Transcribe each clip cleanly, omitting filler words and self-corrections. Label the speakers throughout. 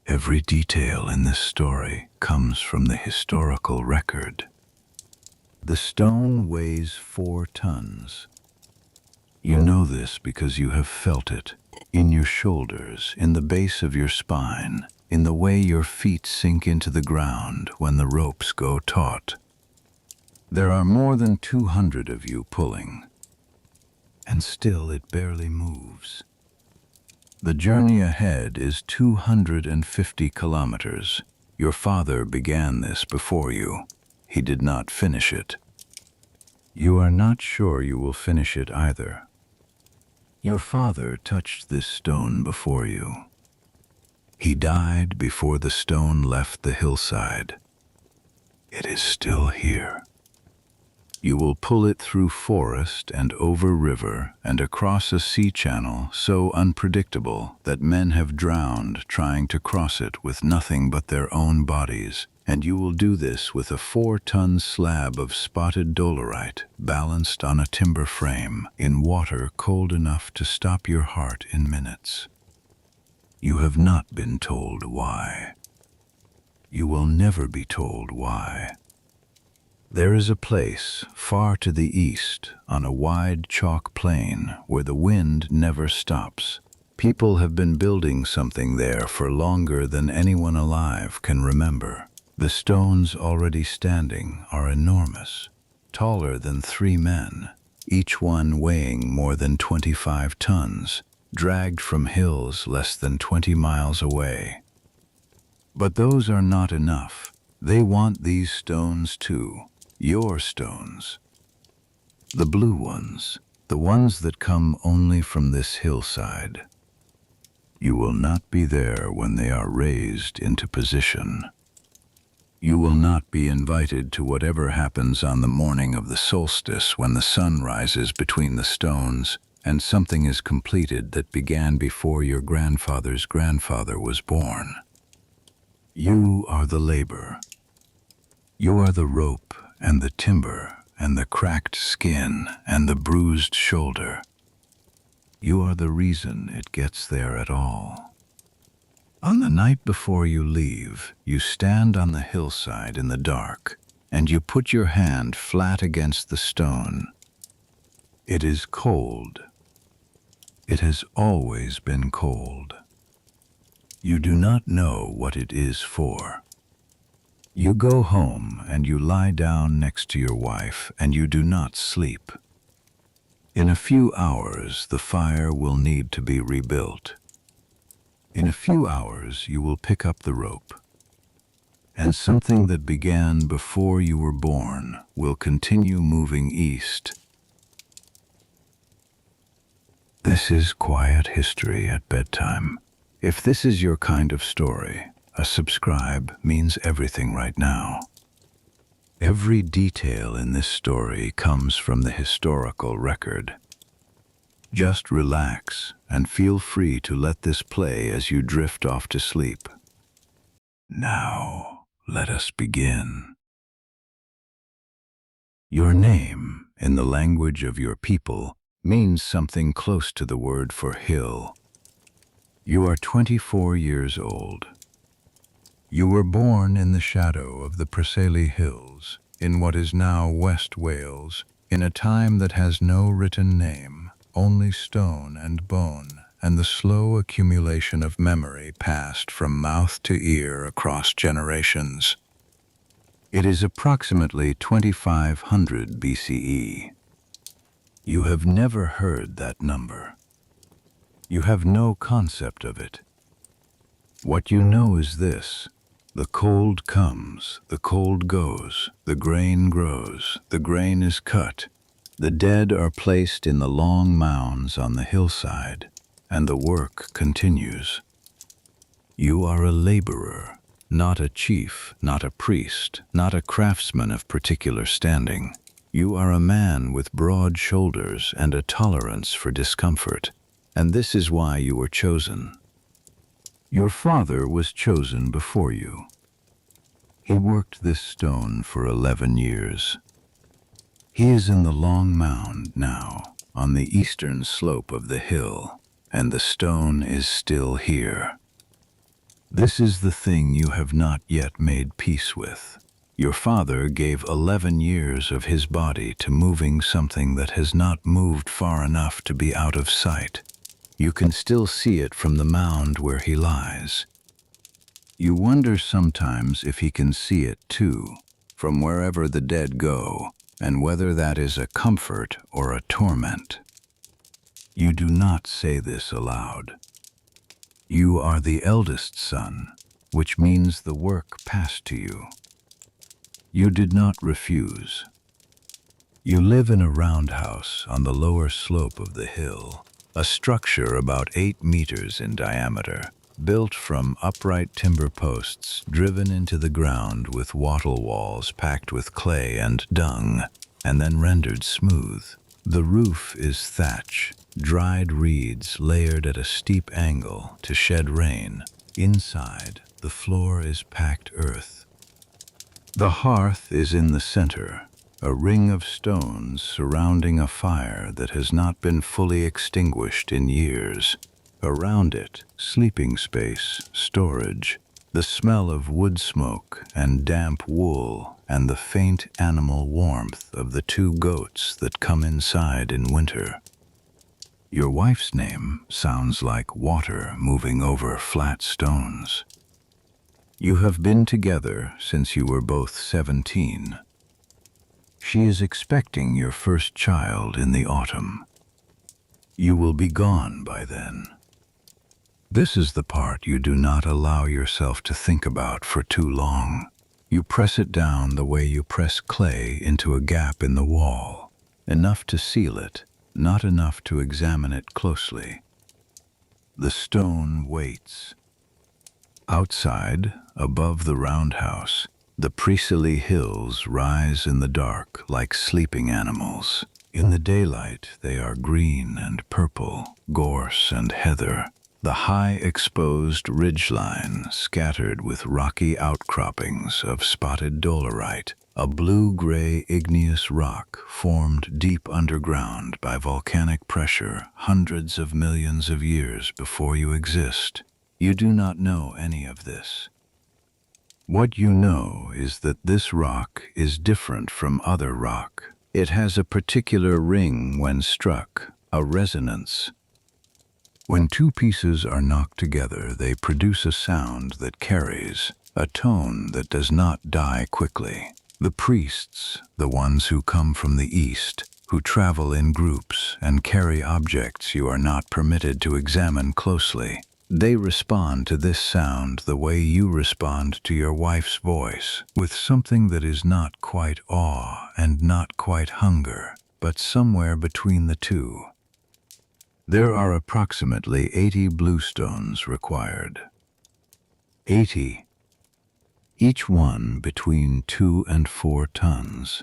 Speaker 1: Every detail in this story comes from the historical record. The stone weighs 4 tons. You know this because you have felt it in your shoulders, in the base of your spine, in the way your feet sink into the ground when the ropes go taut. There are more than 200 of you pulling, and still it barely moves. The journey ahead is 250 kilometers. Your father began this before you. He did not finish it. You are not sure you will finish it either. Your father touched this stone before you. He died before the stone left the hillside. It is still here. You will pull it through forest and over river and across a sea channel so unpredictable that men have drowned trying to cross it with nothing but their own bodies. And you will do this with a 4-ton slab of spotted dolerite balanced on a timber frame in water cold enough to stop your heart in minutes. You have not been told why. You will never be told why. There is a place far to the east on a wide chalk plain where the wind never stops. People have been building something there for longer than anyone alive can remember. The stones already standing are enormous, taller than 3 men, each one weighing more than 25 tons, dragged from hills less than 20 miles away. But those are not enough. They want these stones too, your stones. The blue ones, the ones that come only from this hillside. You will not be there when they are raised into position. You will not be invited to whatever happens on the morning of the solstice when the sun rises between the stones and something is completed that began before your grandfather's grandfather was born. You are the labor. You are the rope and the timber and the cracked skin and the bruised shoulder. You are the reason it gets there at all. On the night before you leave, you stand on the hillside in the dark, and you put your hand flat against the stone. It is cold. It has always been cold. You do not know what it is for. You go home and you lie down next to your wife and you do not sleep. In a few hours, the fire will need to be rebuilt. In a few hours, you will pick up the rope, and something that began before you were born will continue moving east. This is quiet history at bedtime. If this is your kind of story, a subscribe means everything right now. Every detail in this story comes from the historical record. Just relax and feel free to let this play as you drift off to sleep. Now, let us begin. Your name, in the language of your people, means something close to the word for hill. You are 24 years old. You were born in the shadow of the Preseli Hills, in what is now West Wales, in a time that has no written name, only stone and bone, and the slow accumulation of memory passed from mouth to ear across generations. It is approximately 2500 BCE. You have never heard that number. You have no concept of it. What you know is this: the cold comes, the cold goes, the grain grows, the grain is cut. The dead are placed in the long mounds on the hillside, and the work continues. You are a laborer, not a chief, not a priest, not a craftsman of particular standing. You are a man with broad shoulders and a tolerance for discomfort, and this is why you were chosen. Your father was chosen before you. He worked this stone for 11 years. He is in the long mound now, on the eastern slope of the hill, and the stone is still here. This is the thing you have not yet made peace with. Your father gave 11 years of his body to moving something that has not moved far enough to be out of sight. You can still see it from the mound where he lies. You wonder sometimes if he can see it too, from wherever the dead go, and whether that is a comfort or a torment. You do not say this aloud. You are the eldest son, which means the work passed to you. You did not refuse. You live in a roundhouse on the lower slope of the hill, a structure about 8 meters in diameter, built from upright timber posts driven into the ground with wattle walls packed with clay and dung, and then rendered smooth. The roof is thatch, dried reeds layered at a steep angle to shed rain. Inside, the floor is packed earth. The hearth is in the center, a ring of stones surrounding a fire that has not been fully extinguished in years. Around it, sleeping space, storage, the smell of wood smoke and damp wool, and the faint animal warmth of the 2 goats that come inside in winter. Your wife's name sounds like water moving over flat stones. You have been together since you were both 17. She is expecting your first child in the autumn. You will be gone by then. This is the part you do not allow yourself to think about for too long. You press it down the way you press clay into a gap in the wall, enough to seal it, not enough to examine it closely. The stone waits. Outside, above the roundhouse, the Preseli Hills rise in the dark like sleeping animals. In the daylight, they are green and purple, gorse and heather. The high exposed ridgeline scattered with rocky outcroppings of spotted dolerite, a blue-gray igneous rock formed deep underground by volcanic pressure hundreds of millions of years before you exist. You do not know any of this. What you know is that this rock is different from other rock. It has a particular ring when struck, a resonance. When 2 pieces are knocked together, they produce a sound that carries, a tone that does not die quickly. The priests, the ones who come from the east, who travel in groups and carry objects you are not permitted to examine closely, they respond to this sound the way you respond to your wife's voice, with something that is not quite awe and not quite hunger, but somewhere between the two. There are approximately 80 bluestones required. 80. Each one between 2 and 4 tons.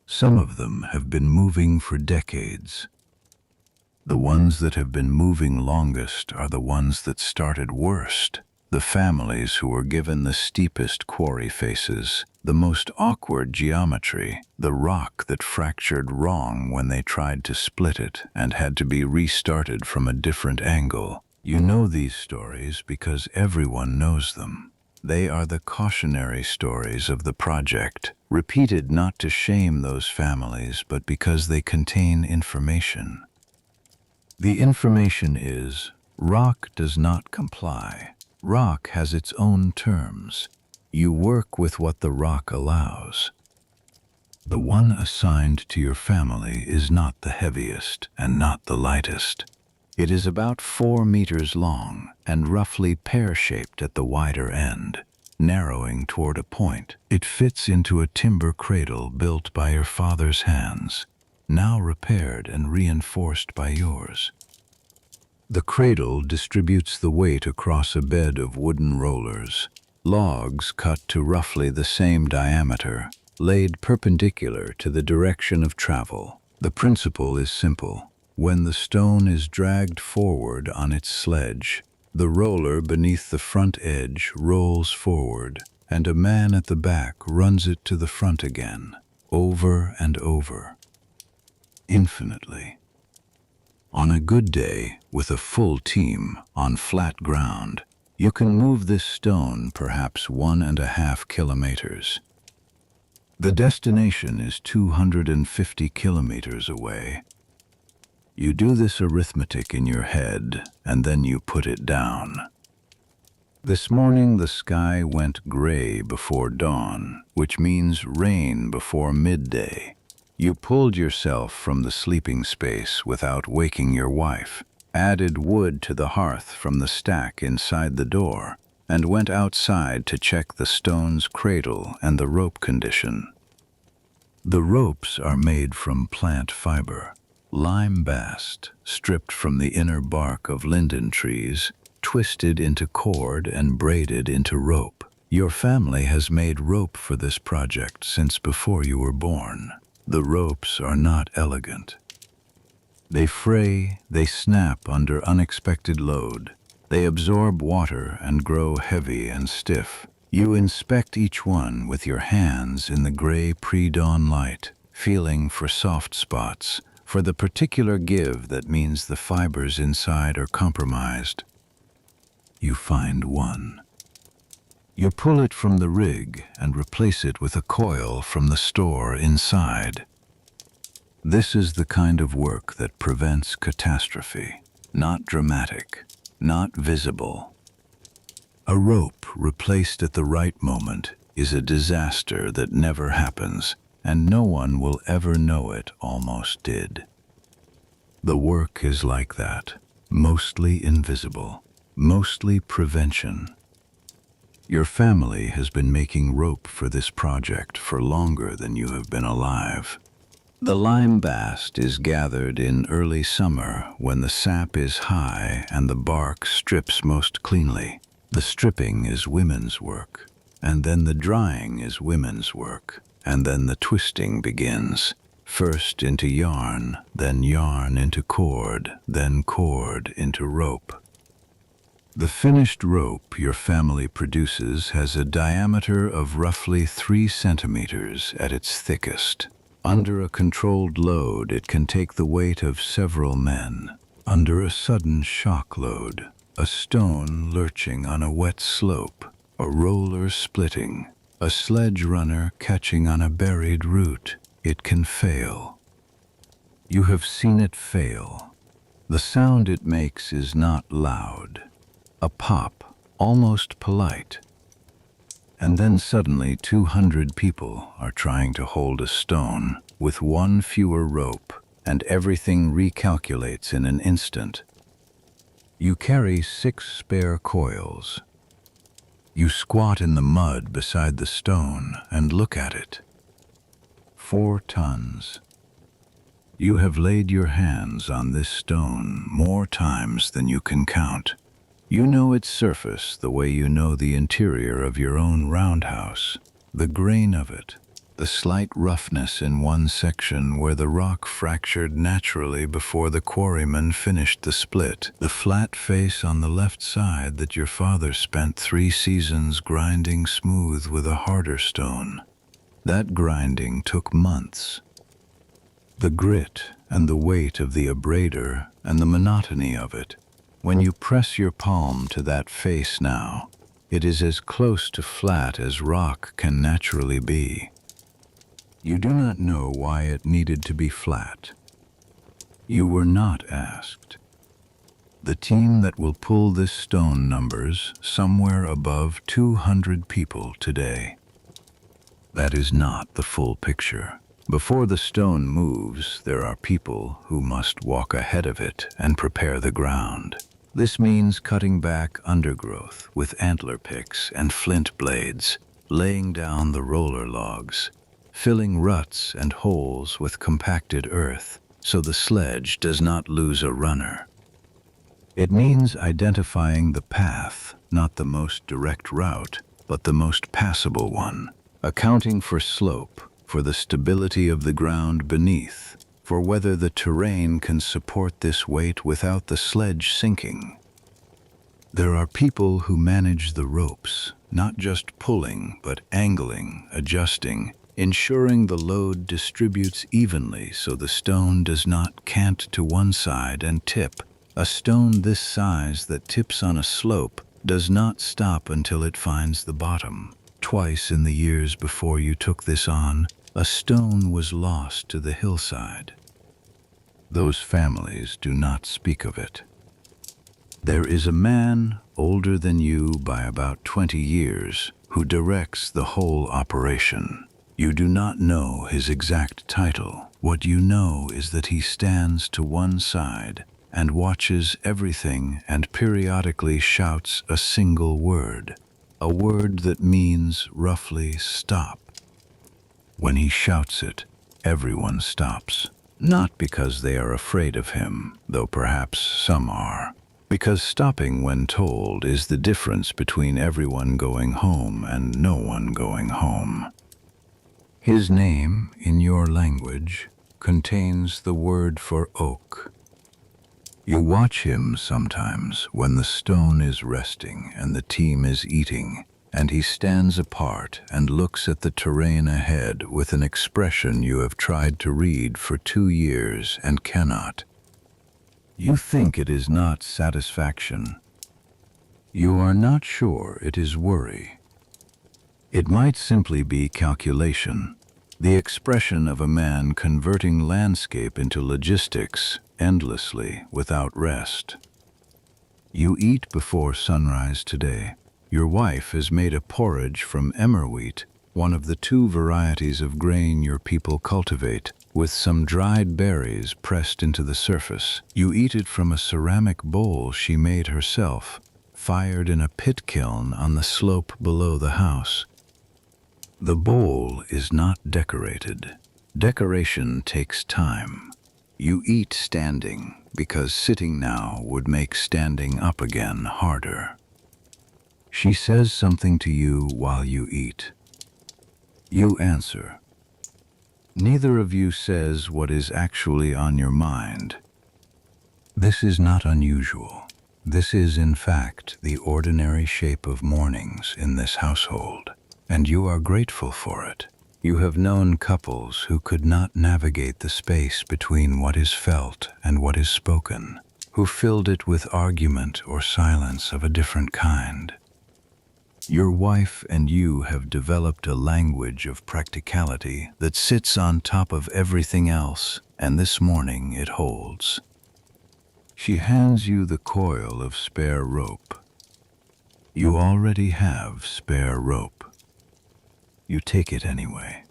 Speaker 1: Some of them have been moving for decades. The ones that have been moving longest are the ones that started worst. The families who were given the steepest quarry faces, the most awkward geometry, the rock that fractured wrong when they tried to split it and had to be restarted from a different angle. You know these stories because everyone knows them. They are the cautionary stories of the project, repeated not to shame those families, but because they contain information. The information is, rock does not comply. Rock has its own terms. You work with what the rock allows. The one assigned to your family is not the heaviest and not the lightest. It is about 4 meters long and roughly pear-shaped at the wider end, narrowing toward a point. It fits into a timber cradle built by your father's hands, now repaired and reinforced by yours. The cradle distributes the weight across a bed of wooden rollers, logs cut to roughly the same diameter, laid perpendicular to the direction of travel. The principle is simple. When the stone is dragged forward on its sledge, the roller beneath the front edge rolls forward, and a man at the back runs it to the front again, over and over, infinitely. On a good day, with a full team on flat ground, You can move this stone perhaps 1.5 kilometers. The destination is 250 kilometers away. You do this arithmetic in your head, and then you put it down. This morning the sky went gray before dawn, which means rain before midday. You pulled yourself from the sleeping space without waking your wife, added wood to the hearth from the stack inside the door, and went outside to check the stone's cradle and the rope condition. The ropes are made from plant fiber, lime bast, stripped from the inner bark of linden trees, twisted into cord and braided into rope. Your family has made rope for this project since before you were born. The ropes are not elegant. They fray, they snap under unexpected load. They absorb water and grow heavy and stiff. You inspect each one with your hands in the gray pre-dawn light, feeling for soft spots, for the particular give that means the fibers inside are compromised. You find one. You pull it from the rig and replace it with a coil from the store inside. This is the kind of work that prevents catastrophe. Not dramatic, not visible. A rope replaced at the right moment is a disaster that never happens, and no one will ever know it almost did. The work is like that, mostly invisible, mostly prevention. Your family has been making rope for this project for longer than you have been alive. The lime bast is gathered in early summer when the sap is high and the bark strips most cleanly. The stripping is women's work, and then the drying is women's work, and then the twisting begins. First into yarn, then yarn into cord, then cord into rope. The finished rope your family produces has a diameter of roughly 3 centimeters at its thickest. Under a controlled load, it can take the weight of several men. Under a sudden shock load, a stone lurching on a wet slope, a roller splitting, a sledge runner catching on a buried root, it can fail. You have seen it fail. The sound it makes is not loud. A pop, almost polite. And then suddenly 200 people are trying to hold a stone with one fewer rope, and everything recalculates in an instant. You carry 6 spare coils. You squat in the mud beside the stone and look at it. 4 tons. You have laid your hands on this stone more times than you can count. You know its surface the way you know the interior of your own roundhouse. The grain of it, the slight roughness in one section where the rock fractured naturally before the quarryman finished the split, the flat face on the left side that your father spent 3 seasons grinding smooth with a harder stone. That grinding took months. The grit and the weight of the abrader and the monotony of it. When you press your palm to that face now, it is as close to flat as rock can naturally be. You do not know why it needed to be flat. You were not asked. The team that will pull this stone numbers somewhere above 200 people today. That is not the full picture. Before the stone moves, there are people who must walk ahead of it and prepare the ground. This means cutting back undergrowth with antler picks and flint blades, laying down the roller logs, filling ruts and holes with compacted earth so the sledge does not lose a runner. It means identifying the path, not the most direct route, but the most passable one, accounting for slope, for the stability of the ground beneath, for whether the terrain can support this weight without the sledge sinking. There are people who manage the ropes, not just pulling, but angling, adjusting, ensuring the load distributes evenly so the stone does not cant to one side and tip. A stone this size that tips on a slope does not stop until it finds the bottom. Twice in the years before you took this on, a stone was lost to the hillside. Those families do not speak of it. There is a man, older than you by about 20 years, who directs the whole operation. You do not know his exact title. What you know is that he stands to one side and watches everything and periodically shouts a single word, a word that means roughly stop. When he shouts it, everyone stops, not because they are afraid of him, though perhaps some are, because stopping when told is the difference between everyone going home and no one going home. His name, in your language, contains the word for oak. You watch him sometimes when the stone is resting and the team is eating, and he stands apart and looks at the terrain ahead with an expression you have tried to read for 2 years and cannot. You think it is not satisfaction. You are not sure it is worry. It might simply be calculation, the expression of a man converting landscape into logistics endlessly without rest. You eat before sunrise today. Your wife has made a porridge from emmer wheat, one of the 2 varieties of grain your people cultivate, with some dried berries pressed into the surface. You eat it from a ceramic bowl she made herself, fired in a pit kiln on the slope below the house. The bowl is not decorated. Decoration takes time. You eat standing because sitting now would make standing up again harder. She says something to you while you eat. You answer. Neither of you says what is actually on your mind. This is not unusual. This is, in fact, the ordinary shape of mornings in this household, and you are grateful for it. You have known couples who could not navigate the space between what is felt and what is spoken, who filled it with argument or silence of a different kind. Your wife and you have developed a language of practicality that sits on top of everything else, and this morning it holds. She hands you the coil of spare rope. You already have spare rope. You take it anyway.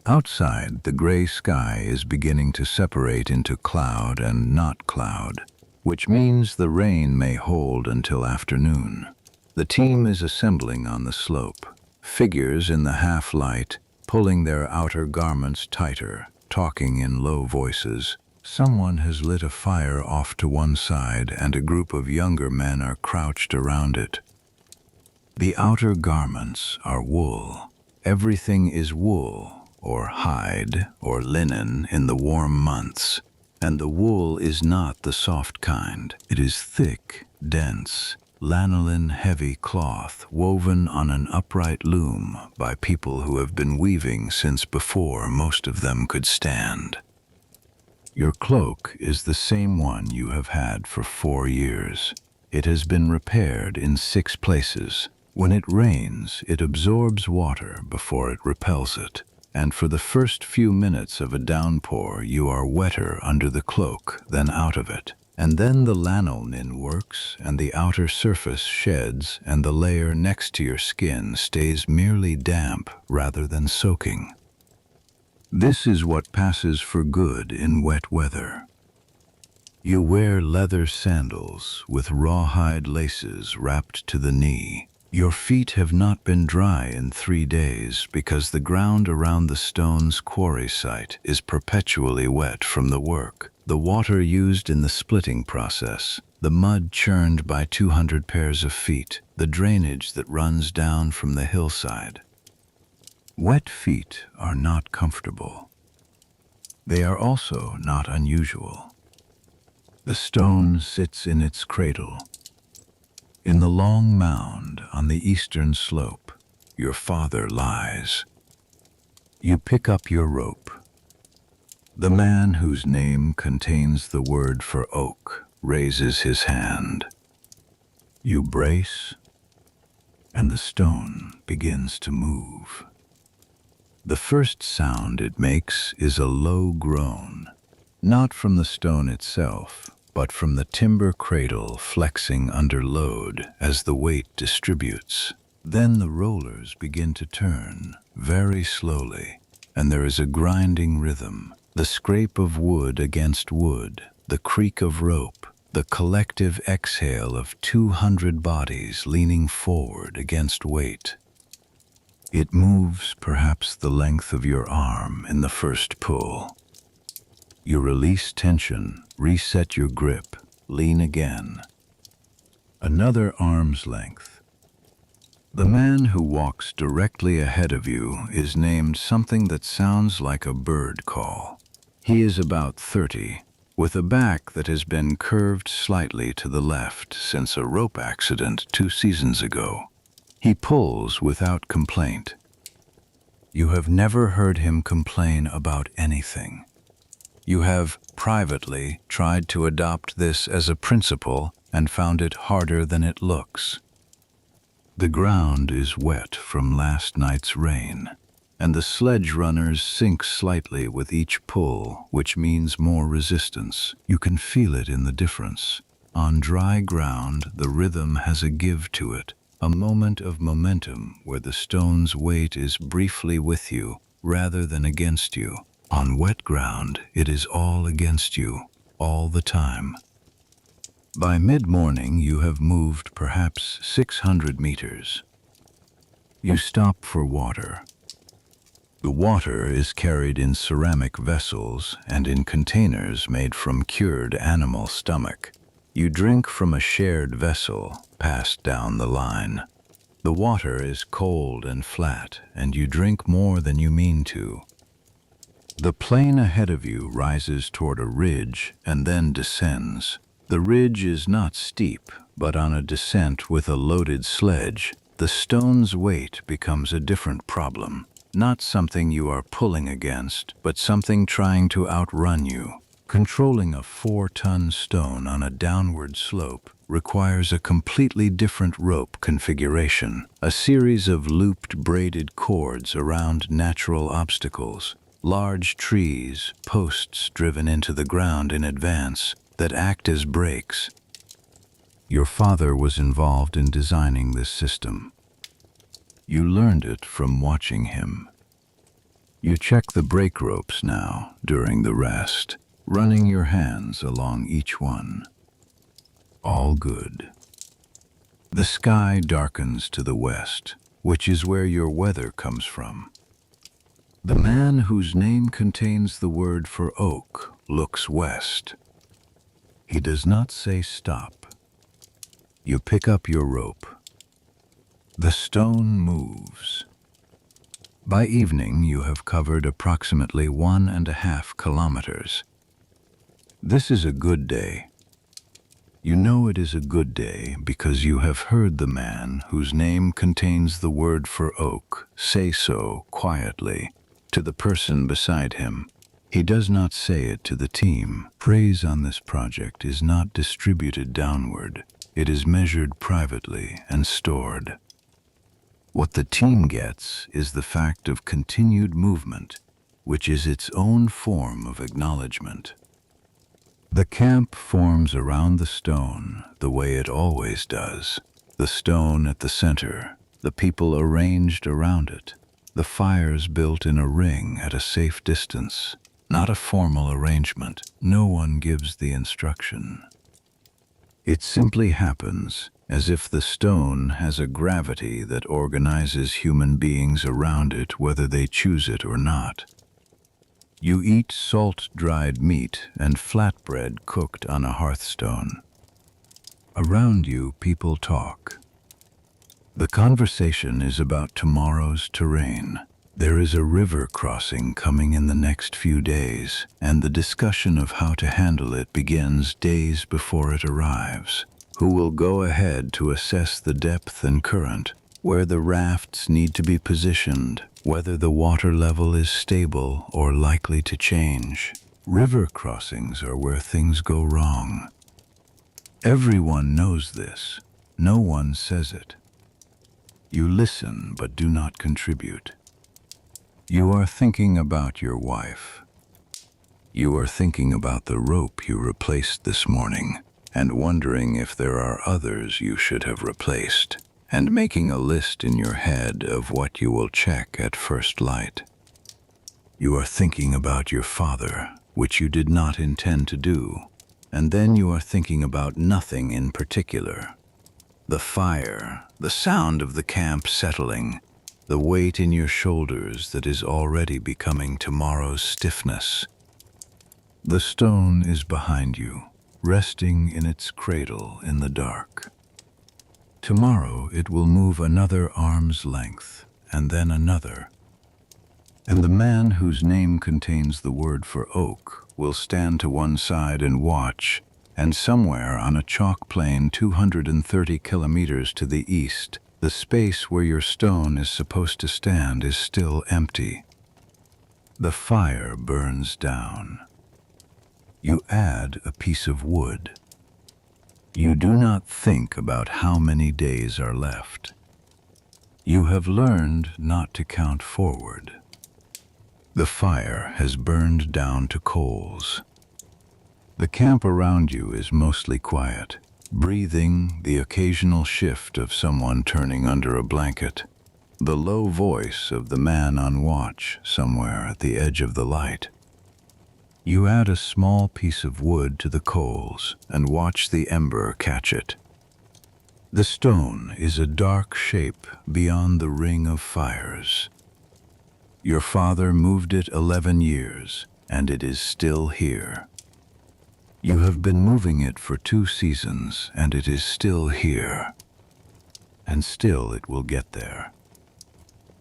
Speaker 1: Outside, the gray sky is beginning to separate into cloud and not cloud, which means the rain may hold until afternoon. The team is assembling on the slope, figures in the half-light, pulling their outer garments tighter, talking in low voices. Someone has lit a fire off to one side, and a group of younger men are crouched around it. The outer garments are wool. Everything is wool, or hide, or linen in the warm months, and the wool is not the soft kind. It is thick, dense, lanolin heavy cloth woven on an upright loom by people who have been weaving since before most of them could stand. Your cloak is the same one you have had for 4 years. It has been repaired in 6 places. When it rains, it absorbs water before it repels it, and for the first few minutes of a downpour you are wetter under the cloak than out of it. And then the lanolin works, and the outer surface sheds, and the layer next to your skin stays merely damp rather than soaking. This is what passes for good in wet weather. You wear leather sandals with rawhide laces wrapped to the knee. Your feet have not been dry in 3 days because the ground around the stone's quarry site is perpetually wet from the work. The water used in the splitting process, the mud churned by 200 pairs of feet, the drainage that runs down from the hillside. Wet feet are not comfortable. They are also not unusual. The stone sits in its cradle. In the long mound on the eastern slope, your father lies. You pick up your rope. The man whose name contains the word for oak raises his hand. You brace, and the stone begins to move. The first sound it makes is a low groan, not from the stone itself, but from the timber cradle flexing under load as the weight distributes. Then the rollers begin to turn, very slowly, and there is a grinding rhythm, the scrape of wood against wood, the creak of rope, the collective exhale of 200 bodies leaning forward against weight. It moves perhaps the length of your arm in the first pull. You release tension, reset your grip, lean again. Another arm's length. The man who walks directly ahead of you is named something that sounds like a bird call. He is about 30, with a back that has been curved slightly to the left since a rope accident 2 seasons ago. He pulls without complaint. You have never heard him complain about anything. You have, privately, tried to adopt this as a principle and found it harder than it looks. The ground is wet from last night's rain, and the sledge runners sink slightly with each pull, which means more resistance. You can feel it in the difference. On dry ground, the rhythm has a give to it, a moment of momentum where the stone's weight is briefly with you rather than against you. On wet ground, it is all against you, all the time. By mid-morning, you have moved perhaps 600 meters. You stop for water. The water is carried in ceramic vessels and in containers made from cured animal stomach. You drink from a shared vessel passed down the line. The water is cold and flat, and you drink more than you mean to. The plain ahead of you rises toward a ridge and then descends. The ridge is not steep, but on a descent with a loaded sledge, the stone's weight becomes a different problem. Not something you are pulling against, but something trying to outrun you. Controlling a 4-ton stone on a downward slope requires a completely different rope configuration, a series of looped braided cords around natural obstacles, large trees, posts driven into the ground in advance that act as brakes. Your father was involved in designing this system. You learned it from watching him. You check the brake ropes now during the rest, running your hands along each one. All good. The sky darkens to the west, which is where your weather comes from. The man whose name contains the word for oak looks west. He does not say stop. You pick up your rope. The stone moves. By evening, you have covered approximately 1.5 kilometers. This is a good day. You know it is a good day because you have heard the man whose name contains the word for oak say so quietly to the person beside him. He does not say it to the team. Praise on this project is not distributed downward. It is measured privately and stored. What the team gets is the fact of continued movement, which is its own form of acknowledgement. The camp forms around the stone the way it always does. The stone at the center, the people arranged around it, the fires built in a ring at a safe distance. Not a formal arrangement. No one gives the instruction. It simply happens as if the stone has a gravity that organizes human beings around it whether they choose it or not. You eat salt-dried meat and flatbread cooked on a hearthstone. Around you, people talk. The conversation is about tomorrow's terrain. There is a river crossing coming in the next few days, and the discussion of how to handle it begins days before it arrives. Who will go ahead to assess the depth and current, where the rafts need to be positioned, whether the water level is stable or likely to change. River crossings are where things go wrong. Everyone knows this. No one says it. You listen but do not contribute. You are thinking about your wife. You are thinking about the rope you replaced this morning and wondering if there are others you should have replaced, and making a list in your head of what you will check at first light. You are thinking about your father, which you did not intend to do, and then you are thinking about nothing in particular. The fire, the sound of the camp settling, the weight in your shoulders that is already becoming tomorrow's stiffness. The stone is behind you, resting in its cradle in the dark. Tomorrow it will move another arm's length, and then another. And the man whose name contains the word for oak will stand to one side and watch, and somewhere on a chalk plain 230 kilometers to the east, the space where your stone is supposed to stand is still empty. The fire burns down. You add a piece of wood. You do not think about how many days are left. You have learned not to count forward. The fire has burned down to coals. The camp around you is mostly quiet, breathing the occasional shift of someone turning under a blanket, the low voice of the man on watch somewhere at the edge of the light. You add a small piece of wood to the coals and watch the ember catch it. The stone is a dark shape beyond the ring of fires. Your father moved it 11 years, and it is still here. You have been moving it for 2 seasons, and it is still here. And still it will get there.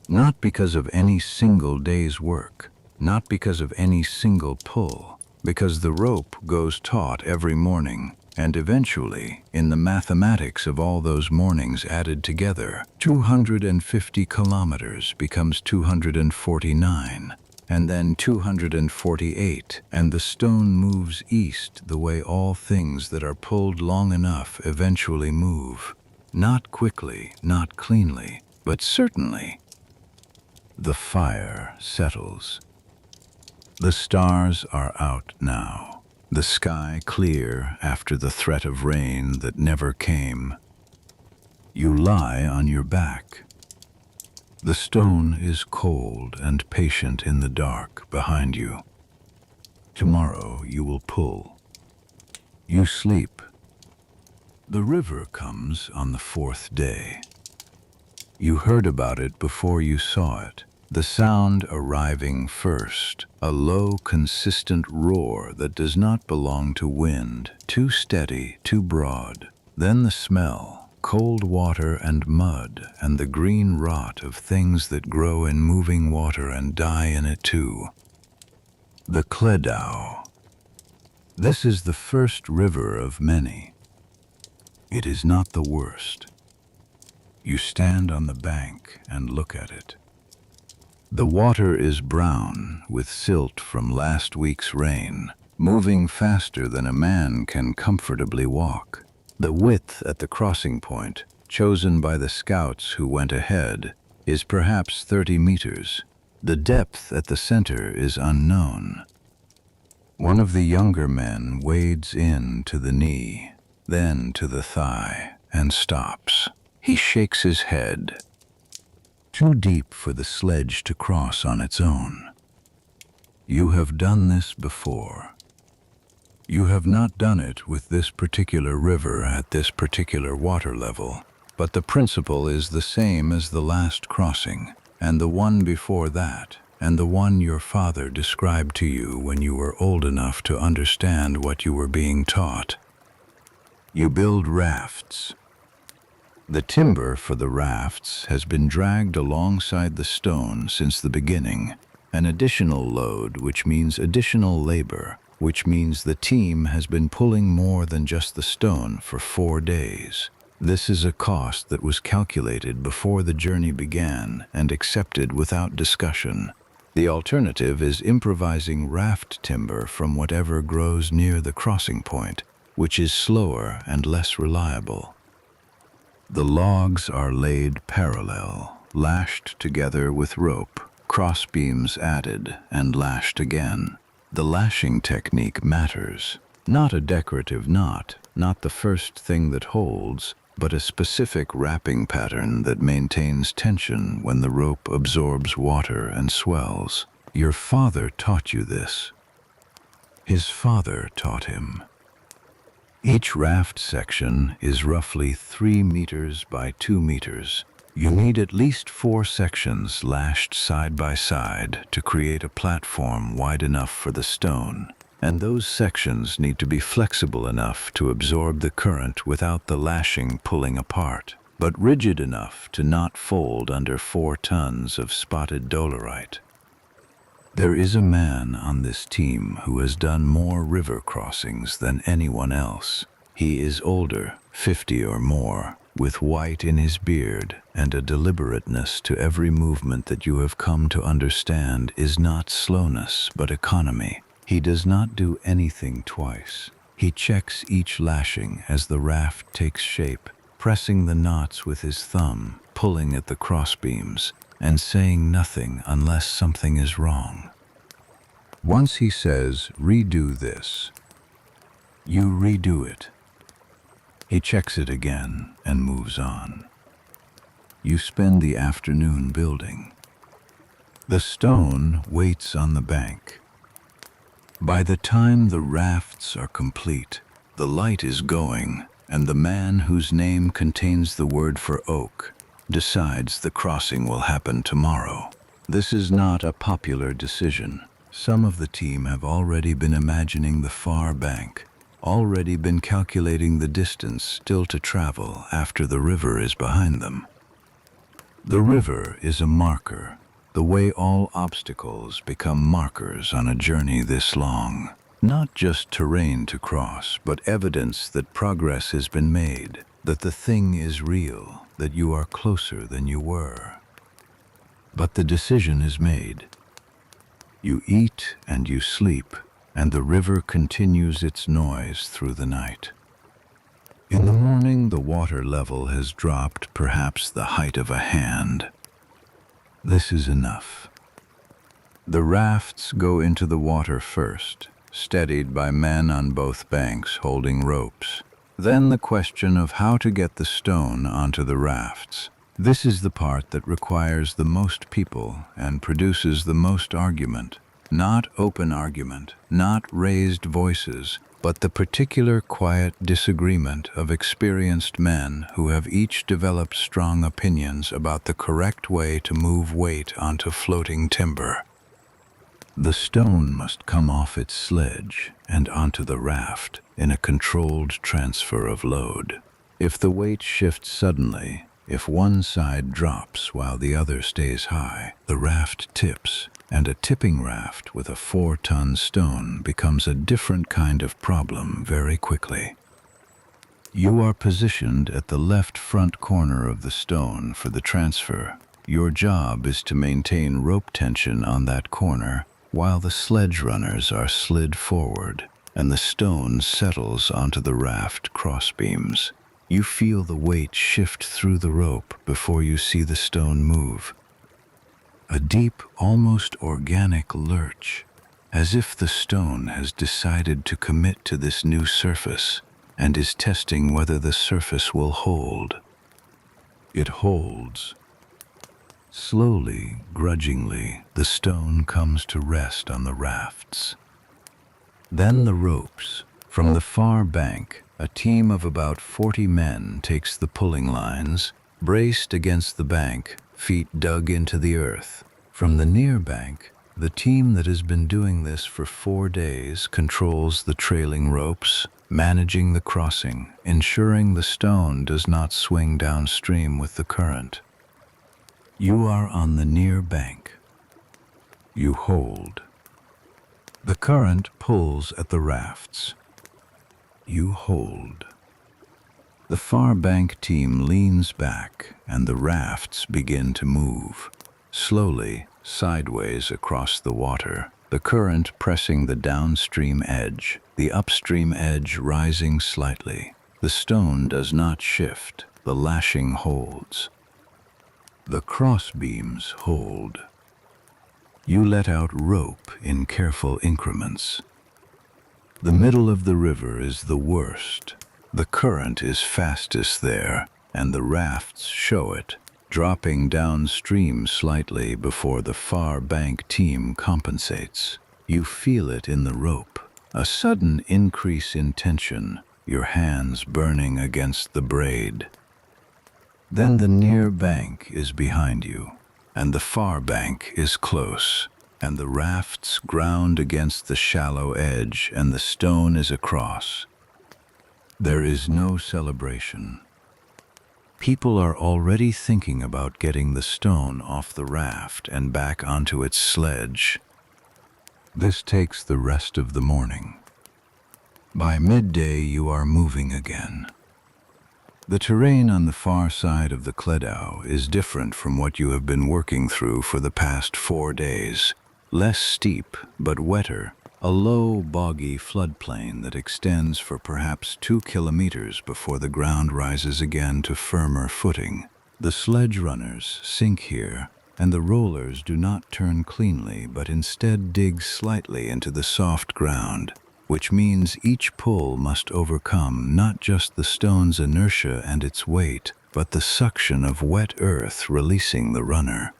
Speaker 1: Not because of any single day's work, not because of any single pull, because the rope goes taut every morning, and eventually, in the mathematics of all those mornings added together, 250 kilometers becomes 249, and then 248, and the stone moves east the way all things that are pulled long enough eventually move. Not quickly, not cleanly, but certainly. The fire settles. The stars are out now, the sky clear after the threat of rain that never came. You lie on your back. The stone is cold and patient in the dark behind you. Tomorrow you will pull. You sleep. The river comes on the 4th day. You heard about it before you saw it. The sound arriving first, a low, consistent roar that does not belong to wind, too steady, too broad. Then the smell, cold water and mud, and the green rot of things that grow in moving water and die in it too. The Cleddau. This is the first river of many. It is not the worst. You stand on the bank and look at it. The water is brown with silt from last week's rain, moving faster than a man can comfortably walk. The width at the crossing point, chosen by the scouts who went ahead, is perhaps 30 meters. The depth at the center is unknown. One of the younger men wades in to the knee, then to the thigh, and stops. He shakes his head. Too deep for the sledge to cross on its own. You have done this before. You have not done it with this particular river at this particular water level, but the principle is the same as the last crossing, and the one before that, and the one your father described to you when you were old enough to understand what you were being taught. You build rafts. The timber for the rafts has been dragged alongside the stone since the beginning, an additional load which means additional labor, which means the team has been pulling more than just the stone for 4 days. This is a cost that was calculated before the journey began and accepted without discussion. The alternative is improvising raft timber from whatever grows near the crossing point, which is slower and less reliable. The logs are laid parallel, lashed together with rope, crossbeams added and lashed again. The lashing technique matters. Not a decorative knot, not the first thing that holds, but a specific wrapping pattern that maintains tension when the rope absorbs water and swells. Your father taught you this. His father taught him. Each raft section is roughly 3 meters by 2 meters. You need at least 4 sections lashed side by side to create a platform wide enough for the stone. And those sections need to be flexible enough to absorb the current without the lashing pulling apart, but rigid enough to not fold under 4 tons of spotted dolerite. There is a man on this team who has done more river crossings than anyone else. He is older, 50 or more, with white in his beard and a deliberateness to every movement that you have come to understand is not slowness but economy. He does not do anything twice. He checks each lashing as the raft takes shape, pressing the knots with his thumb, pulling at the crossbeams, and saying nothing unless something is wrong. Once he says, "Redo this," you redo it. He checks it again and moves on. You spend the afternoon building. The stone waits on the bank. By the time the rafts are complete, the light is going, and the man whose name contains the word for oak decides the crossing will happen tomorrow. This is not a popular decision. Some of the team have already been imagining the far bank, already been calculating the distance still to travel after the river is behind them. The river is a marker, the way all obstacles become markers on a journey this long. Not just terrain to cross, but evidence that progress has been made, that the thing is real, that you are closer than you were. But the decision is made. You eat and you sleep, and the river continues its noise through the night. In the morning, the water level has dropped perhaps the height of a hand. This is enough. The rafts go into the water first, steadied by men on both banks holding ropes. Then the question of how to get the stone onto the rafts. This is the part that requires the most people and produces the most argument. Not open argument, not raised voices, but the particular quiet disagreement of experienced men who have each developed strong opinions about the correct way to move weight onto floating timber. The stone must come off its sledge and onto the raft in a controlled transfer of load. If the weight shifts suddenly, if one side drops while the other stays high, the raft tips, and a tipping raft with a 4-ton stone becomes a different kind of problem very quickly. You are positioned at the left front corner of the stone for the transfer. Your job is to maintain rope tension on that corner while the sledge runners are slid forward and the stone settles onto the raft crossbeams. You feel the weight shift through the rope before you see the stone move. A deep, almost organic lurch, as if the stone has decided to commit to this new surface and is testing whether the surface will hold. It holds. Slowly, grudgingly, the stone comes to rest on the rafts. Then the ropes. From the far bank, a team of about 40 men takes the pulling lines, braced against the bank, feet dug into the earth. From the near bank, the team that has been doing this for 4 days controls the trailing ropes, managing the crossing, ensuring the stone does not swing downstream with the current. You are on the near bank. You hold. The current pulls at the rafts. You hold. The far bank team leans back and the rafts begin to move, slowly, sideways across the water, the current pressing the downstream edge, the upstream edge rising slightly. The stone does not shift. The lashing holds. The crossbeams hold. You let out rope in careful increments. The middle of the river is the worst. The current is fastest there, and the rafts show it, dropping downstream slightly before the far bank team compensates. You feel it in the rope, a sudden increase in tension, your hands burning against the braid. Then the near bank is behind you, and the far bank is close, and the rafts ground against the shallow edge, and the stone is across. There is no celebration. People are already thinking about getting the stone off the raft and back onto its sledge. This takes the rest of the morning. By midday, you are moving again. The terrain on the far side of the Cleddau is different from what you have been working through for the past 4 days. Less steep, but wetter, a low, boggy floodplain that extends for perhaps 2 kilometers before the ground rises again to firmer footing. The sledge runners sink here, and the rollers do not turn cleanly, but instead dig slightly into the soft ground, which means each pull must overcome not just the stone's inertia and its weight, but the suction of wet earth releasing the runner.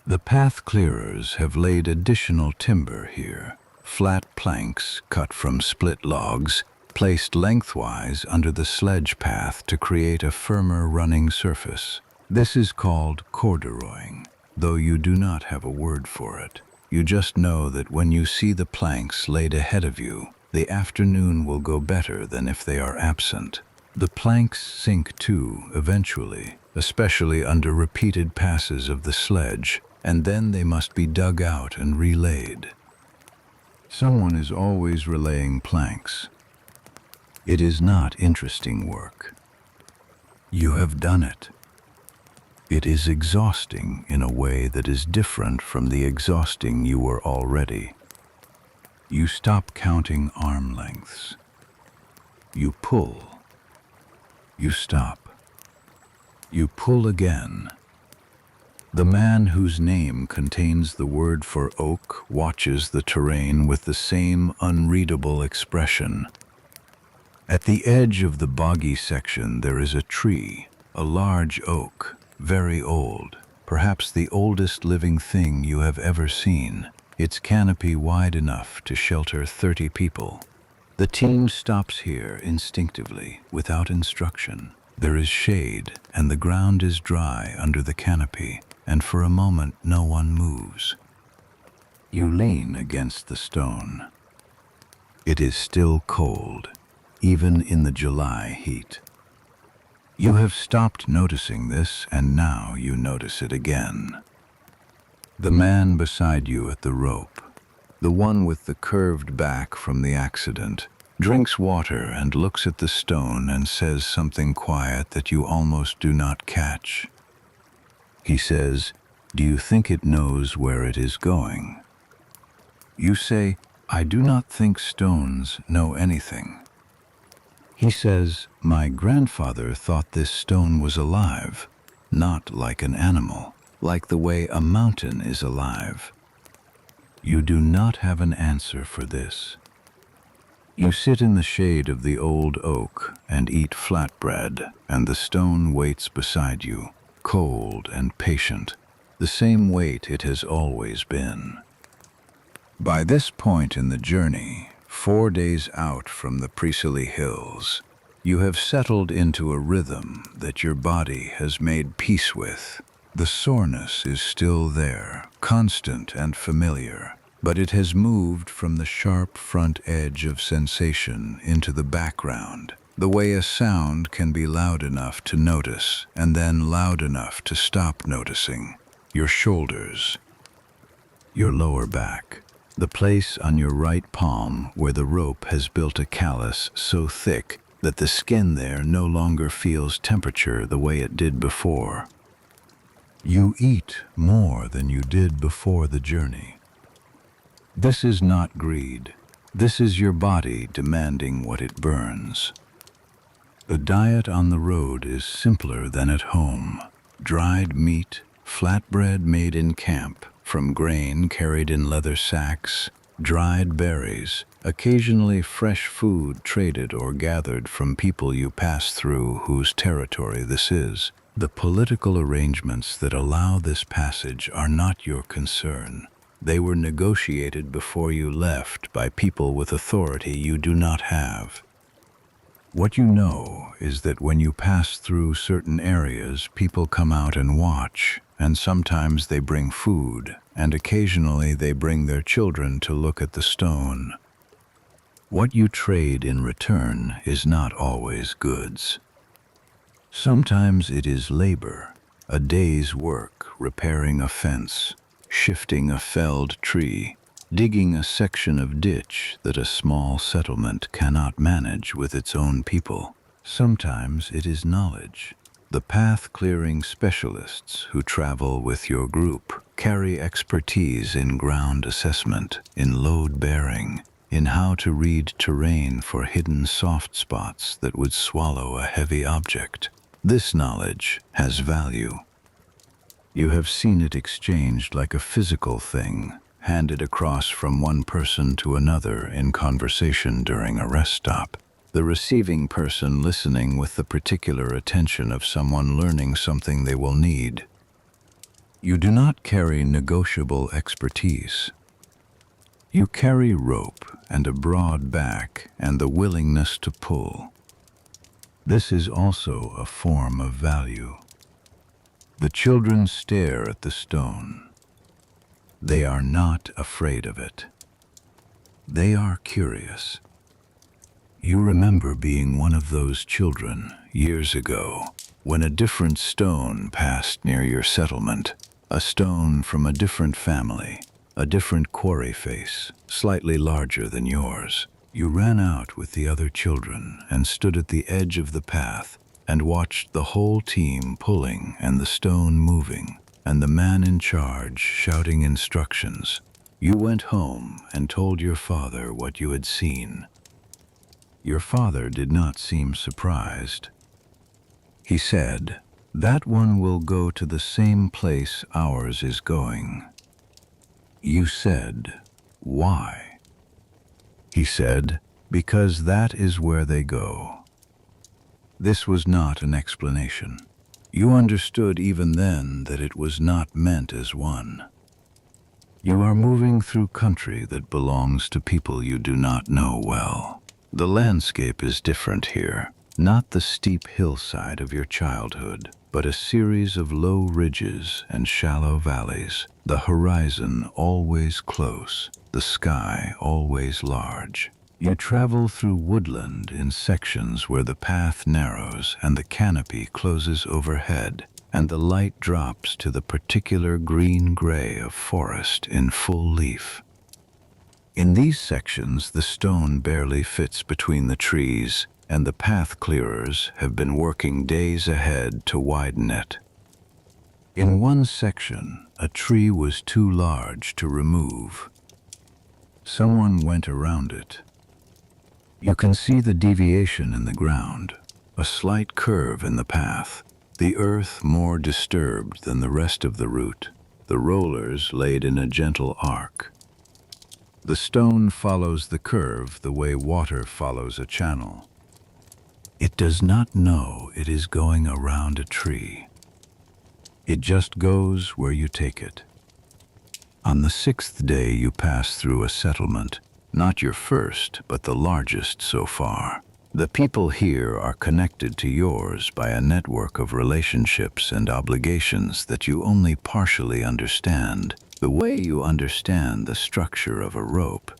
Speaker 1: The path clearers have laid additional timber here, flat planks cut from split logs, placed lengthwise under the sledge path to create a firmer running surface. This is called corduroying, though you do not have a word for it. You just know that when you see the planks laid ahead of you, the afternoon will go better than if they are absent. The planks sink too, eventually, especially under repeated passes of the sledge, and then they must be dug out and relaid. Someone is always relaying planks. It is not interesting work. You have done it. It is exhausting in a way that is different from the exhausting you were already. You stop counting arm lengths. You pull. You stop. You pull again. The man whose name contains the word for oak watches the terrain with the same unreadable expression. At the edge of the boggy section there is a tree, a large oak, very old, perhaps the oldest living thing you have ever seen, its canopy wide enough to shelter 30 people. The team stops here instinctively, without instruction. There is shade, and the ground is dry under the canopy, and for a moment no one moves. You lean against the stone. It is still cold, even in the July heat. You have stopped noticing this, and now you notice it again. The man beside you at the rope, the one with the curved back from the accident, drinks water and looks at the stone and says something quiet that you almost do not catch. He says, "Do you think it knows where it is going?" You say, "I do not think stones know anything." He says, "My grandfather thought this stone was alive, not like an animal, like the way a mountain is alive." You do not have an answer for this. You sit in the shade of the old oak and eat flatbread, and the stone waits beside you, cold and patient, the same weight it has always been. By this point in the journey, 4 days out from the Preseli Hills, you have settled into a rhythm that your body has made peace with. The soreness is still there, constant and familiar, but it has moved from the sharp front edge of sensation into the background, the way a sound can be loud enough to notice and then loud enough to stop noticing. Your shoulders, your lower back, the place on your right palm where the rope has built a callus so thick that the skin there no longer feels temperature the way it did before. You eat more than you did before the journey. This is not greed. This is your body demanding what it burns. The diet on the road is simpler than at home. Dried meat, flatbread made in camp, from grain carried in leather sacks, dried berries, occasionally fresh food traded or gathered from people you pass through whose territory this is. The political arrangements that allow this passage are not your concern. They were negotiated before you left by people with authority you do not have. What you know is that when you pass through certain areas, people come out and watch, and sometimes they bring food, and occasionally they bring their children to look at the stone. What you trade in return is not always goods. Sometimes it is labor, a day's work repairing a fence, shifting a felled tree, digging a section of ditch that a small settlement cannot manage with its own people. Sometimes it is knowledge. The path-clearing specialists who travel with your group carry expertise in ground assessment, in load-bearing, in how to read terrain for hidden soft spots that would swallow a heavy object. This knowledge has value. You have seen it exchanged like a physical thing, handed across from one person to another in conversation during a rest stop. The receiving person listening with the particular attention of someone learning something they will need. You do not carry negotiable expertise. You carry rope and a broad back and the willingness to pull. This is also a form of value. The children stare at the stone. They are not afraid of it. They are curious. You remember being one of those children years ago when a different stone passed near your settlement, a stone from a different family, a different quarry face, slightly larger than yours. You ran out with the other children and stood at the edge of the path and watched the whole team pulling and the stone moving, and the man in charge shouting instructions. You went home and told your father what you had seen. Your father did not seem surprised. He said, "That one will go to the same place ours is going." You said, "Why?" He said, "Because that is where they go." This was not an explanation. You understood even then that it was not meant as one. You are moving through country that belongs to people you do not know well. The landscape is different here, not the steep hillside of your childhood, but a series of low ridges and shallow valleys, the horizon always close, the sky always large. You travel through woodland in sections where the path narrows and the canopy closes overhead, and the light drops to the particular green-gray of forest in full leaf. In these sections, the stone barely fits between the trees, and the path clearers have been working days ahead to widen it. In one section, a tree was too large to remove. Someone went around it. You can see the deviation in the ground, a slight curve in the path, the earth more disturbed than the rest of the route, the rollers laid in a gentle arc. The stone follows the curve the way water follows a channel. It does not know it is going around a tree. It just goes where you take it. On the 6th day you pass through a settlement, not your first, but the largest so far. The people here are connected to yours by a network of relationships and obligations that you only partially understand. The way you understand the structure of a rope.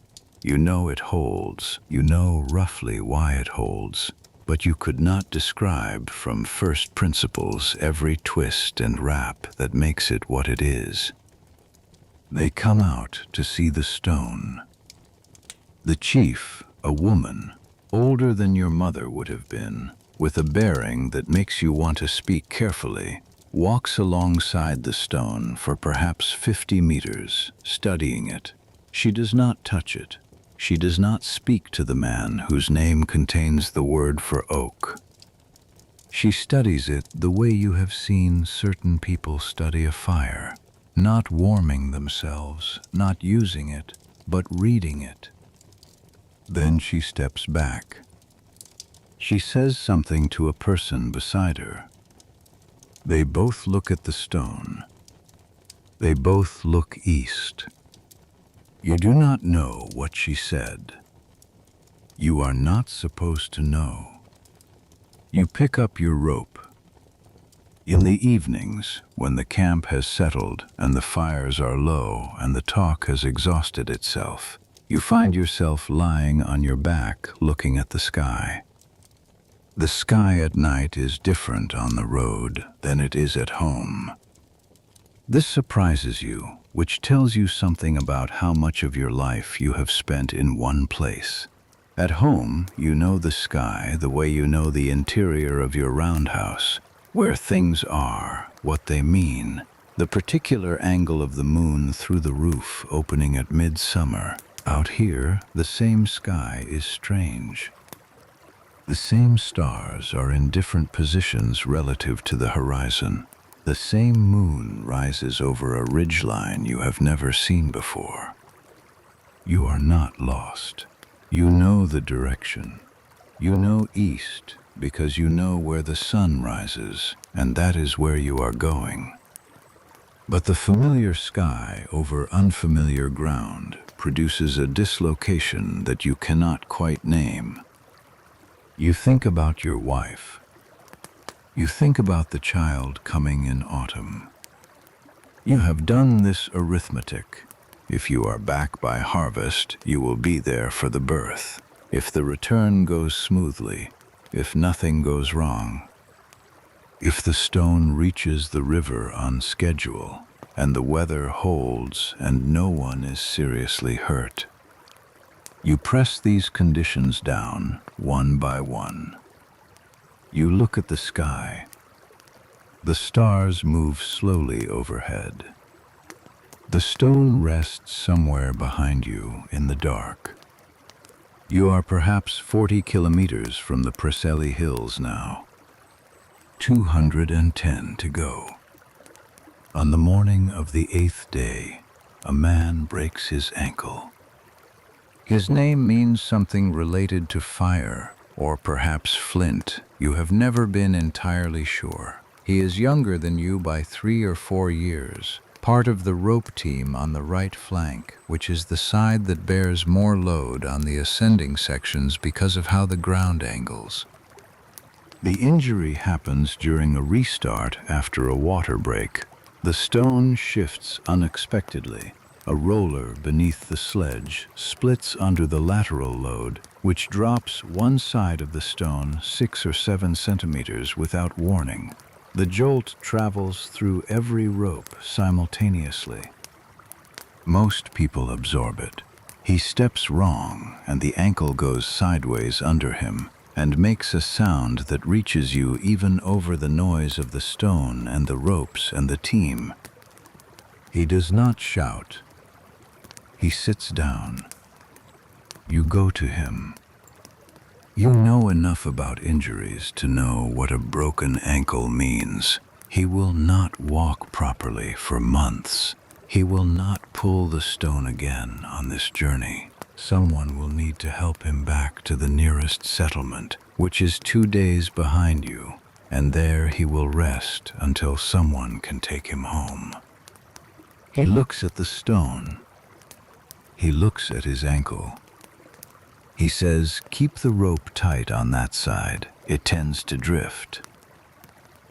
Speaker 1: You know it holds, you know roughly why it holds, but you could not describe from first principles every twist and wrap that makes it what it is. They come out to see the stone. The chief, a woman, older than your mother would have been, with a bearing that makes you want to speak carefully, walks alongside the stone for perhaps 50 meters, studying it. She does not touch it. She does not speak to the man whose name contains the word for oak. She studies it the way you have seen certain people study a fire, not warming themselves, not using it, but reading it. Then she steps back. She says something to a person beside her. They both look at the stone. They both look east. You do not know what she said. You are not supposed to know. You pick up your rope. In the evenings, when the camp has settled and the fires are low and the talk has exhausted itself, you find yourself lying on your back looking at the sky. The sky at night is different on the road than it is at home. This surprises you, which tells you something about how much of your life you have spent in one place. At home, you know the sky the way you know the interior of your roundhouse, where things are, what they mean, the particular angle of the moon through the roof opening at midsummer. Out here, the same sky is strange. The same stars are in different positions relative to the horizon. The same moon rises over a ridgeline you have never seen before. You are not lost. You know the direction. You know east because you know where the sun rises, and that is where you are going. But the familiar sky over unfamiliar ground produces a dislocation that you cannot quite name. You think about your wife. You think about the child coming in autumn. You have done this arithmetic. If you are back by harvest, you will be there for the birth. If the return goes smoothly, if nothing goes wrong, if the stone reaches the river on schedule, and the weather holds and no one is seriously hurt. You press these conditions down, one by one. You look at the sky. The stars move slowly overhead. The stone rests somewhere behind you in the dark. You are perhaps 40 kilometers from the Preseli Hills now. 210 to go. On the morning of the 8th day, a man breaks his ankle. His name means something related to fire, or perhaps flint. You have never been entirely sure. He is younger than you by 3 or 4 years, part of the rope team on the right flank, which is the side that bears more load on the ascending sections because of how the ground angles. The injury happens during a restart after a water break. The stone shifts unexpectedly. A roller beneath the sledge splits under the lateral load, which drops one side of the stone 6 or 7 centimeters without warning. The jolt travels through every rope simultaneously. Most people absorb it. He steps wrong, and the ankle goes sideways under him and makes a sound that reaches you even over the noise of the stone and the ropes and the team. He does not shout. He sits down. You go to him. You know enough about injuries to know what a broken ankle means. He will not walk properly for months. He will not pull the stone again on this journey. Someone will need to help him back to the nearest settlement, which is 2 days behind you, and there he will rest until someone can take him home. He looks at the stone. He looks at his ankle. He says, "Keep the rope tight on that side. It tends to drift."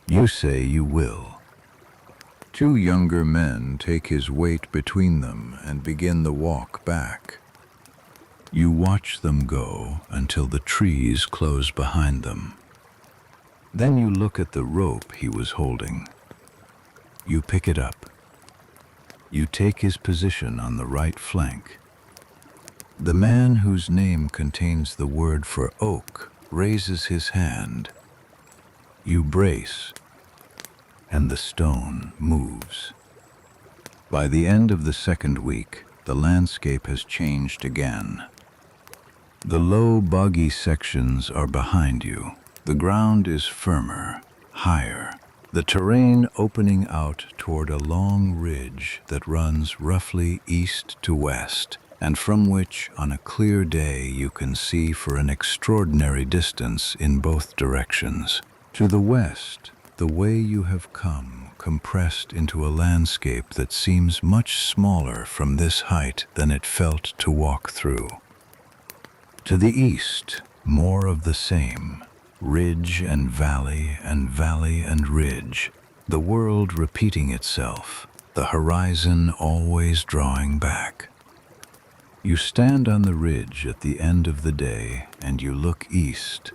Speaker 1: You say you will. 2 younger men take his weight between them and begin the walk back. You watch them go until the trees close behind them. Then you look at the rope he was holding. You pick it up. You take his position on the right flank. The man whose name contains the word for oak raises his hand. You brace, and the stone moves. By the end of the 2nd week, the landscape has changed again. The low, boggy sections are behind you. The ground is firmer, higher, the terrain opening out toward a long ridge that runs roughly east to west, and from which, on a clear day, you can see for an extraordinary distance in both directions. To the west, the way you have come, compressed into a landscape that seems much smaller from this height than it felt to walk through. To the east, more of the same, ridge and valley and ridge, the world repeating itself, the horizon always drawing back. You stand on the ridge at the end of the day and you look east.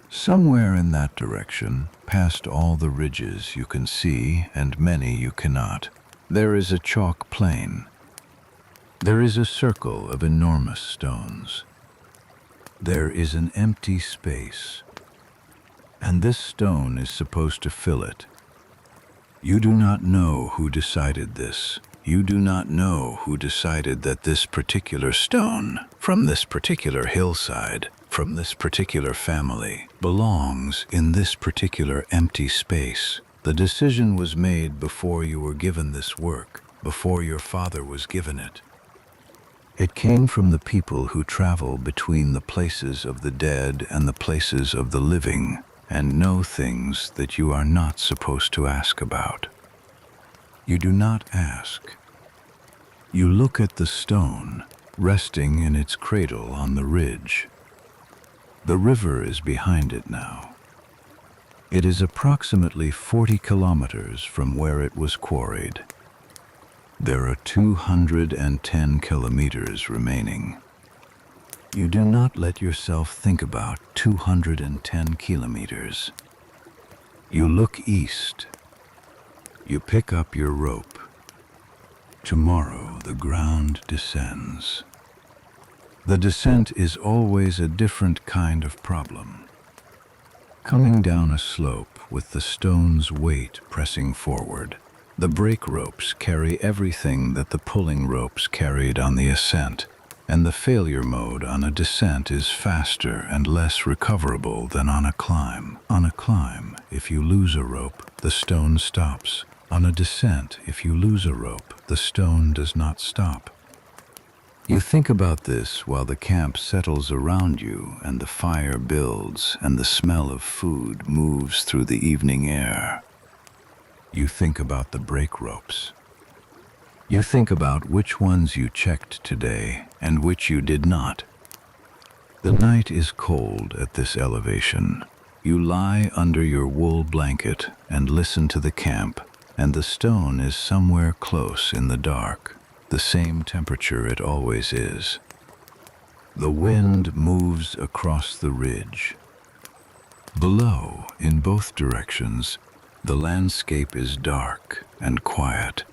Speaker 1: Somewhere in that direction, past all the ridges you can see and many you cannot, there is a chalk plain. There is a circle of enormous stones. There is an empty space, and this stone is supposed to fill it. You do not know who decided this. You do not know who decided that this particular stone, from this particular hillside, from this particular family, belongs in this particular empty space. The decision was made before you were given this work, before your father was given it. It came from the people who travel between the places of the dead and the places of the living, and know things that you are not supposed to ask about. You do not ask. You look at the stone, resting in its cradle on the ridge. The river is behind it now. It is approximately 40 kilometers from where it was quarried. There are 210 kilometers remaining. You do not let yourself think about 210 kilometers. You look east. You pick up your rope. Tomorrow the ground descends. The descent is always a different kind of problem. Coming down a slope with the stone's weight pressing forward, the brake ropes carry everything that the pulling ropes carried on the ascent, and the failure mode on a descent is faster and less recoverable than on a climb. On a climb, if you lose a rope, the stone stops. On a descent, if you lose a rope, the stone does not stop. You think about this while the camp settles around you and the fire builds and the smell of food moves through the evening air. You think about the brake ropes. You think about which ones you checked today and which you did not. The night is cold at this elevation. You lie under your wool blanket and listen to the camp, and the stone is somewhere close in the dark, the same temperature it always is. The wind moves across the ridge. Below, in both directions, the landscape is dark and quiet.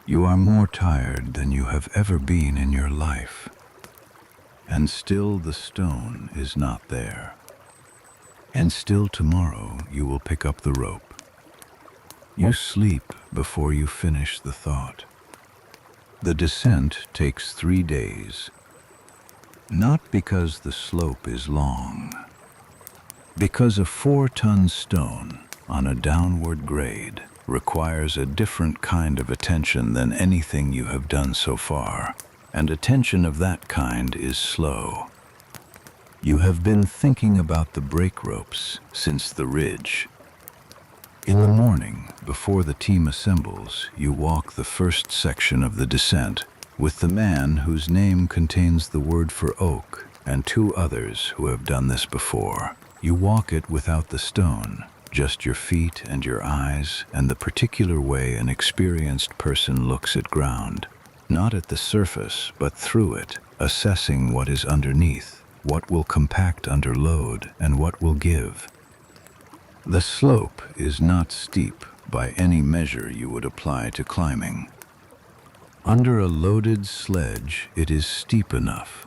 Speaker 1: You are more tired than you have ever been in your life. And still the stone is not there. And still tomorrow you will pick up the rope. You sleep before you finish the thought. The descent takes 3 days. Not because the slope is long. Because a 4-ton stone on a downward grade requires a different kind of attention than anything you have done so far, and attention of that kind is slow. You have been thinking about the brake ropes since the ridge. In the morning, before the team assembles, you walk the first section of the descent with the man whose name contains the word for oak and 2 others who have done this before. You walk it without the stone, just your feet and your eyes and the particular way an experienced person looks at ground, not at the surface but through it, assessing what is underneath, what will compact under load, and what will give. The slope is not steep by any measure you would apply to climbing. Under a loaded sledge, it is steep enough.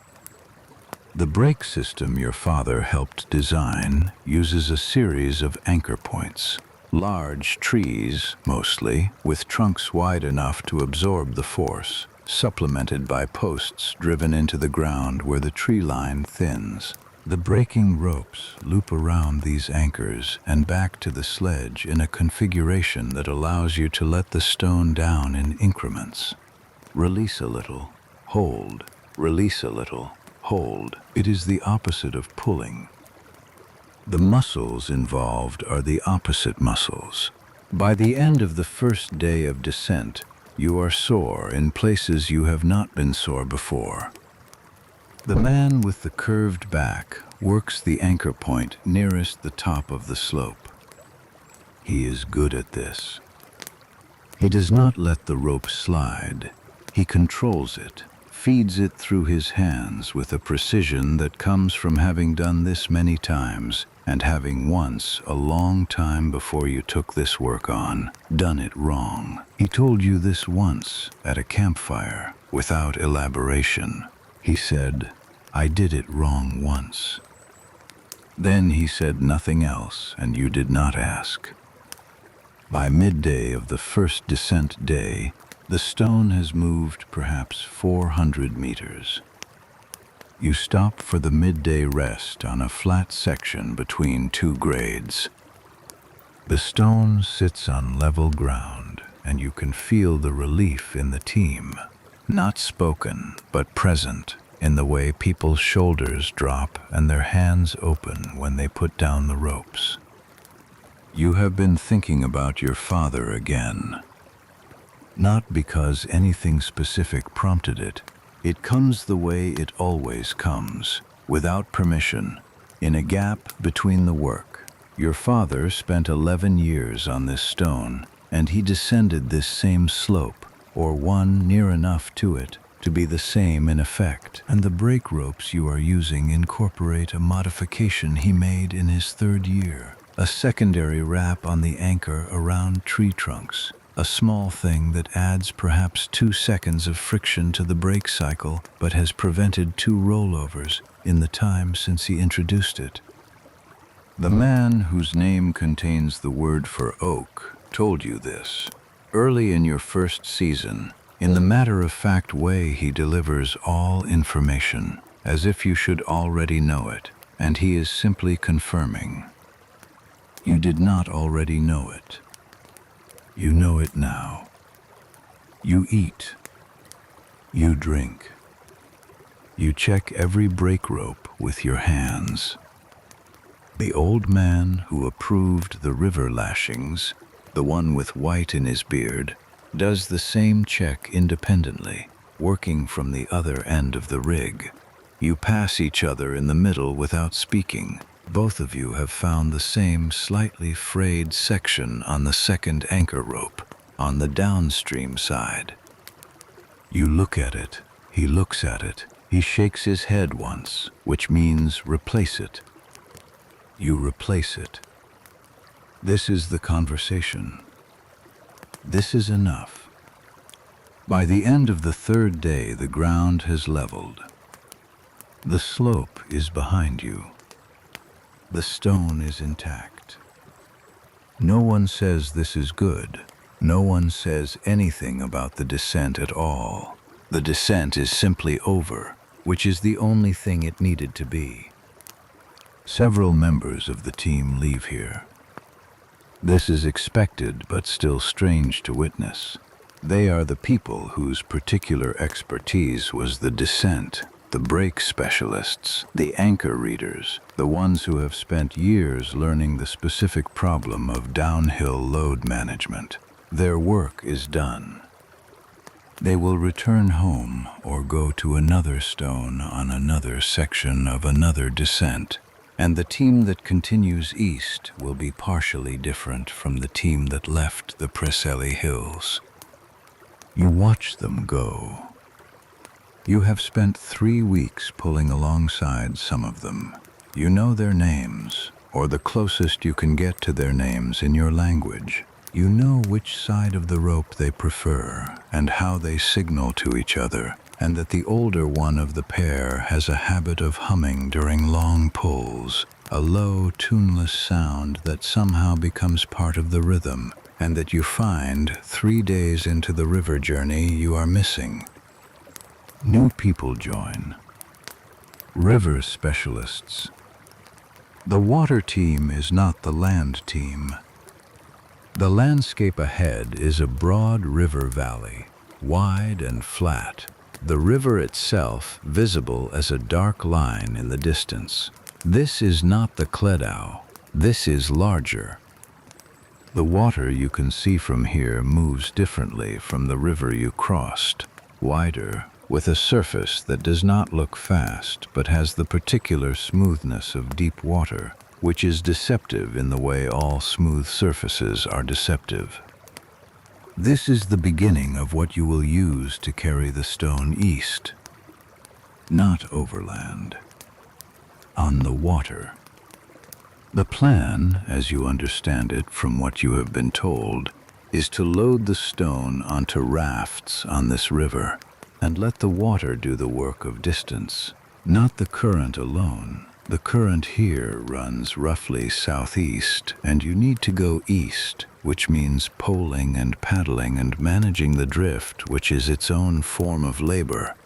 Speaker 1: The brake system your father helped design uses a series of anchor points, large trees mostly, with trunks wide enough to absorb the force, supplemented by posts driven into the ground where the tree line thins. The breaking ropes loop around these anchors and back to the sledge in a configuration that allows you to let the stone down in increments. Release a little, hold, release a little, hold. It is the opposite of pulling. The muscles involved are the opposite muscles. By the end of the first day of descent, you are sore in places you have not been sore before. The man with the curved back works the anchor point nearest the top of the slope. He is good at this. He does not let the rope slide. He controls it, feeds it through his hands with a precision that comes from having done this many times and having once, a long time before you took this work on, done it wrong. He told you this once at a campfire without elaboration. He said, "I did it wrong once." Then he said nothing else, and you did not ask. By midday of the first descent day, the stone has moved perhaps 400 meters. You stop for the midday rest on a flat section between two grades. The stone sits on level ground, and you can feel the relief in the team, not spoken, but present, in the way people's shoulders drop and their hands open when they put down the ropes. You have been thinking about your father again. Not because anything specific prompted it. It comes the way it always comes, without permission, in a gap between the work. Your father spent 11 years on this stone, and he descended this same slope, or one near enough to it, to be the same in effect. And the brake ropes you are using incorporate a modification he made in his 3rd year. A secondary wrap on the anchor around tree trunks. A small thing that adds perhaps 2 seconds of friction to the brake cycle, but has prevented 2 rollovers in the time since he introduced it. The man whose name contains the word for oak told you this. Early in your first season, in the matter-of-fact way he delivers all information, as if you should already know it, and he is simply confirming. You did not already know it. You know it now. You eat. You drink. You check every brake rope with your hands. The old man who approved the river lashings, the one with white in his beard, does the same check independently, working from the other end of the rig. You pass each other in the middle without speaking. Both of you have found the same slightly frayed section on the second anchor rope, on the downstream side. You look at it, he looks at it, he shakes his head once, which means replace it. You replace it. This is the conversation. This is enough. By the end of the 3rd day, the ground has leveled. The slope is behind you. The stone is intact. No one says this is good. No one says anything about the descent at all. The descent is simply over, which is the only thing it needed to be. Several members of the team leave here. This is expected, but still strange to witness. They are the people whose particular expertise was the descent. The brake specialists, the anchor readers, the ones who have spent years learning the specific problem of downhill load management. Their work is done. They will return home or go to another stone on another section of another descent, and the team that continues east will be partially different from the team that left the Preseli Hills. You watch them go. You have spent 3 weeks pulling alongside some of them. You know their names, or the closest you can get to their names in your language. You know which side of the rope they prefer and how they signal to each other, and that the older one of the pair has a habit of humming during long pulls, a low, tuneless sound that somehow becomes part of the rhythm, and that you find 3 days into the river journey you are missing. New people join. River specialists. The water team is not the land team. The landscape ahead is a broad river valley, wide and flat, the river itself visible as a dark line in the distance. This is not the Cleddau. This is larger. The water you can see from here moves differently from the river you crossed, wider, with a surface that does not look fast but has the particular smoothness of deep water, which is deceptive in the way all smooth surfaces are deceptive. This is the beginning of what you will use to carry the stone east, not overland, on the water. The plan, as you understand it from what you have been told, is to load the stone onto rafts on this river and let the water do the work of distance, not the current alone. The current here runs roughly southeast, and you need to go east, which means poling and paddling and managing the drift, which is its own form of labor.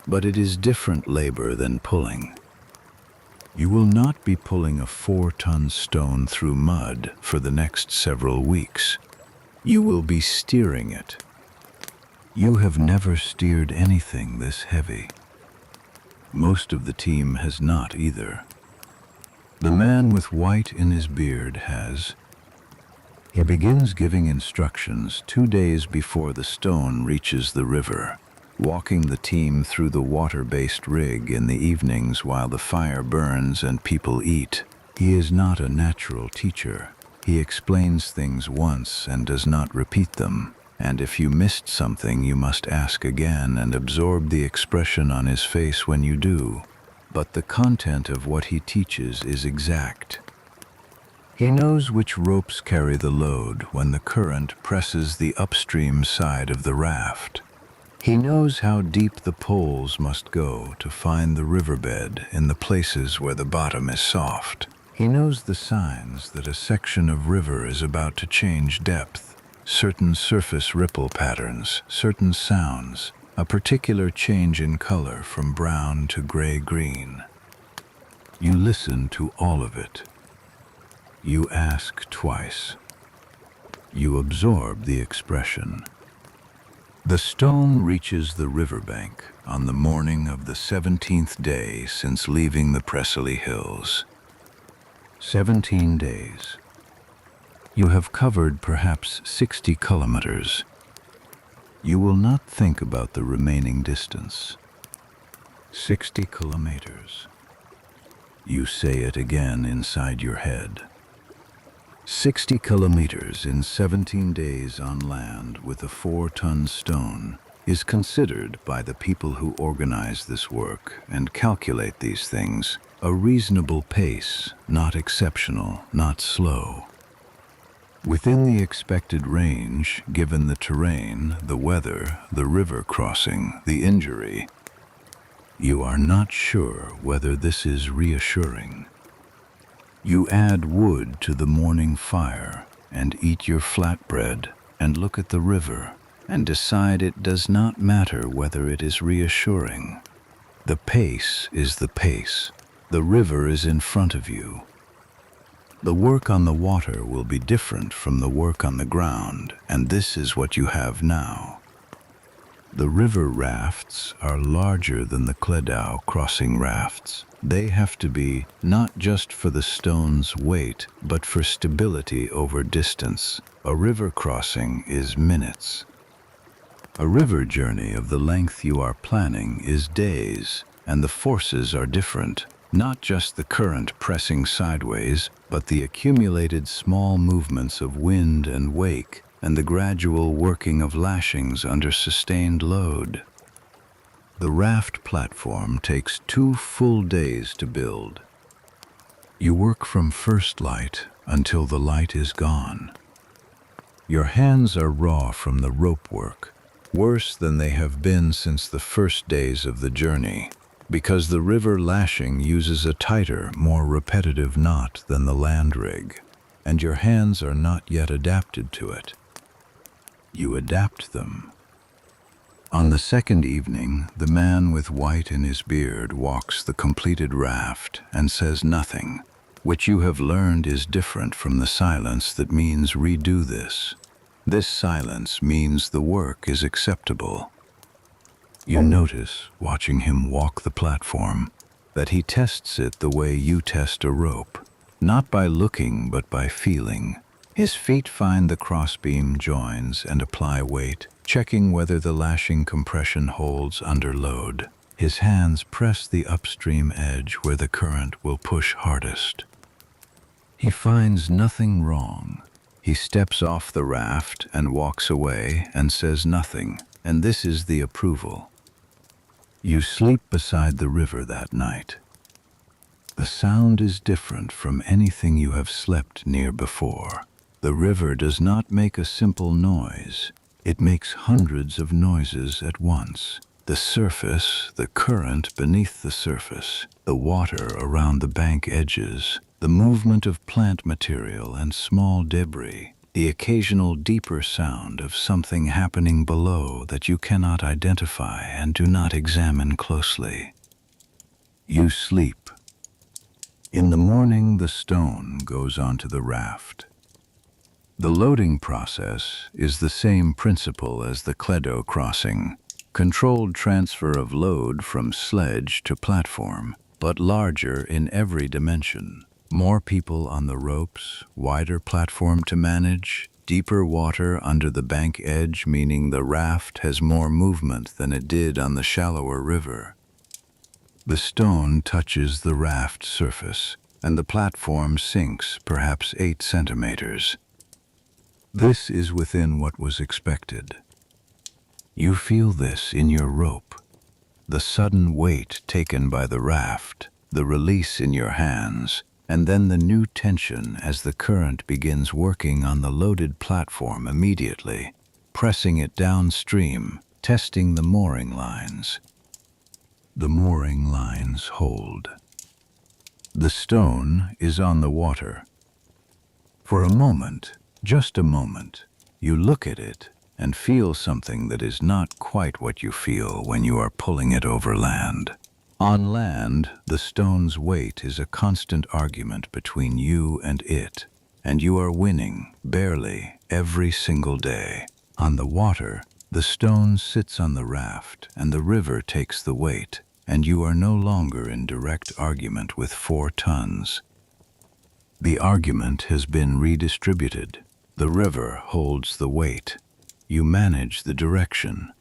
Speaker 1: But it is different labor than pulling. You will not be pulling a 4-ton stone through mud for the next several weeks. You will be steering it. You have never steered anything this heavy. Most of the team has not either. The man with white in his beard has. He begins giving instructions 2 days before the stone reaches the river, walking the team through the water-based rig in the evenings while the fire burns and people eat. He is not a natural teacher. He explains things once and does not repeat them. And if you missed something, you must ask again and absorb the expression on his face when you do. But the content of what he teaches is exact. He knows which ropes carry the load when the current presses the upstream side of the raft. He knows how deep the poles must go to find the riverbed in the places where the bottom is soft. He knows the signs that a section of river is about to change depth. Certain surface ripple patterns, certain sounds, a particular change in color from brown to gray-green. You listen to all of it. You ask twice. You absorb the expression. The stone reaches the riverbank on the morning of the 17th day since leaving the Preseli Hills. 17 days. You have covered perhaps 60 kilometers. You will not think about the remaining distance. 60 kilometers. You say it again inside your head. 60 kilometers in 17 days on land with a 4-ton stone is considered by the people who organize this work and calculate these things a reasonable pace, not exceptional, not slow. Within the expected range, given the terrain, the weather, the river crossing, the injury, you are not sure whether this is reassuring. You add wood to the morning fire and eat your flatbread and look at the river and decide it does not matter whether it is reassuring. The pace is the pace. The river is in front of you. The work on the water will be different from the work on the ground, and this is what you have now. The river rafts are larger than the Cleddau crossing rafts. They have to be not just for the stone's weight, but for stability over distance. A river crossing is minutes. A river journey of the length you are planning is days, and the forces are different. Not just the current pressing sideways, but the accumulated small movements of wind and wake, and the gradual working of lashings under sustained load. The raft platform takes 2 full days to build. You work from first light until the light is gone. Your hands are raw from the rope work, worse than they have been since the first days of the journey, because the river lashing uses a tighter, more repetitive knot than the land rig, and your hands are not yet adapted to it. You adapt them. On the second evening, the man with white in his beard walks the completed raft and says nothing, which you have learned is different from the silence that means redo this. This silence means the work is acceptable. You notice, watching him walk the platform, that he tests it the way you test a rope, not by looking but by feeling. His feet find the crossbeam joins and apply weight, checking whether the lashing compression holds under load. His hands press the upstream edge where the current will push hardest. He finds nothing wrong. He steps off the raft and walks away and says nothing, and this is the approval. You sleep beside the river that night. The sound is different from anything you have slept near before. The river does not make a simple noise. It makes hundreds of noises at once. The surface, the current beneath the surface, the water around the bank edges, the movement of plant material and small debris, the occasional deeper sound of something happening below that you cannot identify and do not examine closely. You sleep. In the morning, the stone goes onto the raft. The loading process is the same principle as the Cledo crossing, controlled transfer of load from sledge to platform, but larger in every dimension. More people on the ropes, wider platform to manage, deeper water under the bank edge, meaning the raft has more movement than it did on the shallower river. The stone touches the raft surface, and the platform sinks perhaps 8 centimeters. This is within what was expected. You feel this in your rope, the sudden weight taken by the raft, the release in your hands, and then the new tension as the current begins working on the loaded platform immediately, pressing it downstream, testing the mooring lines. The mooring lines hold. The stone is on the water. For a moment, just a moment, you look at it and feel something that is not quite what you feel when you are pulling it over land. On land, the stone's weight is a constant argument between you and it, and you are winning, barely, every single day. On the water, the stone sits on the raft and the river takes the weight, and you are no longer in direct argument with 4 tons. The argument has been redistributed. The river holds the weight. You manage the direction.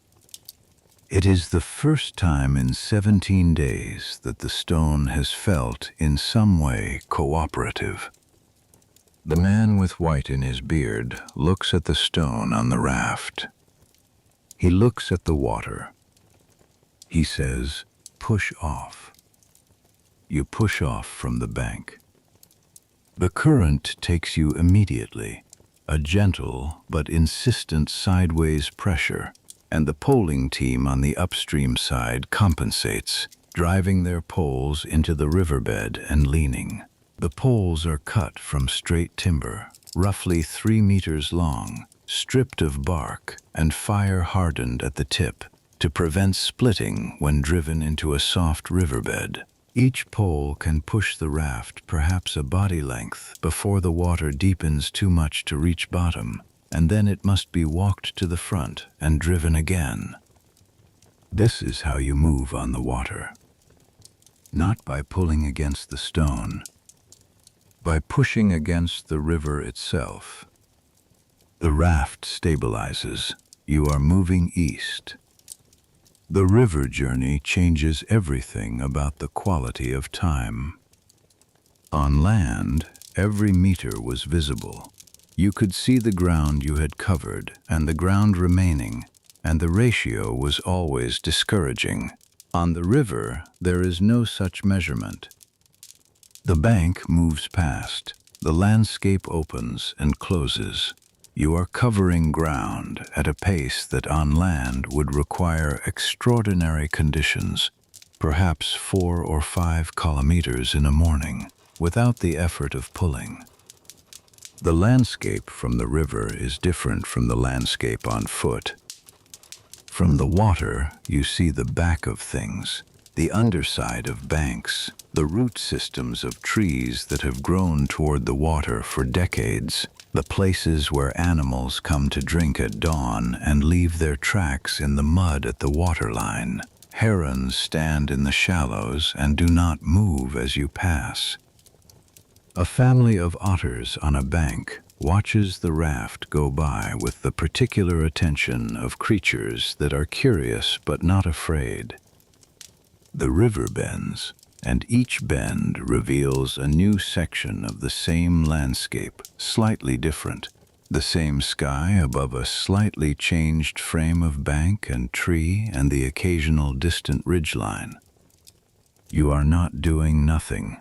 Speaker 1: It is the first time in 17 days that the stone has felt in some way cooperative. The man with white in his beard looks at the stone on the raft. He looks at the water. He says, "Push off." You push off from the bank. The current takes you immediately, a gentle but insistent sideways pressure, and the poling team on the upstream side compensates, driving their poles into the riverbed and leaning. The poles are cut from straight timber, roughly 3 meters long, stripped of bark and fire-hardened at the tip to prevent splitting when driven into a soft riverbed. Each pole can push the raft perhaps a body length before the water deepens too much to reach bottom, and then it must be walked to the front and driven again. This is how you move on the water. Not by pulling against the stone, by pushing against the river itself. The raft stabilizes. You are moving east. The river journey changes everything about the quality of time. On land, every meter was visible. You could see the ground you had covered and the ground remaining, and the ratio was always discouraging. On the river, there is no such measurement. The bank moves past. The landscape opens and closes. You are covering ground at a pace that on land would require extraordinary conditions, perhaps 4 or 5 kilometers in a morning, without the effort of pulling. The landscape from the river is different from the landscape on foot. From the water, you see the back of things, the underside of banks, the root systems of trees that have grown toward the water for decades, the places where animals come to drink at dawn and leave their tracks in the mud at the waterline. Herons stand in the shallows and do not move as you pass. A family of otters on a bank watches the raft go by with the particular attention of creatures that are curious but not afraid. The river bends, and each bend reveals a new section of the same landscape, slightly different. The same sky above a slightly changed frame of bank and tree and the occasional distant ridgeline. You are not doing nothing.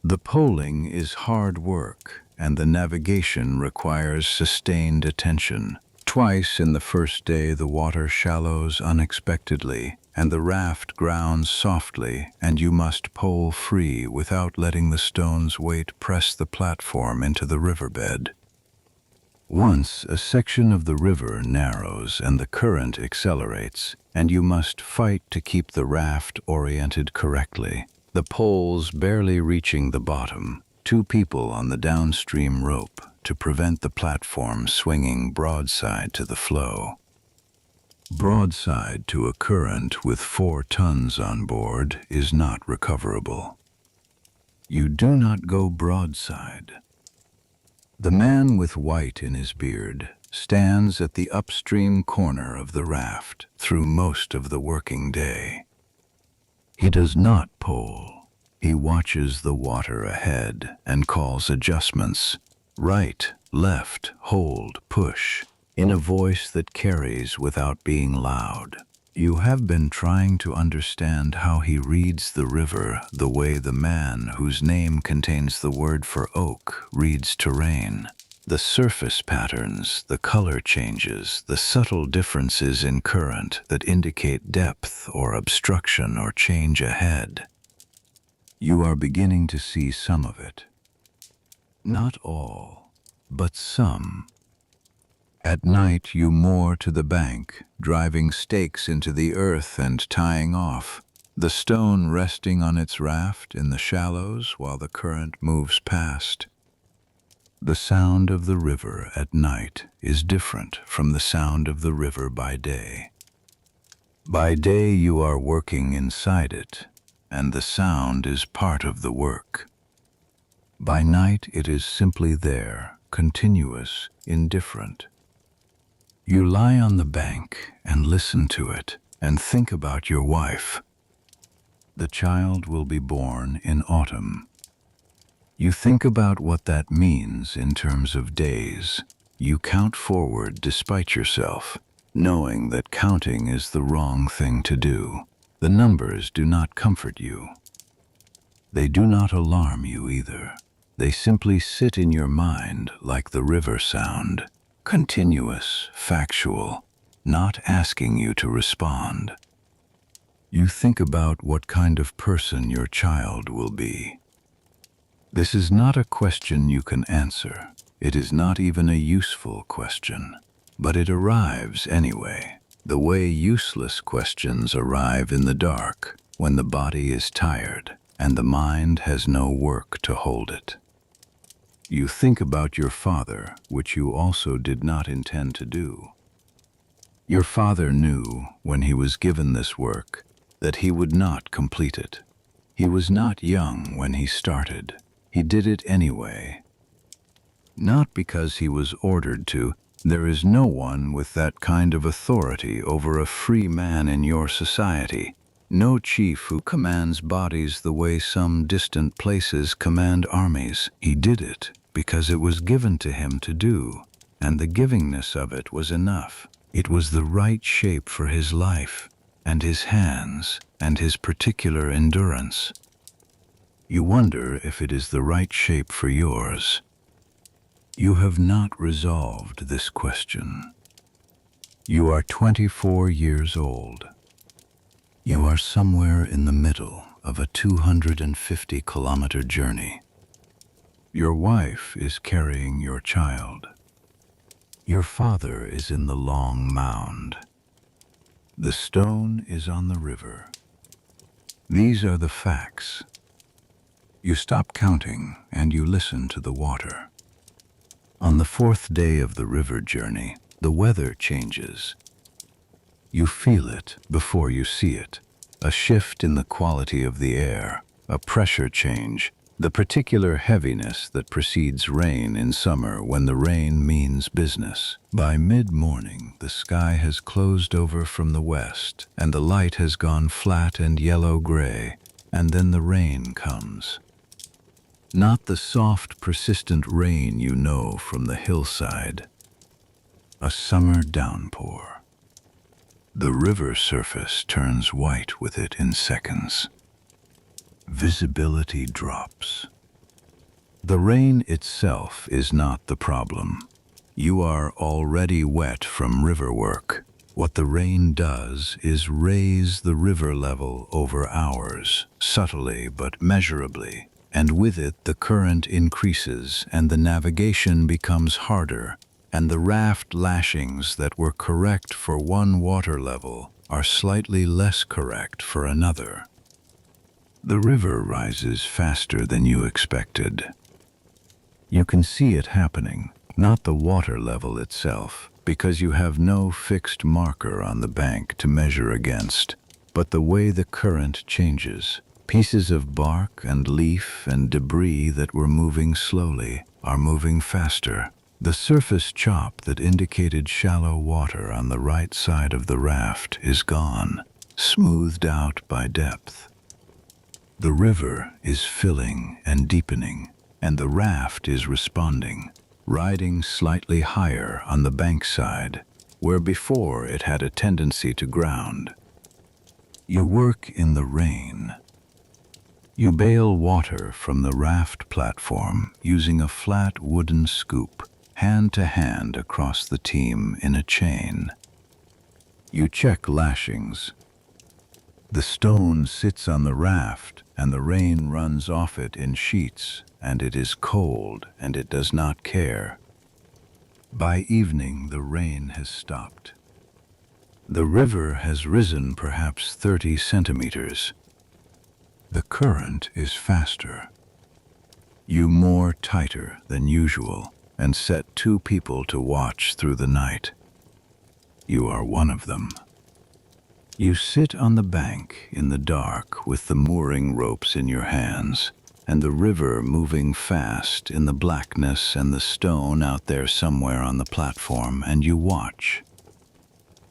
Speaker 1: The poling is hard work, and the navigation requires sustained attention. Twice in the first day the water shallows unexpectedly, and the raft grounds softly, and you must pole free without letting the stone's weight press the platform into the riverbed. Once a section of the river narrows and the current accelerates, and you must fight to keep the raft oriented correctly. The poles barely reaching the bottom, two people on the downstream rope to prevent the platform swinging broadside to the flow. Broadside to a current with 4 tons on board is not recoverable. You do not go broadside. The man with white in his beard stands at the upstream corner of the raft through most of the working day. He does not pole. He watches the water ahead and calls adjustments. Right, left, hold, push, in a voice that carries without being loud. You have been trying to understand how he reads the river the way the man whose name contains the word for oak reads terrain. The surface patterns, the color changes, the subtle differences in current that indicate depth or obstruction or change ahead. You are beginning to see some of it. Not all, but some. At night you moor to the bank, driving stakes into the earth and tying off, the stone resting on its raft in the shallows while the current moves past. The sound of the river at night is different from the sound of the river by day. By day you are working inside it, and the sound is part of the work. By night it is simply there, continuous, indifferent. You lie on the bank and listen to it and think about your wife. The child will be born in autumn. You think about what that means in terms of days. You count forward despite yourself, knowing that counting is the wrong thing to do. The numbers do not comfort you. They do not alarm you either. They simply sit in your mind like the river sound, continuous, factual, not asking you to respond. You think about what kind of person your child will be. This is not a question you can answer. It is not even a useful question, but it arrives anyway, the way useless questions arrive in the dark when the body is tired and the mind has no work to hold it. You think about your father, which you also did not intend to do. Your father knew, when he was given this work, that he would not complete it. He was not young when he started. He did it anyway. Not because he was ordered to. There is no one with that kind of authority over a free man in your society. No chief who commands bodies the way some distant places command armies. He did it because it was given to him to do, and the givingness of it was enough. It was the right shape for his life, and his hands, and his particular endurance. You wonder if it is the right shape for yours. You have not resolved this question. You are 24 years old. You are somewhere in the middle of a 250-kilometer journey. Your wife is carrying your child. Your father is in the long mound. The stone is on the river. These are the facts. You stop counting and you listen to the water. On the fourth day of the river journey, the weather changes. You feel it before you see it. A shift in the quality of the air, a pressure change, the particular heaviness that precedes rain in summer when the rain means business. By mid-morning, the sky has closed over from the west, and the light has gone flat and yellow-gray, and then the rain comes. Not the soft, persistent rain you know from the hillside. A summer downpour. The river surface turns white with it in seconds. Visibility drops. The rain itself is not the problem. You are already wet from river work. What the rain does is raise the river level over hours, subtly but measurably, and with it the current increases and the navigation becomes harder, and the raft lashings that were correct for one water level are slightly less correct for another. The river rises faster than you expected. You can see it happening, not the water level itself, because you have no fixed marker on the bank to measure against, but the way the current changes. Pieces of bark and leaf and debris that were moving slowly are moving faster. The surface chop that indicated shallow water on the right side of the raft is gone, smoothed out by depth. The river is filling and deepening, and the raft is responding, riding slightly higher on the bankside, where before it had a tendency to ground. You work in the rain. You bail water from the raft platform using a flat wooden scoop, hand to hand across the team in a chain. You check lashings. The stone sits on the raft and the rain runs off it in sheets, and it is cold and it does not care. By evening the rain has stopped. The river has risen perhaps 30 centimeters. The current is faster. You moor tighter than usual and set 2 people to watch through the night. You are one of them. You sit on the bank in the dark with the mooring ropes in your hands, and the river moving fast in the blackness and the stone out there somewhere on the platform, and you watch.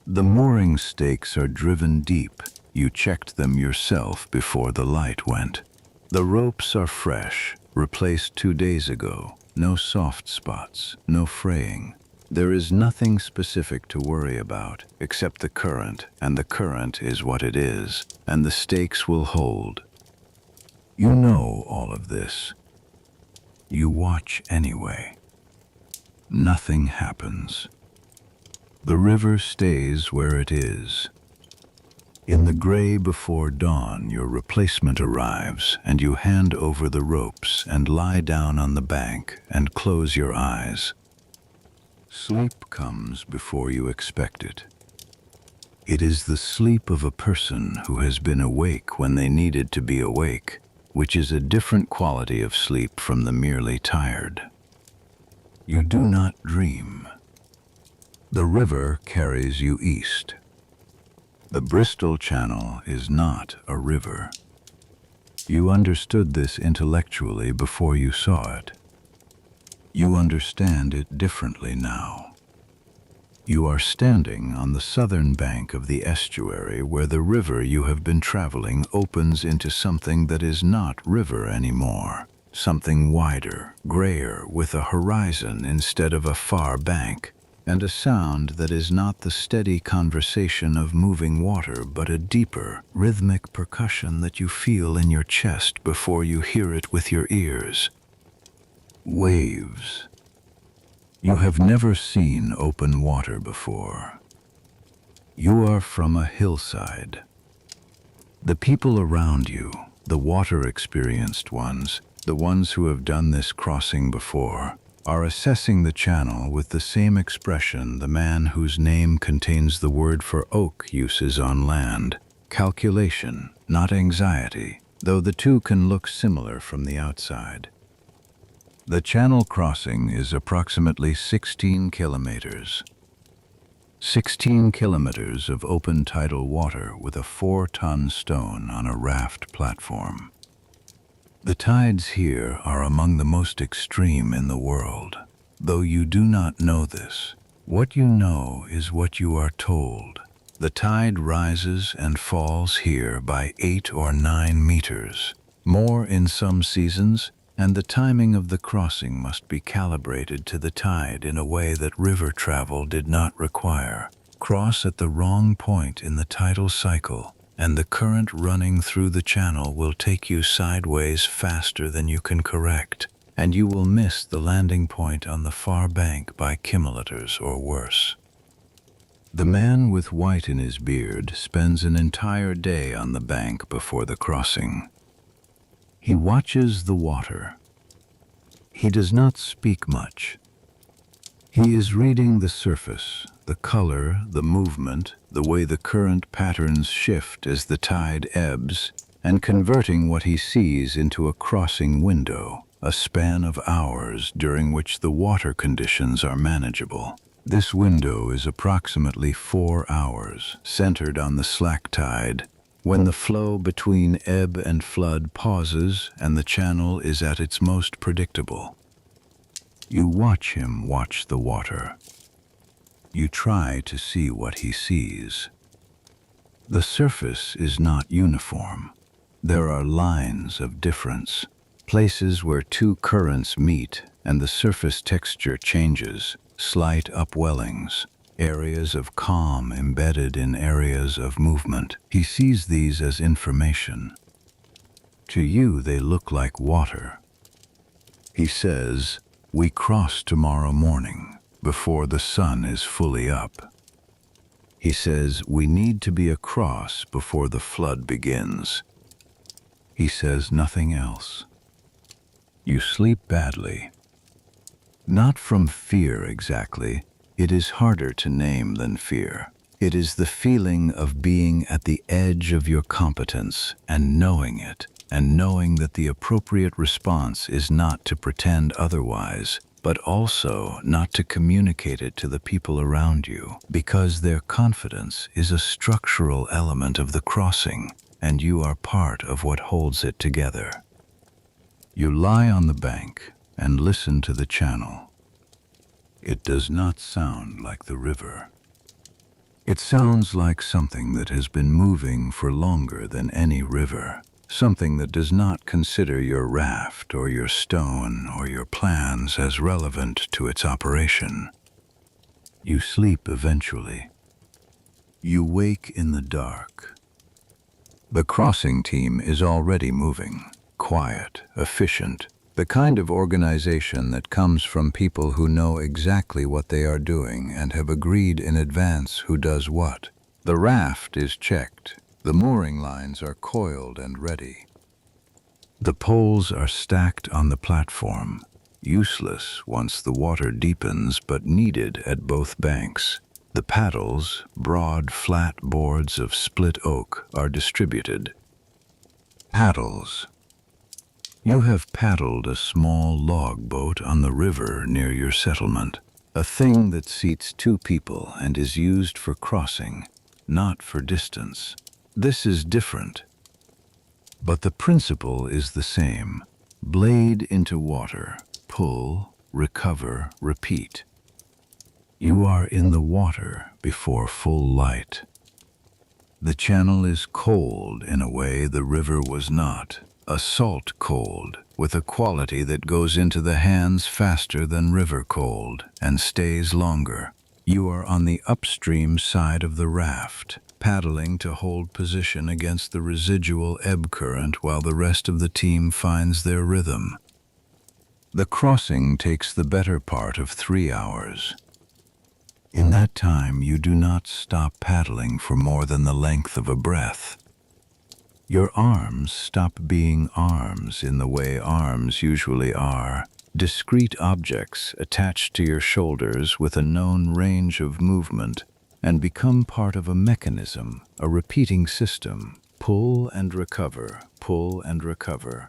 Speaker 1: The mooring stakes are driven deep. You checked them yourself before the light went. The ropes are fresh, replaced 2 days ago. No soft spots, no fraying. There is nothing specific to worry about except the current, and the current is what it is, and the stakes will hold. You know all of this. You watch anyway. Nothing happens. The river stays where it is. In the gray before dawn, your replacement arrives, and you hand over the ropes and lie down on the bank and close your eyes. Sleep comes before you expect it. It is the sleep of a person who has been awake when they needed to be awake, which is a different quality of sleep from the merely tired. You do not dream. The river carries you east. The Bristol Channel is not a river. You understood this intellectually before you saw it. You understand it differently now. You are standing on the southern bank of the estuary where the river you have been traveling opens into something that is not river anymore, something wider, grayer, with a horizon instead of a far bank, and a sound that is not the steady conversation of moving water, but a deeper, rhythmic percussion that you feel in your chest before you hear it with your ears. Waves. You have never seen open water before. You are from a hillside. The people around you, the water-experienced ones, the ones who have done this crossing before, are assessing the channel with the same expression the man whose name contains the word for oak uses on land. Calculation, not anxiety, though the two can look similar from the outside. The channel crossing is approximately 16 kilometers. 16 kilometers of open tidal water with a 4-ton stone on a raft platform. The tides here are among the most extreme in the world. Though you do not know this, what you know is what you are told. The tide rises and falls here by 8 or 9 meters, more in some seasons, and the timing of the crossing must be calibrated to the tide in a way that river travel did not require. Cross at the wrong point in the tidal cycle, and the current running through the channel will take you sideways faster than you can correct, and you will miss the landing point on the far bank by kilometers or worse. The man with white in his beard spends an entire day on the bank before the crossing. He watches the water. He does not speak much. He is reading the surface, the color, the movement, the way the current patterns shift as the tide ebbs, and converting what he sees into a crossing window, a span of hours during which the water conditions are manageable. This window is approximately 4 hours, centered on the slack tide, when the flow between ebb and flood pauses and the channel is at its most predictable. You watch him watch the water. You try to see what he sees. The surface is not uniform. There are lines of difference, places where two currents meet and the surface texture changes, slight upwellings, areas of calm embedded in areas of movement. He sees these as information. To you, they look like water. He says, "We cross tomorrow morning, before the sun is fully up." He says, "We need to be across before the flood begins." He says nothing else. You sleep badly. Not from fear exactly. It is harder to name than fear. It is the feeling of being at the edge of your competence and knowing it, and knowing that the appropriate response is not to pretend otherwise, but also not to communicate it to the people around you, because their confidence is a structural element of the crossing, and you are part of what holds it together. You lie on the bank and listen to the channel. It does not sound like the river. It sounds like something that has been moving for longer than any river, something that does not consider your raft or your stone or your plans as relevant to its operation. You sleep eventually. You wake in the dark. The crossing team is already moving, quiet, efficient, the kind of organization that comes from people who know exactly what they are doing and have agreed in advance who does what. The raft is checked. The mooring lines are coiled and ready. The poles are stacked on the platform, useless once the water deepens but needed at both banks. The paddles, broad, flat boards of split oak, are distributed. Paddles. You have paddled a small log boat on the river near your settlement, a thing that seats 2 people and is used for crossing, not for distance. This is different, but the principle is the same. Blade into water, pull, recover, repeat. You are in the water before full light. The channel is cold in a way the river was not. A salt cold, with a quality that goes into the hands faster than river cold and stays longer. You are on the upstream side of the raft, paddling to hold position against the residual ebb current while the rest of the team finds their rhythm. The crossing takes the better part of 3 hours. In that time, you do not stop paddling for more than the length of a breath. Your arms stop being arms in the way arms usually are. discrete objects attached to your shoulders with a known range of movement and become part of a mechanism, a repeating system. Pull and recover,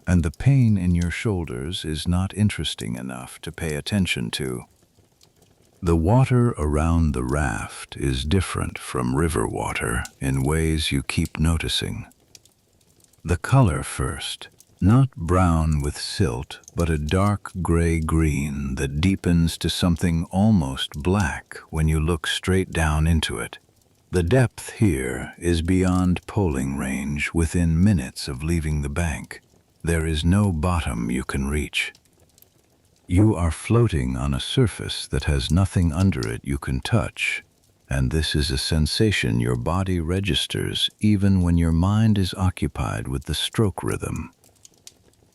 Speaker 1: and the pain in your shoulders is not interesting enough to pay attention to. The water around the raft is different from river water in ways you keep noticing. The color first, not brown with silt, but a dark gray-green that deepens to something almost black when you look straight down into it. The depth here is beyond poling range within minutes of leaving the bank. There is no bottom you can reach. You are floating on a surface that has nothing under it you can touch, and this is a sensation your body registers even when your mind is occupied with the stroke rhythm.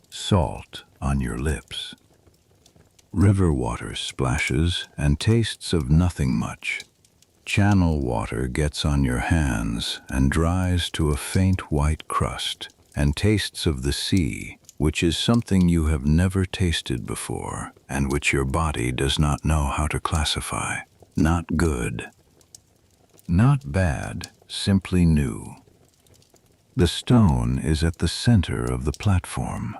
Speaker 1: Salt on your lips. River water splashes and tastes of nothing much. Channel water gets on your hands and dries to a faint white crust, and tastes of the sea, which is something you have never tasted before and which your body does not know how to classify. Not good. Not bad, simply new. The stone is at the center of the platform.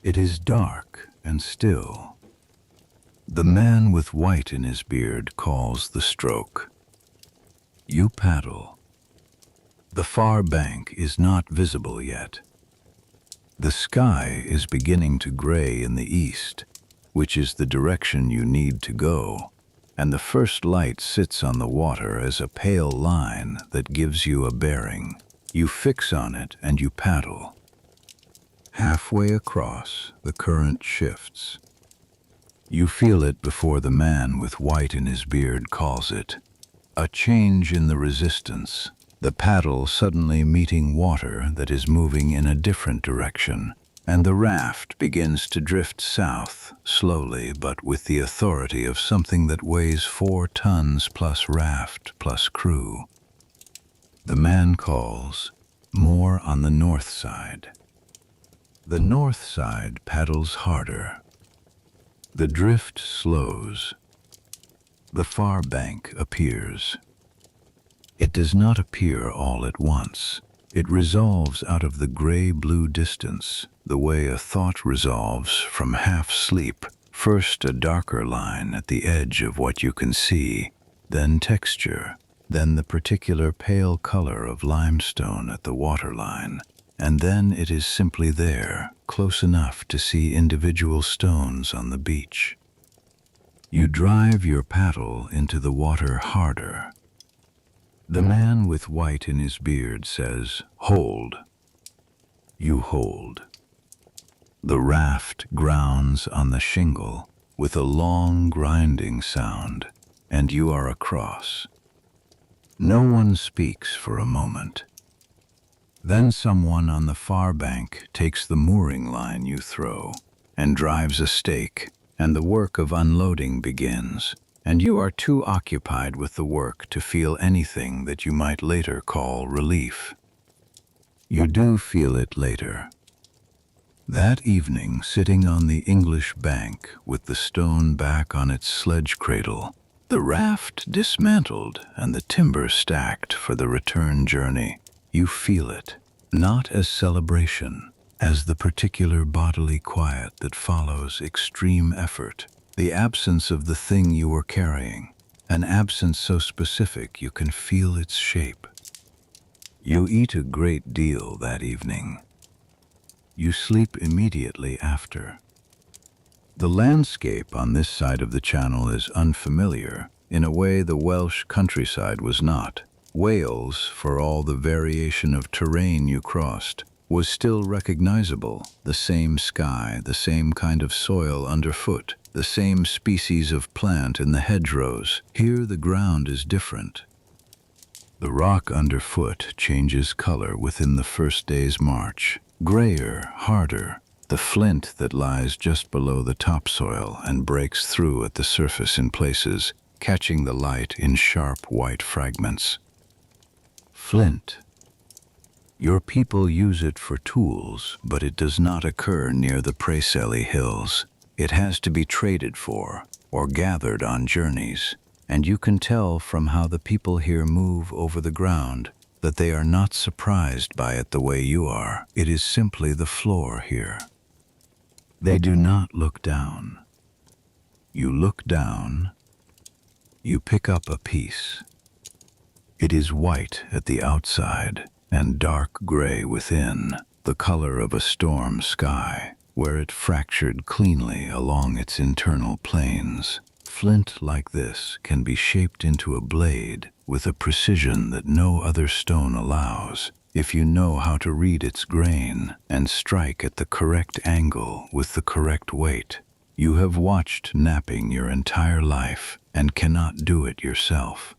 Speaker 1: It is dark and still. The man with white in his beard calls the stroke. You paddle. The far bank is not visible yet. The sky is beginning to gray in the east, which is the direction you need to go, and the first light sits on the water as a pale line that gives you a bearing. You fix on it and you paddle. Halfway across, the current shifts. You feel it before the man with white in his beard calls it. A change in the resistance, the paddle suddenly meeting water that is moving in a different direction, and the raft begins to drift south, slowly but with the authority of something that weighs 4 tons plus raft plus crew. The man calls, more on the north side. The north side paddles harder. The drift slows. The far bank appears. It does not appear all at once. It resolves out of the gray-blue distance, the way a thought resolves from half-sleep. First a darker line at the edge of what you can see, then texture, then the particular pale color of limestone at the waterline, and then it is simply there, close enough to see individual stones on the beach. You drive your paddle into the water harder. The man with white in his beard says, "Hold." You hold. The raft grounds on the shingle with a long grinding sound, and you are across. No one speaks for a moment. Then someone on the far bank takes the mooring line you throw and drives a stake, and the work of unloading begins, and you are too occupied with the work to feel anything that you might later call relief. You do feel it later. That evening, sitting on the English bank with the stone back on its sledge cradle, the raft dismantled and the timber stacked for the return journey, you feel it, not as celebration, as the particular bodily quiet that follows extreme effort, the absence of the thing you were carrying, an absence so specific you can feel its shape. You eat a great deal that evening. You sleep immediately after. The landscape on this side of the channel is unfamiliar, in a way the Welsh countryside was not. Wales, for all the variation of terrain you crossed, was still recognizable, the same sky, the same kind of soil underfoot, the same species of plant in the hedgerows. Here the ground is different. The rock underfoot changes color within the first day's march, grayer, harder, the flint that lies just below the topsoil and breaks through at the surface in places, catching the light in sharp white fragments. Flint. Your people use it for tools, but it does not occur near the Preseli Hills. It has to be traded for or gathered on journeys, and you can tell from how the people here move over the ground that they are not surprised by it the way you are. It is simply the floor here. They do not look down. You look down, you pick up a piece. It is white at the outside and dark gray within, the color of a storm sky, where it fractured cleanly along its internal planes. Flint like this can be shaped into a blade with a precision that no other stone allows, if you know how to read its grain and strike at the correct angle with the correct weight. You have watched knapping your entire life and cannot do it yourself.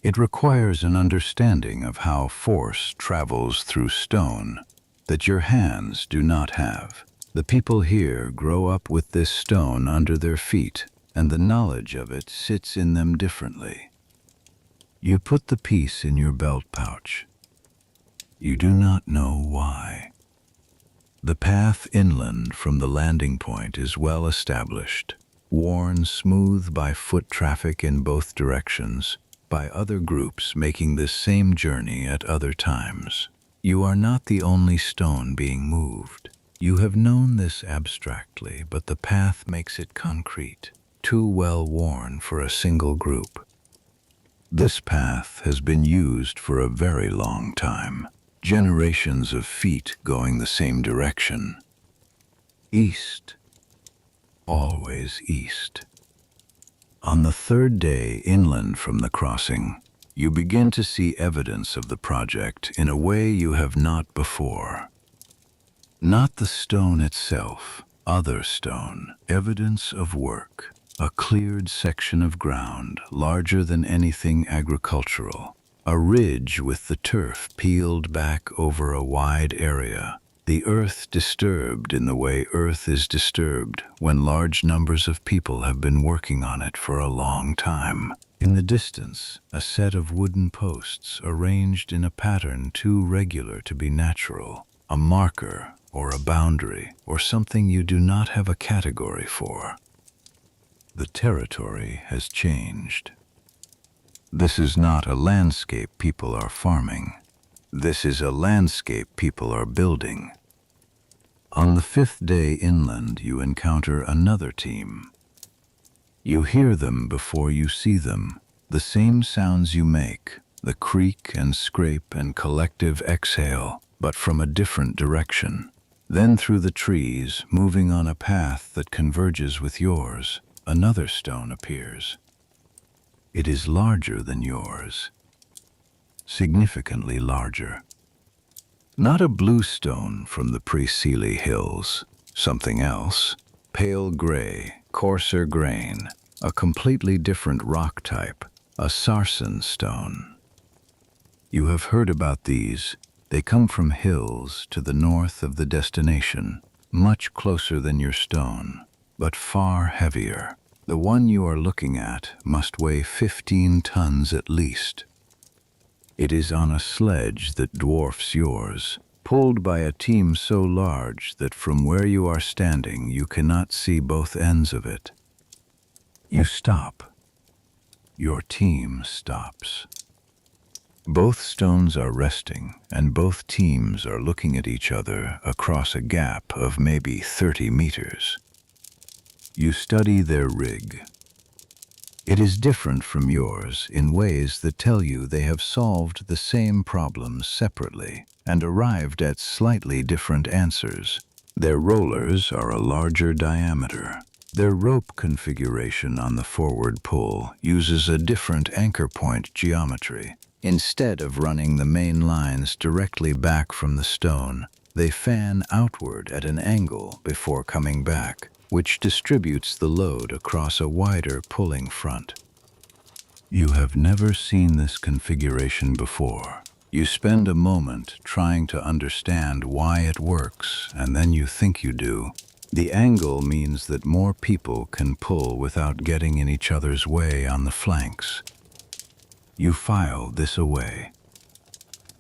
Speaker 1: It requires an understanding of how force travels through stone that your hands do not have. The people here grow up with this stone under their feet, and the knowledge of it sits in them differently. You put the piece in your belt pouch. You do not know why. The path inland from the landing point is well established, worn smooth by foot traffic in both directions, by other groups making this same journey at other times. You are not the only stone being moved. You have known this abstractly, but the path makes it concrete, too well worn for a single group. This path has been used for a very long time. Generations of feet going the same direction. East. Always east. On the third day inland from the crossing, you begin to see evidence of the project in a way you have not before. Not the stone itself, other stone, evidence of work, a cleared section of ground larger than anything agricultural, a ridge with the turf peeled back over a wide area, the earth disturbed in the way earth is disturbed when large numbers of people have been working on it for a long time. In the distance, a set of wooden posts arranged in a pattern too regular to be natural, a marker or a boundary or something you do not have a category for. The territory has changed. This is not a landscape people are farming. This is a landscape people are building. On the fifth day inland, you encounter another team. You hear them before you see them, the same sounds you make, the creak and scrape and collective exhale, but from a different direction. Then through the trees, moving on a path that converges with yours, another stone appears. It is larger than yours, significantly larger. Not a bluestone from the Preseli Hills, something else, pale gray, coarser grain, a completely different rock type, a sarsen stone. You have heard about these. They come from hills to the north of the destination, much closer than your stone, but far heavier. The one you are looking at must weigh 15 tons at least. It is on a sledge that dwarfs yours, pulled by a team so large that from where you are standing you cannot see both ends of it. You stop. Your team stops. Both stones are resting, and both teams are looking at each other across a gap of maybe 30 meters. You study their rig. It is different from yours in ways that tell you they have solved the same problems separately and arrived at slightly different answers. Their rollers are a larger diameter. Their rope configuration on the forward pull uses a different anchor point geometry. Instead of running the main lines directly back from the stone, they fan outward at an angle before coming back, which distributes the load across a wider pulling front. You have never seen this configuration before. You spend a moment trying to understand why it works, and then you think you do. The angle means that more people can pull without getting in each other's way on the flanks. You file this away.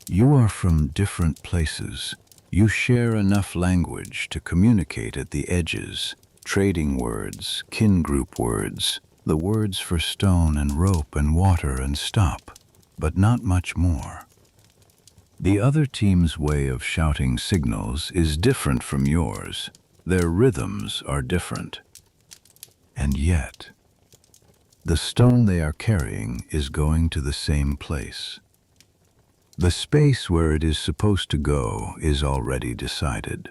Speaker 1: You are from different places. You share enough language to communicate at the edges, trading words, kin group words, the words for stone and rope and water and stop, but not much more. The other team's way of shouting signals is different from yours. Their rhythms are different. And yet, the stone they are carrying is going to the same place. The space where it is supposed to go is already decided.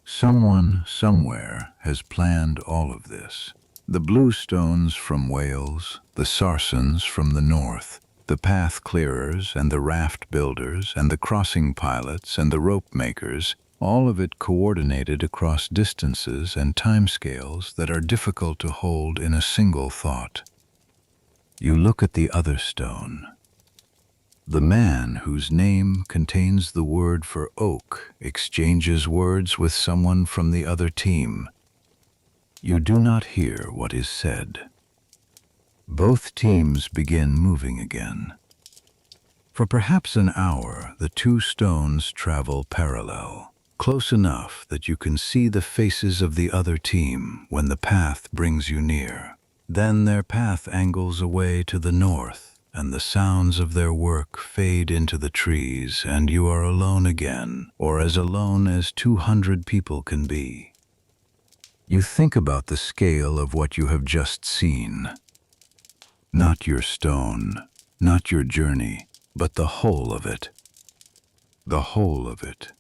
Speaker 1: Someone, somewhere, has planned all of this. The bluestones from Wales, the Sarsens from the north, the path clearers and the raft builders and the crossing pilots and the rope makers, all of it coordinated across distances and timescales that are difficult to hold in a single thought. You look at the other stone. The man whose name contains the word for oak exchanges words with someone from the other team. You do not hear what is said. Both teams begin moving again. For perhaps an hour, the two stones travel parallel, close enough that you can see the faces of the other team when the path brings you near. Then their path angles away to the north, and the sounds of their work fade into the trees, and you are alone again, or as alone as 200 people can be. You think about the scale of what you have just seen. Not your stone, not your journey, but the whole of it. The whole of it.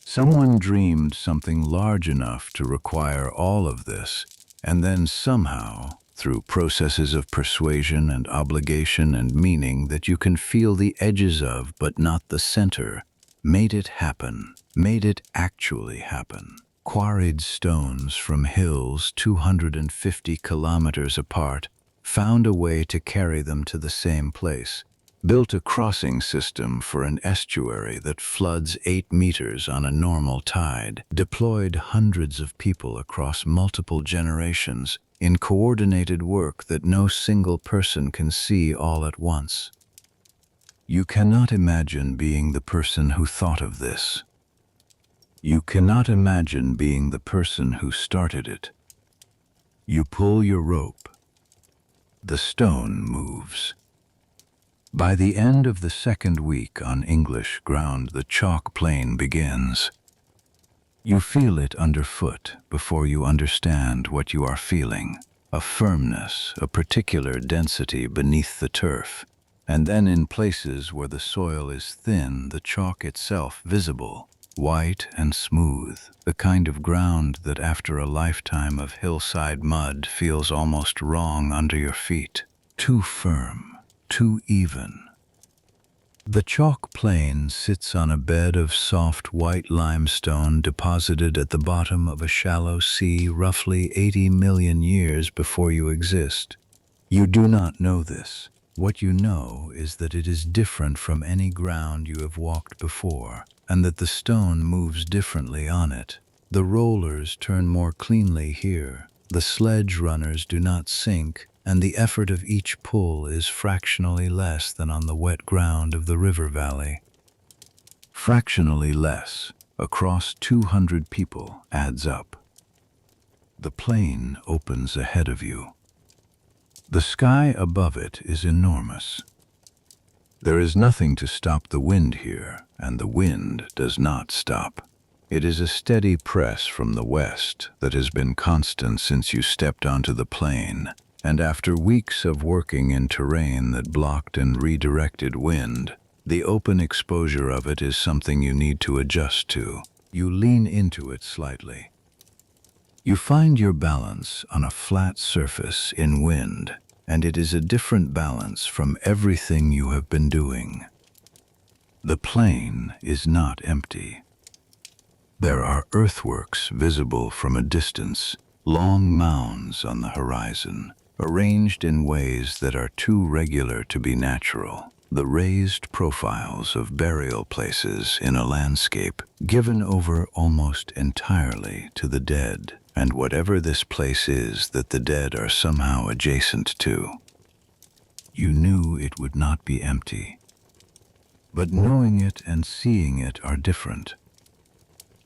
Speaker 1: Someone dreamed something large enough to require all of this, and then somehow, through processes of persuasion and obligation and meaning that you can feel the edges of but not the center, made it happen, made it actually happen. Quarried stones from hills 250 kilometers apart, found a way to carry them to the same place, built a crossing system for an estuary that floods 8 meters on a normal tide, deployed hundreds of people across multiple generations in coordinated work that no single person can see all at once. You cannot imagine being the person who thought of this. You cannot imagine being the person who started it. You pull your rope. The stone moves. By the end of the second week on English ground, the chalk plain begins. You feel it underfoot before you understand what you are feeling. A firmness, a particular density beneath the turf, and then in places where the soil is thin, the chalk itself visible. White and smooth, the kind of ground that after a lifetime of hillside mud feels almost wrong under your feet. Too firm, too even. The chalk plain sits on a bed of soft white limestone deposited at the bottom of a shallow sea roughly 80 million years before you exist. You do not know this. What you know is that it is different from any ground you have walked before, and that the stone moves differently on it. The rollers turn more cleanly here, the sledge runners do not sink, and the effort of each pull is fractionally less than on the wet ground of the river valley. Fractionally less, across 200 people, adds up. The plain opens ahead of you. The sky above it is enormous. There is nothing to stop the wind here, and the wind does not stop. It is a steady press from the west that has been constant since you stepped onto the plain, and after weeks of working in terrain that blocked and redirected wind, the open exposure of it is something you need to adjust to. You lean into it slightly. You find your balance on a flat surface in wind, and it is a different balance from everything you have been doing. The plain is not empty. There are earthworks visible from a distance, long mounds on the horizon, arranged in ways that are too regular to be natural. The raised profiles of burial places in a landscape given over almost entirely to the dead, and whatever this place is that the dead are somehow adjacent to. You knew it would not be empty, but knowing it and seeing it are different.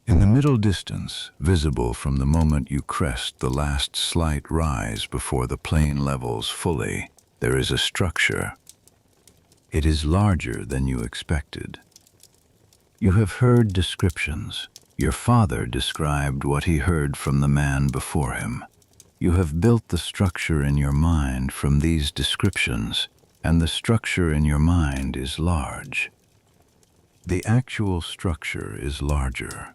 Speaker 1: In the middle distance, visible from the moment you crest the last slight rise before the plain levels fully, there is a structure. It is larger than you expected. You have heard descriptions. Your father described what he heard from the man before him. You have built the structure in your mind from these descriptions, and the structure in your mind is large. The actual structure is larger.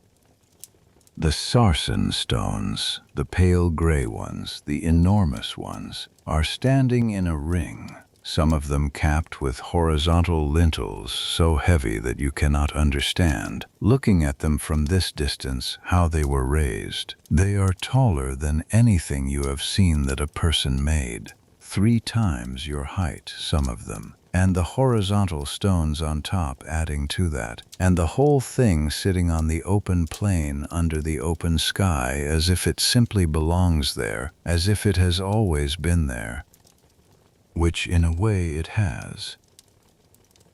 Speaker 1: The sarsen stones, the pale gray ones, the enormous ones, are standing in a ring, some of them capped with horizontal lintels so heavy that you cannot understand, looking at them from this distance, how they were raised. They are taller than anything you have seen that a person made, 3 times your height, some of them, and the horizontal stones on top adding to that, and the whole thing sitting on the open plain under the open sky as if it simply belongs there, as if it has always been there. Which in a way it has.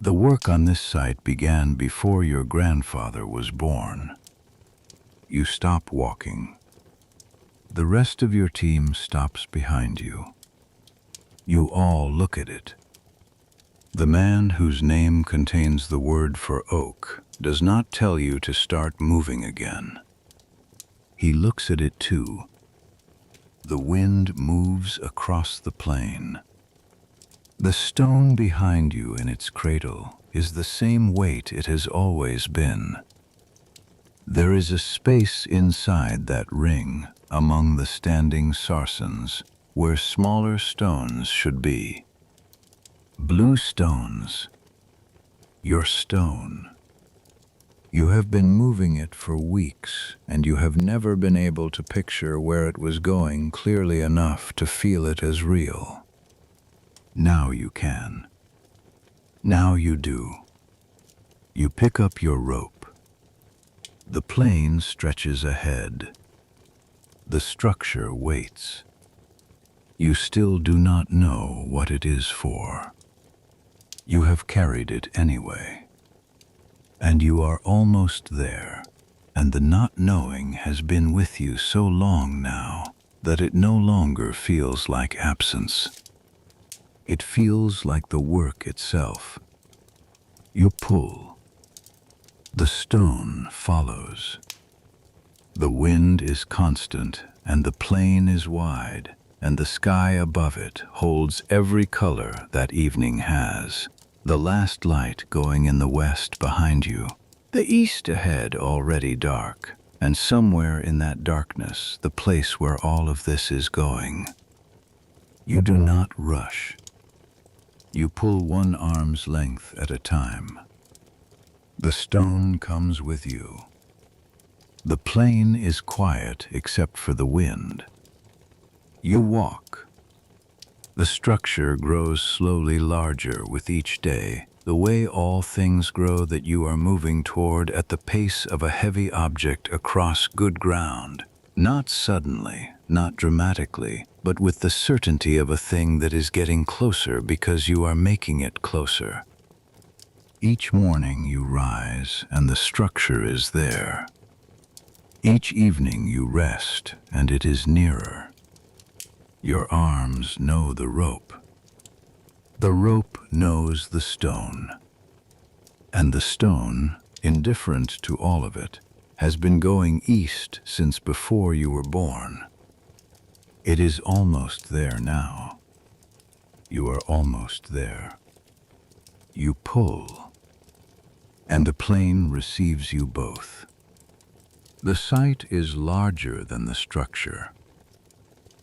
Speaker 1: The work on this site began before your grandfather was born. You stop walking. The rest of your team stops behind you. You all look at it. The man whose name contains the word for oak does not tell you to start moving again. He looks at it too. The wind moves across the plain. The stone behind you in its cradle is the same weight it has always been. There is a space inside that ring among the standing sarsens where smaller stones should be. Blue stones. Your stone. You have been moving it for weeks, and you have never been able to picture where it was going clearly enough to feel it as real. Now you can. Now you do. You pick up your rope. The plain stretches ahead. The structure waits. You still do not know what it is for. You have carried it anyway. And you are almost there, and the not knowing has been with you so long now that it no longer feels like absence. It feels like the work itself. You pull. The stone follows. The wind is constant, and the plain is wide, and the sky above it holds every color that evening has. The last light going in the west behind you, the east ahead already dark, and somewhere in that darkness the place where all of this is going. You do not rush. You pull one arm's length at a time. The stone comes with you. The plain is quiet except for the wind. You walk. The structure grows slowly larger with each day, the way all things grow that you are moving toward at the pace of a heavy object across good ground. Not suddenly, not dramatically, but with the certainty of a thing that is getting closer because you are making it closer. Each morning you rise and the structure is there. Each evening you rest and it is nearer. Your arms know the rope. The rope knows the stone. And the stone, indifferent to all of it, has been going east since before you were born. It is almost there now. You are almost there. You pull, and the plain receives you both. The site is larger than the structure.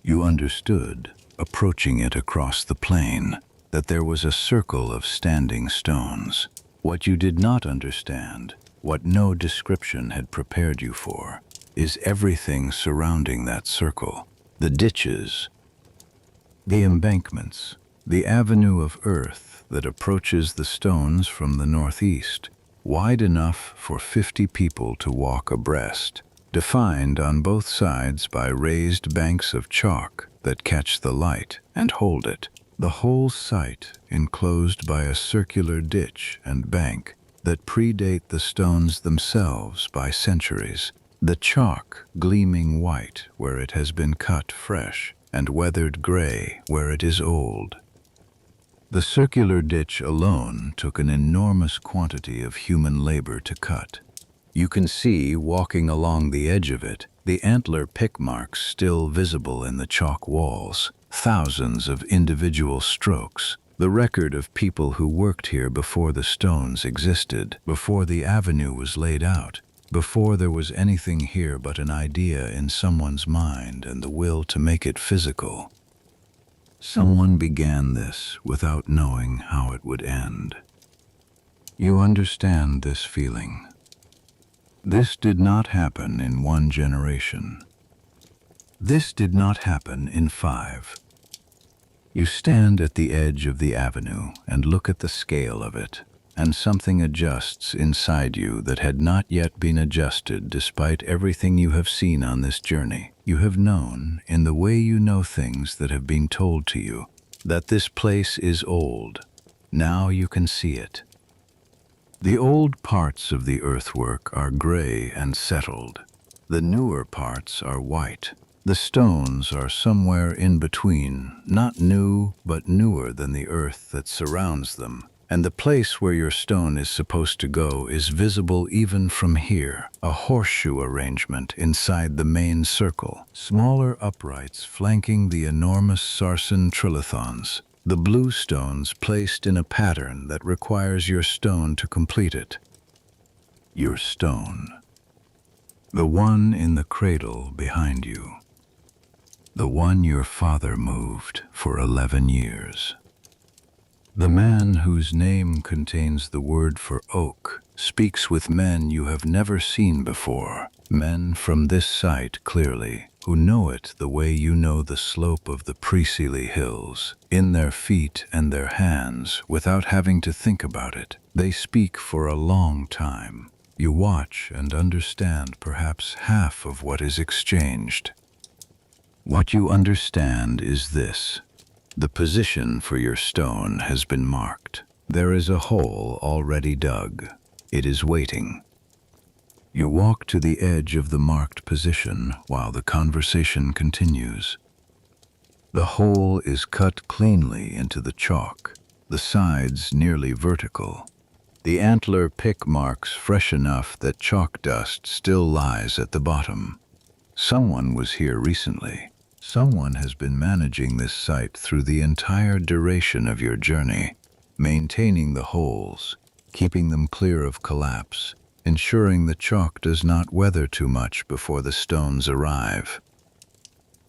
Speaker 1: You understood, approaching it across the plain, that there was a circle of standing stones. What you did not understand, what no description had prepared you for, is everything surrounding that circle. The ditches, the embankments, the avenue of earth that approaches the stones from the northeast, wide enough for 50 people to walk abreast, defined on both sides by raised banks of chalk that catch the light and hold it. The whole site enclosed by a circular ditch and bank that predate the stones themselves by centuries. the chalk gleaming white where it has been cut fresh, and weathered gray where it is old. The circular ditch alone took an enormous quantity of human labor to cut. You can see, walking along the edge of it, the antler pick marks still visible in the chalk walls, thousands of individual strokes, the record of people who worked here before the stones existed, before the avenue was laid out, before there was anything here but an idea in someone's mind and the will to make it physical. Someone began this without knowing how it would end. You understand this feeling. This did not happen in one generation. This did not happen in 5. You stand at the edge of the avenue and look at the scale of it, and something adjusts inside you that had not yet been adjusted despite everything you have seen on this journey. You have known, in the way you know things that have been told to you, that this place is old. Now you can see it. The old parts of the earthwork are gray and settled. The newer parts are white. The stones are somewhere in between, not new, but newer than the earth that surrounds them. And the place where your stone is supposed to go is visible even from here, a horseshoe arrangement inside the main circle, smaller uprights flanking the enormous sarsen trilithons, the blue stones placed in a pattern that requires your stone to complete it. Your stone. The one in the cradle behind you. The one your father moved for 11 years. The man whose name contains the word for oak speaks with men you have never seen before, men from this site clearly, who know it the way you know the slope of the Preseli Hills, in their feet and their hands, without having to think about it. They speak for a long time. You watch and understand perhaps half of what is exchanged. What you understand is this. The position for your stone has been marked. There is a hole already dug. It is waiting. You walk to the edge of the marked position while the conversation continues. The hole is cut cleanly into the chalk, the sides nearly vertical. The antler pick marks fresh enough that chalk dust still lies at the bottom. Someone was here recently. Someone has been managing this site through the entire duration of your journey, maintaining the holes, keeping them clear of collapse, ensuring the chalk does not weather too much before the stones arrive.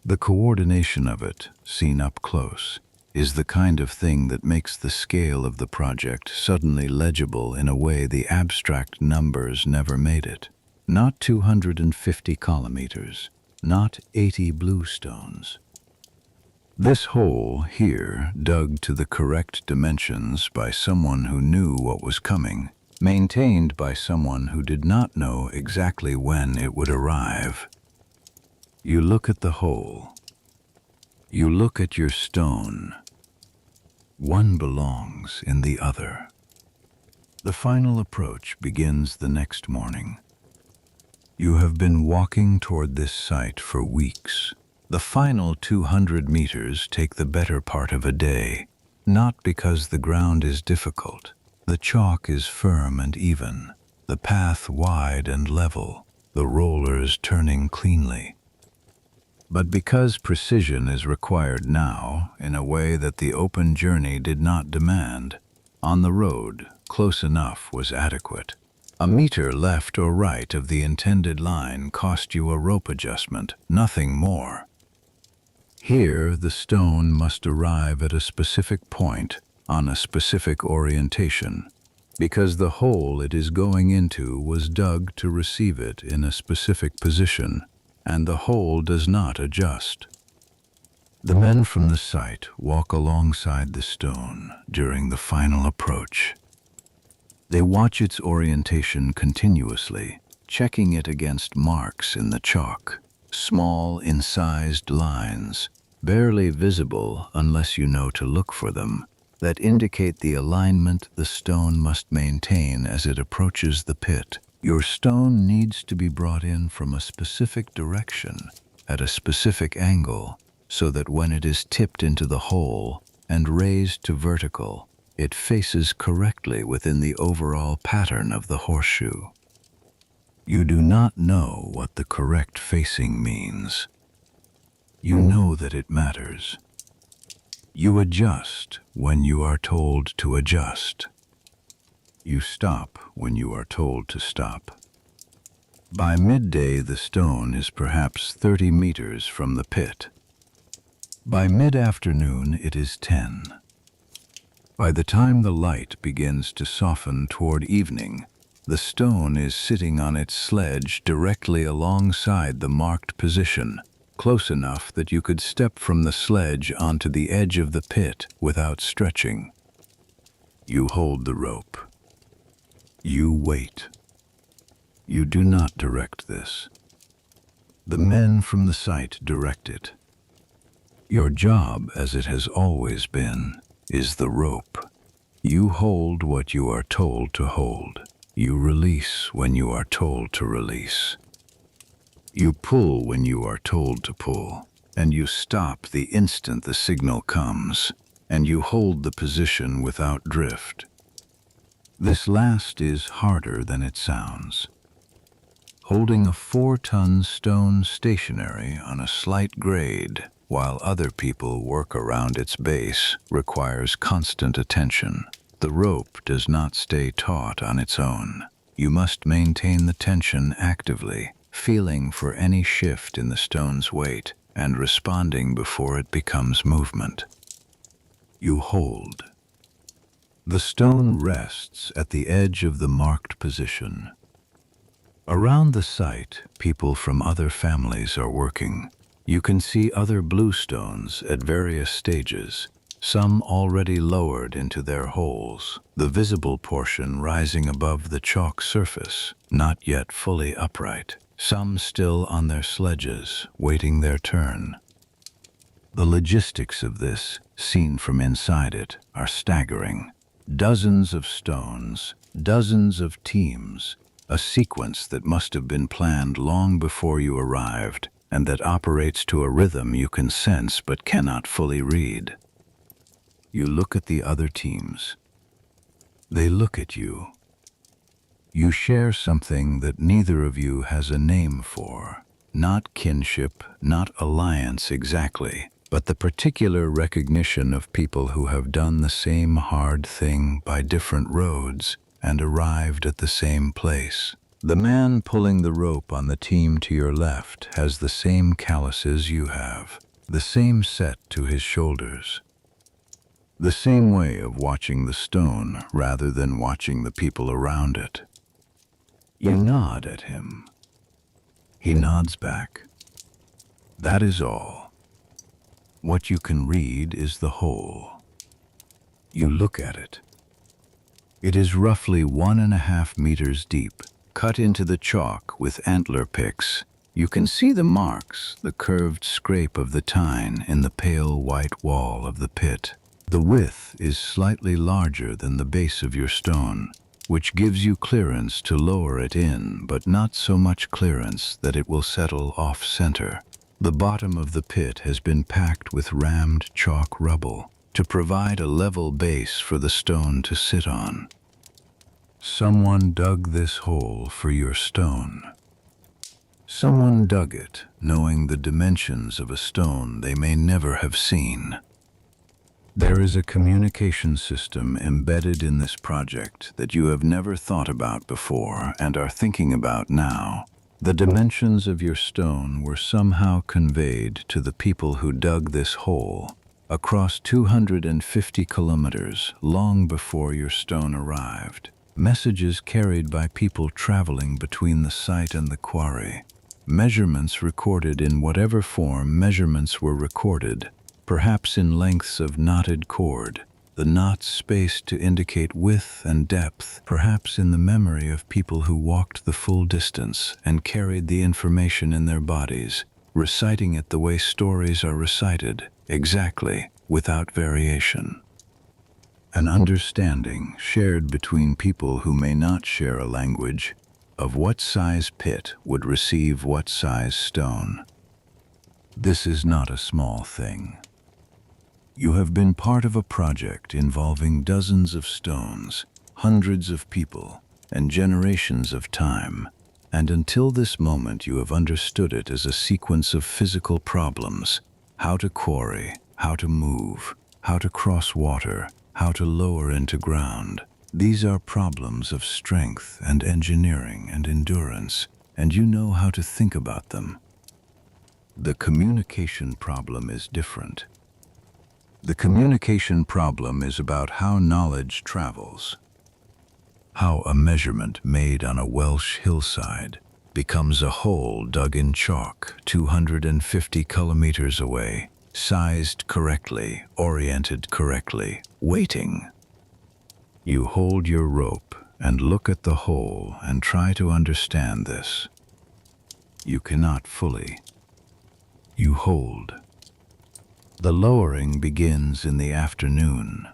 Speaker 1: The coordination of it, seen up close, is the kind of thing that makes the scale of the project suddenly legible in a way the abstract numbers never made it. Not 250 kilometers. Not 80 bluestones. This hole here, dug to the correct dimensions by someone who knew what was coming, maintained by someone who did not know exactly when it would arrive. You look at the hole. You look at your stone. One belongs in the other. The final approach begins the next morning. You have been walking toward this site for weeks. The final 200 meters take the better part of a day, not because the ground is difficult. The chalk is firm and even, the path wide and level, the rollers turning cleanly. But because precision is required now in a way that the open journey did not demand, on the road, close enough was adequate. A meter left or right of the intended line cost you a rope adjustment, nothing more. Here, the stone must arrive at a specific point on a specific orientation, because the hole it is going into was dug to receive it in a specific position, and the hole does not adjust. The men from the site walk alongside the stone during the final approach. They watch its orientation continuously, checking it against marks in the chalk, small incised lines, barely visible unless you know to look for them, that indicate the alignment the stone must maintain as it approaches the pit. Your stone needs to be brought in from a specific direction, at a specific angle, so that when it is tipped into the hole and raised to vertical, it faces correctly within the overall pattern of the horseshoe. You do not know what the correct facing means. You know that it matters. You adjust when you are told to adjust. You stop when you are told to stop. By midday, the stone is perhaps 30 meters from the pit. By mid-afternoon, it is 10. By the time the light begins to soften toward evening, the stone is sitting on its sledge directly alongside the marked position, close enough that you could step from the sledge onto the edge of the pit without stretching. You hold the rope. You wait. You do not direct this. The men from the site direct it. Your job, as it has always been, is the rope. You hold what you are told to hold. You release when you are told to release. You pull when you are told to pull, and you stop the instant the signal comes, and you hold the position without drift. This last is harder than it sounds. Holding a 4-ton stone stationary on a slight grade while other people work around its base requires constant attention. The rope does not stay taut on its own. You must maintain the tension actively, feeling for any shift in the stone's weight and responding before it becomes movement. You hold. The stone rests at the edge of the marked position. Around the site, people from other families are working. You can see other bluestones at various stages, some already lowered into their holes, the visible portion rising above the chalk surface, not yet fully upright, some still on their sledges, waiting their turn. The logistics of this, seen from inside it, are staggering. Dozens of stones, dozens of teams, a sequence that must have been planned long before you arrived, and that operates to a rhythm you can sense but cannot fully read. You look at the other teams. They look at you. You share something that neither of you has a name for. Not kinship, not alliance exactly, but the particular recognition of people who have done the same hard thing by different roads and arrived at the same place. The man pulling the rope on the team to your left has the same calluses you have, the same set to his shoulders, the same way of watching the stone rather than watching the people around it. You nod at him. He nods back. That is all. What you can read is the whole. You look at it. It is roughly 1.5 meters deep, cut into the chalk with antler picks. You can see the marks, the curved scrape of the tine in the pale white wall of the pit. The width is slightly larger than the base of your stone, which gives you clearance to lower it in, but not so much clearance that it will settle off-center. The bottom of the pit has been packed with rammed chalk rubble to provide a level base for the stone to sit on. Someone dug this hole for your stone. Someone dug it, knowing the dimensions of a stone they may never have seen. There is a communication system embedded in this project that you have never thought about before and are thinking about now. The dimensions of your stone were somehow conveyed to the people who dug this hole across 250 kilometers long before your stone arrived. Messages carried by people traveling between the site and the quarry. Measurements recorded in whatever form measurements were recorded, perhaps in lengths of knotted cord, the knots spaced to indicate width and depth, perhaps in the memory of people who walked the full distance and carried the information in their bodies, reciting it the way stories are recited, exactly, without variation. An understanding shared between people who may not share a language, of what size pit would receive what size stone. This is not a small thing. You have been part of a project involving dozens of stones, hundreds of people, and generations of time, and until this moment you have understood it as a sequence of physical problems: how to quarry, how to move, how to cross water, how to lower into ground. These are problems of strength and engineering and endurance, and you know how to think about them. The communication problem is different. The communication problem is about how knowledge travels, how a measurement made on a Welsh hillside becomes a hole dug in chalk 250 kilometers away, sized correctly, oriented correctly, waiting. You hold your rope and look at the hole and try to understand this. You cannot fully. You hold. The lowering begins in the afternoon.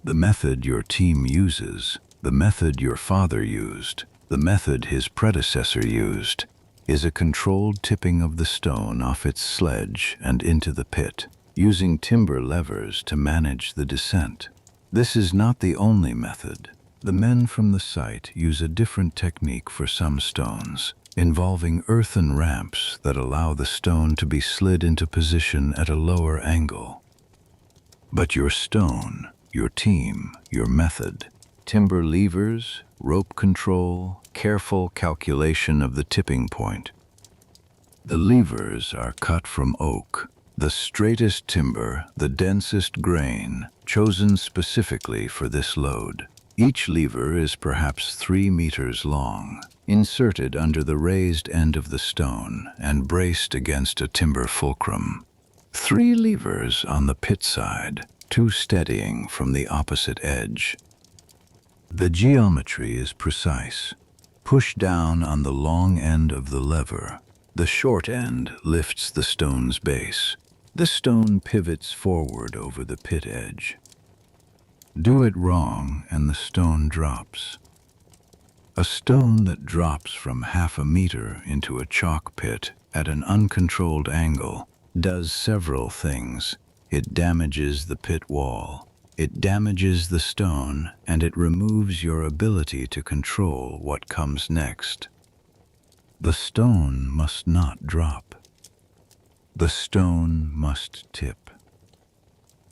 Speaker 1: The method your team uses, the method your father used, the method his predecessor used, is a controlled tipping of the stone off its sledge and into the pit, using timber levers to manage the descent. This is not the only method. The men from the site use a different technique for some stones, involving earthen ramps that allow the stone to be slid into position at a lower angle. But your stone, your team, your method, timber levers, rope control, careful calculation of the tipping point. The levers are cut from oak, the straightest timber, the densest grain, chosen specifically for this load. Each lever is perhaps 3 meters long, inserted under the raised end of the stone and braced against a timber fulcrum. 3 levers on the pit side, 2 steadying from the opposite edge. The geometry is precise. Push down on the long end of the lever. The short end lifts the stone's base. The stone pivots forward over the pit edge. Do it wrong and the stone drops. A stone that drops from half a meter into a chalk pit at an uncontrolled angle does several things. It damages the pit wall, it damages the stone, and it removes your ability to control what comes next. The stone must not drop. The stone must tip.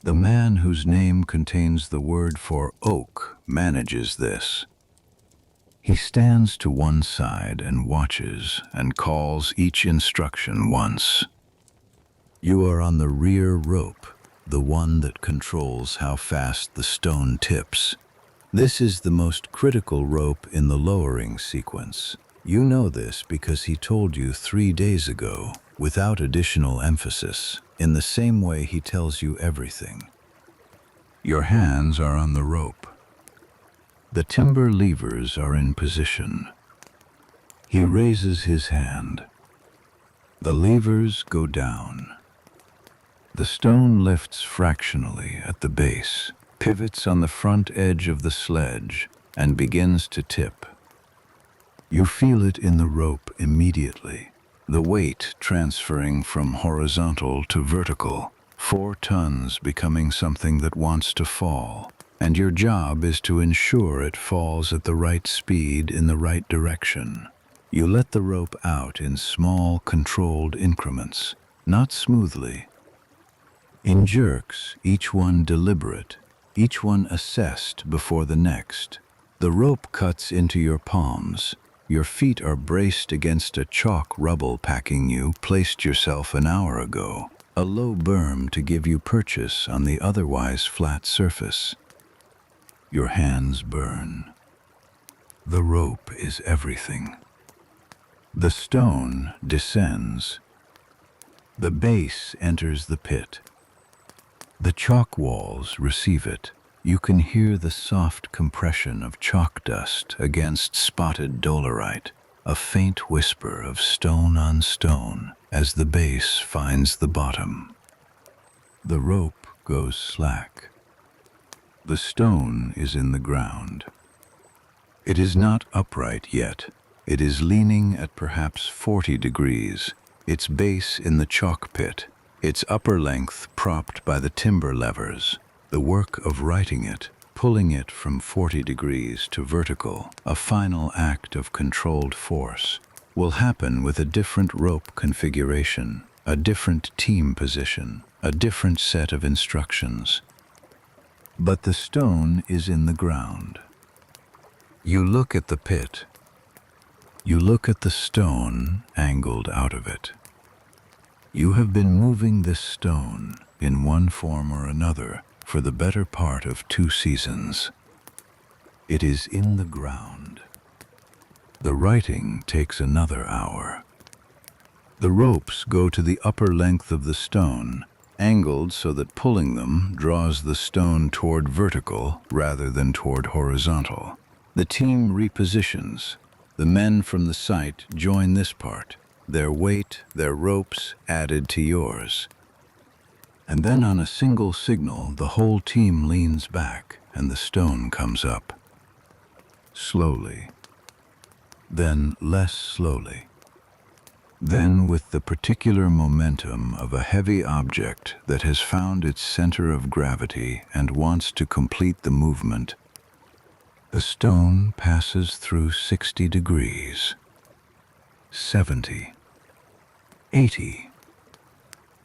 Speaker 1: The man whose name contains the word for oak manages this. He stands to one side and watches and calls each instruction once. You are on the rear rope, the one that controls how fast the stone tips. This is the most critical rope in the lowering sequence. You know this because he told you 3 days ago, without additional emphasis, in the same way he tells you everything. Your hands are on the rope. The timber levers are in position. He raises his hand. The levers go down. The stone lifts fractionally at the base, pivots on the front edge of the sledge, and begins to tip. You feel it in the rope immediately, the weight transferring from horizontal to vertical, 4 tons becoming something that wants to fall, and your job is to ensure it falls at the right speed in the right direction. You let the rope out in small, controlled increments, not smoothly. In jerks, each one deliberate, each one assessed before the next. The rope cuts into your palms. Your feet are braced against a chalk rubble packing you placed yourself an hour ago, a low berm to give you purchase on the otherwise flat surface. Your hands burn. The rope is everything. The stone descends. The base enters the pit. The chalk walls receive it. You can hear the soft compression of chalk dust against spotted dolerite, a faint whisper of stone on stone as the base finds the bottom. The rope goes slack. The stone is in the ground. It is not upright yet. It is leaning at perhaps 40 degrees, its base in the chalk pit, its upper length propped by the timber levers. The work of righting it, pulling it from 40 degrees to vertical, a final act of controlled force, will happen with a different rope configuration, a different team position, a different set of instructions. But the stone is in the ground. You look at the pit. You look at the stone angled out of it. You have been moving this stone in one form or another for the better part of 2 seasons. It is in the ground. The writing takes another hour. The ropes go to the upper length of the stone, angled so that pulling them draws the stone toward vertical rather than toward horizontal. The team repositions. The men from the site join this part, their weight, their ropes added to yours. And then on a single signal, the whole team leans back and the stone comes up. Slowly. Then less slowly. Then with the particular momentum of a heavy object that has found its center of gravity and wants to complete the movement, the stone passes through 60 degrees, 70, 80.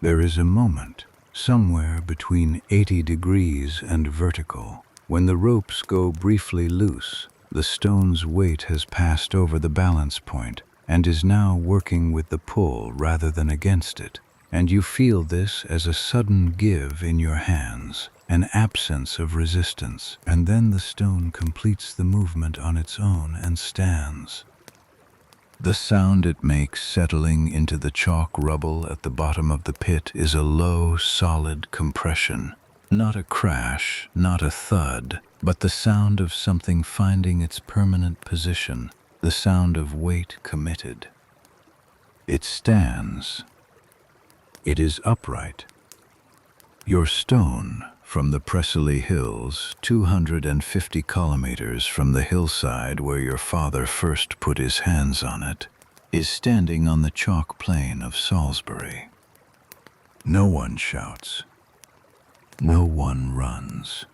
Speaker 1: There is a moment, somewhere between 80 degrees and vertical, when the ropes go briefly loose. The stone's weight has passed over the balance point and is now working with the pull rather than against it, and you feel this as a sudden give in your hands, an absence of resistance, and then the stone completes the movement on its own and stands. The sound it makes settling into the chalk rubble at the bottom of the pit is a low, solid compression. Not a crash, not a thud, but the sound of something finding its permanent position, the sound of weight committed. It stands. It is upright. Your stone, from the Preseli Hills, 250 kilometers from the hillside where your father first put his hands on it, is standing on the chalk plain of Salisbury. No one shouts. No one runs.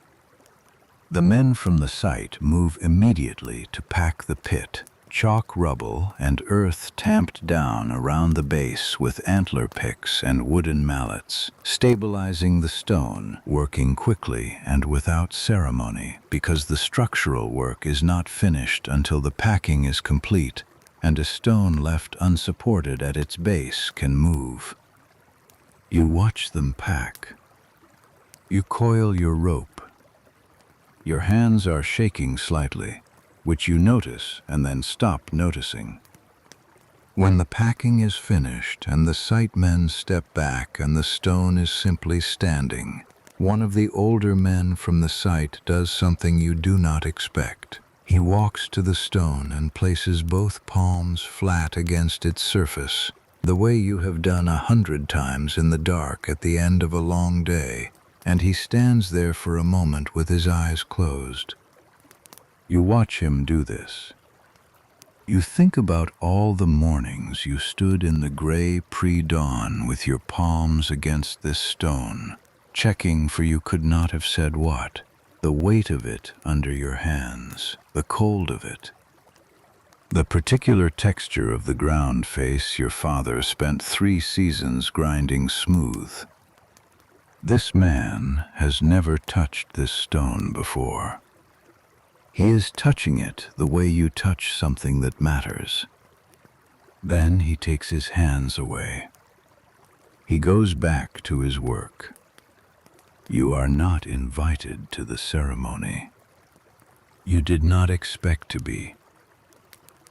Speaker 1: The men from the site move immediately to pack the pit, chalk rubble and earth tamped down around the base with antler picks and wooden mallets, stabilizing the stone, working quickly and without ceremony, because the structural work is not finished until the packing is complete and a stone left unsupported at its base can move. You watch them pack. You coil your rope. Your hands are shaking slightly, which you notice and then stop noticing. When the packing is finished and the site men step back and the stone is simply standing, one of the older men from the site does something you do not expect. He walks to the stone and places both palms flat against its surface, the way you have done 100 times in the dark at the end of a long day, and he stands there for a moment with his eyes closed. You watch him do this. You think about all the mornings you stood in the gray pre-dawn with your palms against this stone, checking for you could not have said what, the weight of it under your hands, the cold of it. The particular texture of the ground face your father spent 3 seasons grinding smooth. This man has never touched this stone before. He is touching it the way you touch something that matters. Then he takes his hands away. He goes back to his work. You are not invited to the ceremony. You did not expect to be.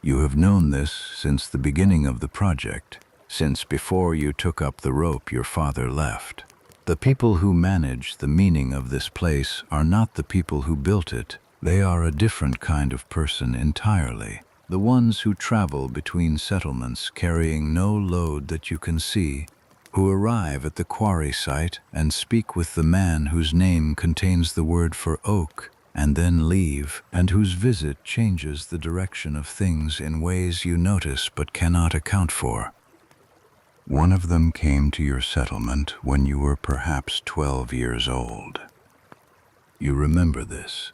Speaker 1: You have known this since the beginning of the project, since before you took up the rope your father left. The people who manage the meaning of this place are not the people who built it. They are a different kind of person entirely. The ones who travel between settlements carrying no load that you can see, who arrive at the quarry site and speak with the man whose name contains the word for oak, and then leave, and whose visit changes the direction of things in ways you notice but cannot account for. One of them came to your settlement when you were perhaps 12 years old. You remember this.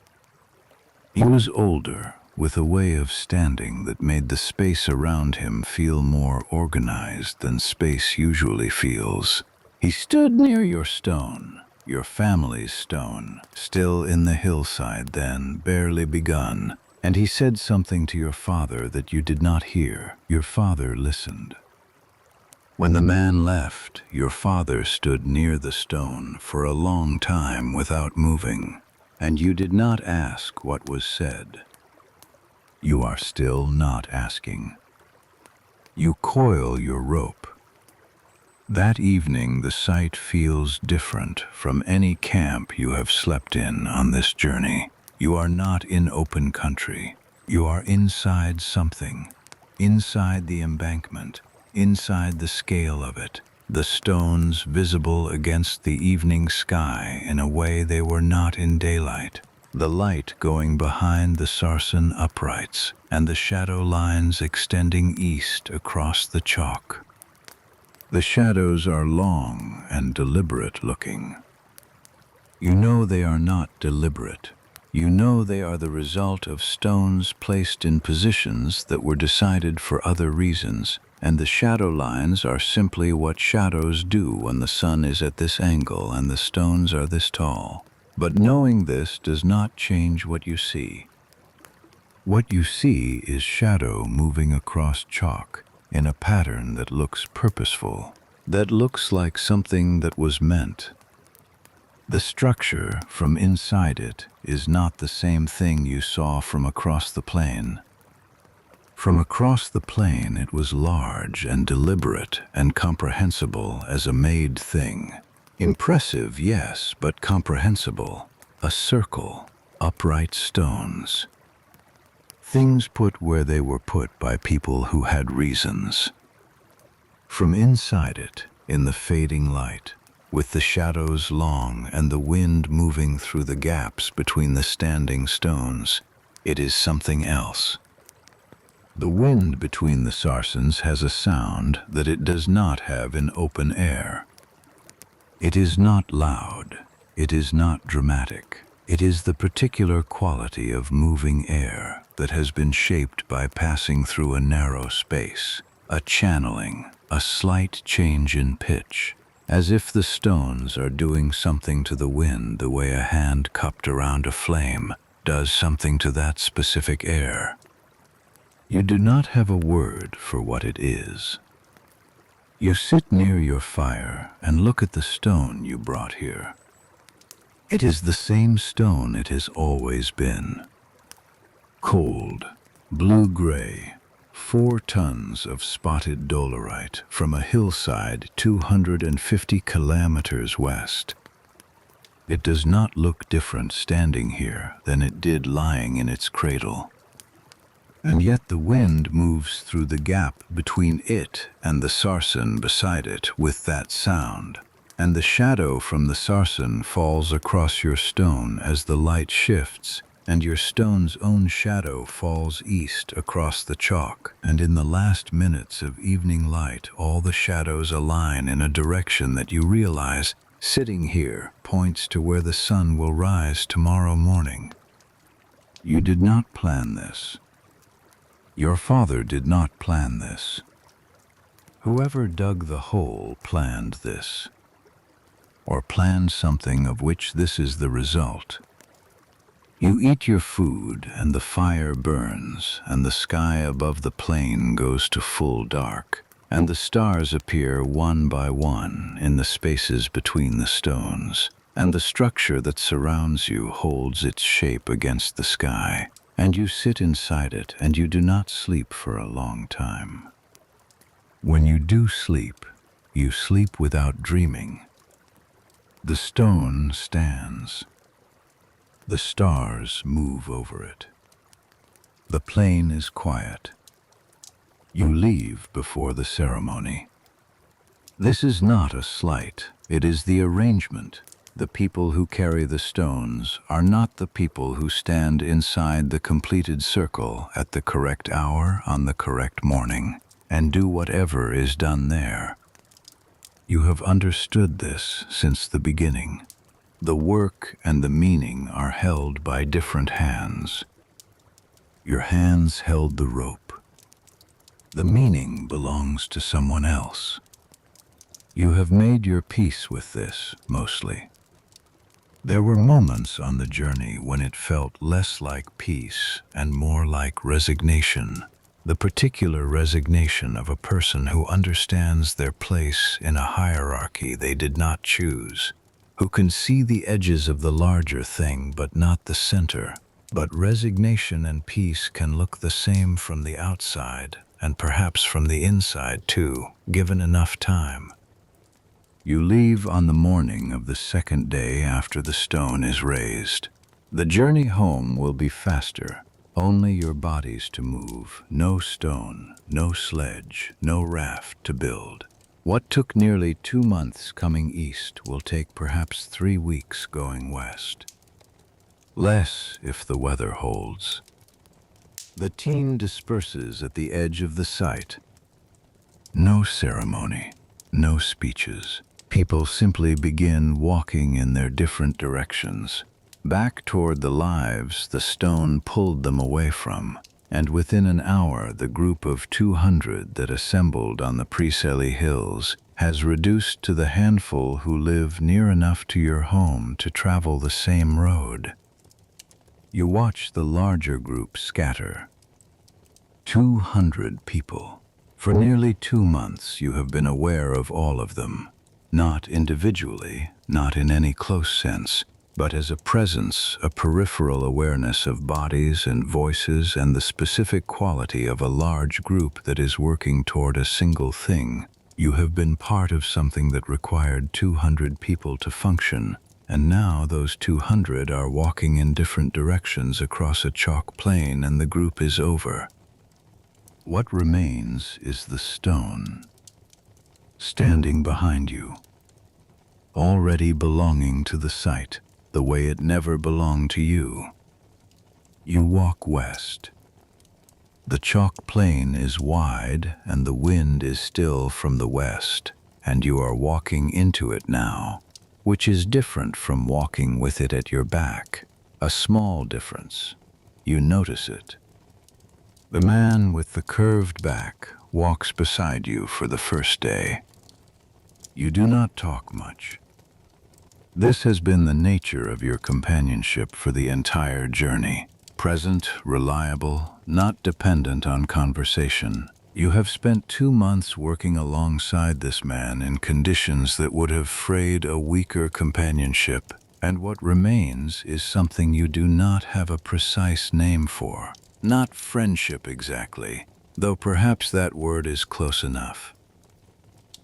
Speaker 1: He was older, with a way of standing that made the space around him feel more organized than space usually feels. He stood near your stone, your family's stone, still in the hillside then, barely begun, and he said something to your father that you did not hear. Your father listened. When the man left, your father stood near the stone for a long time without moving, and you did not ask what was said. You are still not asking. You coil your rope. That evening the site feels different from any camp you have slept in on this journey. You are not in open country. You are inside something, inside the embankment, inside the scale of it, the stones visible against the evening sky in a way they were not in daylight, the light going behind the sarsen uprights and the shadow lines extending east across the chalk. The shadows are long and deliberate looking. You know they are not deliberate. You know they are the result of stones placed in positions that were decided for other reasons, and the shadow lines are simply what shadows do when the sun is at this angle and the stones are this tall. But knowing this does not change what you see. What you see is shadow moving across chalk in a pattern that looks purposeful, that looks like something that was meant. The structure from inside it is not the same thing you saw from across the plain. From across the plain it was large and deliberate and comprehensible as a made thing. Impressive, yes, but comprehensible. A circle, upright stones. Things put where they were put by people who had reasons. From inside it, in the fading light, with the shadows long and the wind moving through the gaps between the standing stones, it is something else. The wind between the sarsens has a sound that it does not have in open air. It is not loud, it is not dramatic. It is the particular quality of moving air that has been shaped by passing through a narrow space, a channeling, a slight change in pitch, as if the stones are doing something to the wind the way a hand cupped around a flame does something to that specific air. You do not have a word for what it is. You sit near your fire and look at the stone you brought here. It is the same stone it has always been. Cold, blue-gray, 4 tons of spotted dolerite from a hillside 250 kilometers west. It does not look different standing here than it did lying in its cradle. And yet the wind moves through the gap between it and the sarsen beside it with that sound, and the shadow from the sarsen falls across your stone as the light shifts, and your stone's own shadow falls east across the chalk, and in the last minutes of evening light all the shadows align in a direction that you realize, sitting here, points to where the sun will rise tomorrow morning. You did not plan this. Your father did not plan this. Whoever dug the hole planned this, or planned something of which this is the result. You eat your food, and the fire burns, and the sky above the plain goes to full dark, and the stars appear one by one in the spaces between the stones, and the structure that surrounds you holds its shape against the sky, and you sit inside it, and you do not sleep for a long time. When you do sleep, you sleep without dreaming. The stone stands. The stars move over it. The plain is quiet. You leave before the ceremony. This is not a slight, it is the arrangement, The people who carry the stones are not the people who stand inside the completed circle at the correct hour on the correct morning and do whatever is done there. You have understood this since the beginning. The work and the meaning are held by different hands. Your hands held the rope. The meaning belongs to someone else. You have made your peace with this, mostly. There were moments on the journey when it felt less like peace and more like resignation, the particular resignation of a person who understands their place in a hierarchy they did not choose, who can see the edges of the larger thing but not the center. But resignation and peace can look the same from the outside, and perhaps from the inside too, given enough time. You leave on the morning of the second day after the stone is raised. The journey home will be faster. Only your bodies to move, no stone, no sledge, no raft to build. What took nearly 2 months coming east will take perhaps 3 weeks going west. Less if the weather holds. The team disperses at the edge of the site. No ceremony, no speeches. People simply begin walking in their different directions, back toward the lives the stone pulled them away from, and within an hour the group of 200 that assembled on the Preseli Hills has reduced to the handful who live near enough to your home to travel the same road. You watch the larger group scatter. 200 people. For nearly 2 months you have been aware of all of them. Not individually, not in any close sense, but as a presence, a peripheral awareness of bodies and voices and the specific quality of a large group that is working toward a single thing. You have been part of something that required 200 people to function, and now those 200 are walking in different directions across a chalk plain and the group is over. What remains is the stone, standing behind you, already belonging to the site, the way it never belonged to you. You walk west. The chalk plain is wide and the wind is still from the west, and you are walking into it now, which is different from walking with it at your back. A small difference. You notice it. The man with the curved back walks beside you for the first day. You do not talk much. This has been the nature of your companionship for the entire journey. Present, reliable, not dependent on conversation. You have spent 2 months working alongside this man in conditions that would have frayed a weaker companionship, and what remains is something you do not have a precise name for. Not friendship exactly, though perhaps that word is close enough.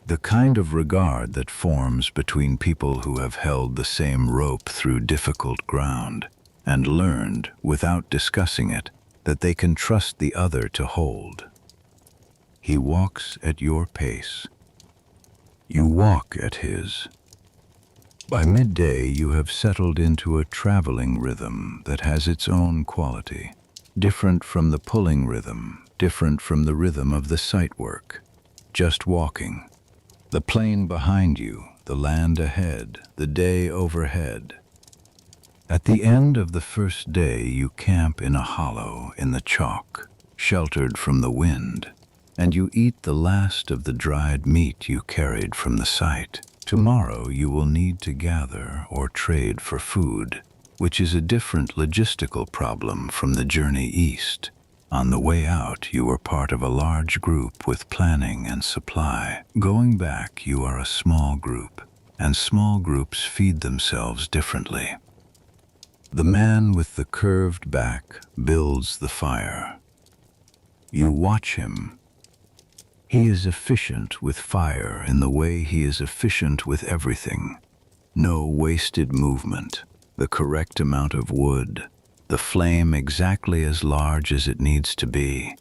Speaker 1: The kind of regard that forms between people who have held the same rope through difficult ground and learned, without discussing it, that they can trust the other to hold. He walks at your pace. You walk at his. By midday, you have settled into a traveling rhythm that has its own quality, different from the pulling rhythm, different from the rhythm of the sight work. Just walking. The plain behind you, the land ahead, the day overhead. At the end of the first day, you camp in a hollow in the chalk, sheltered from the wind, and you eat the last of the dried meat you carried from the site. Tomorrow you will need to gather or trade for food, which is a different logistical problem from the journey east. On the way out, you were part of a large group with planning and supply. Going back, you are a small group, and small groups feed themselves differently. The man with the curved back builds the fire. You watch him. He is efficient with fire in the way he is efficient with everything. No wasted movement, the correct amount of wood, the flame exactly as large as it needs to be.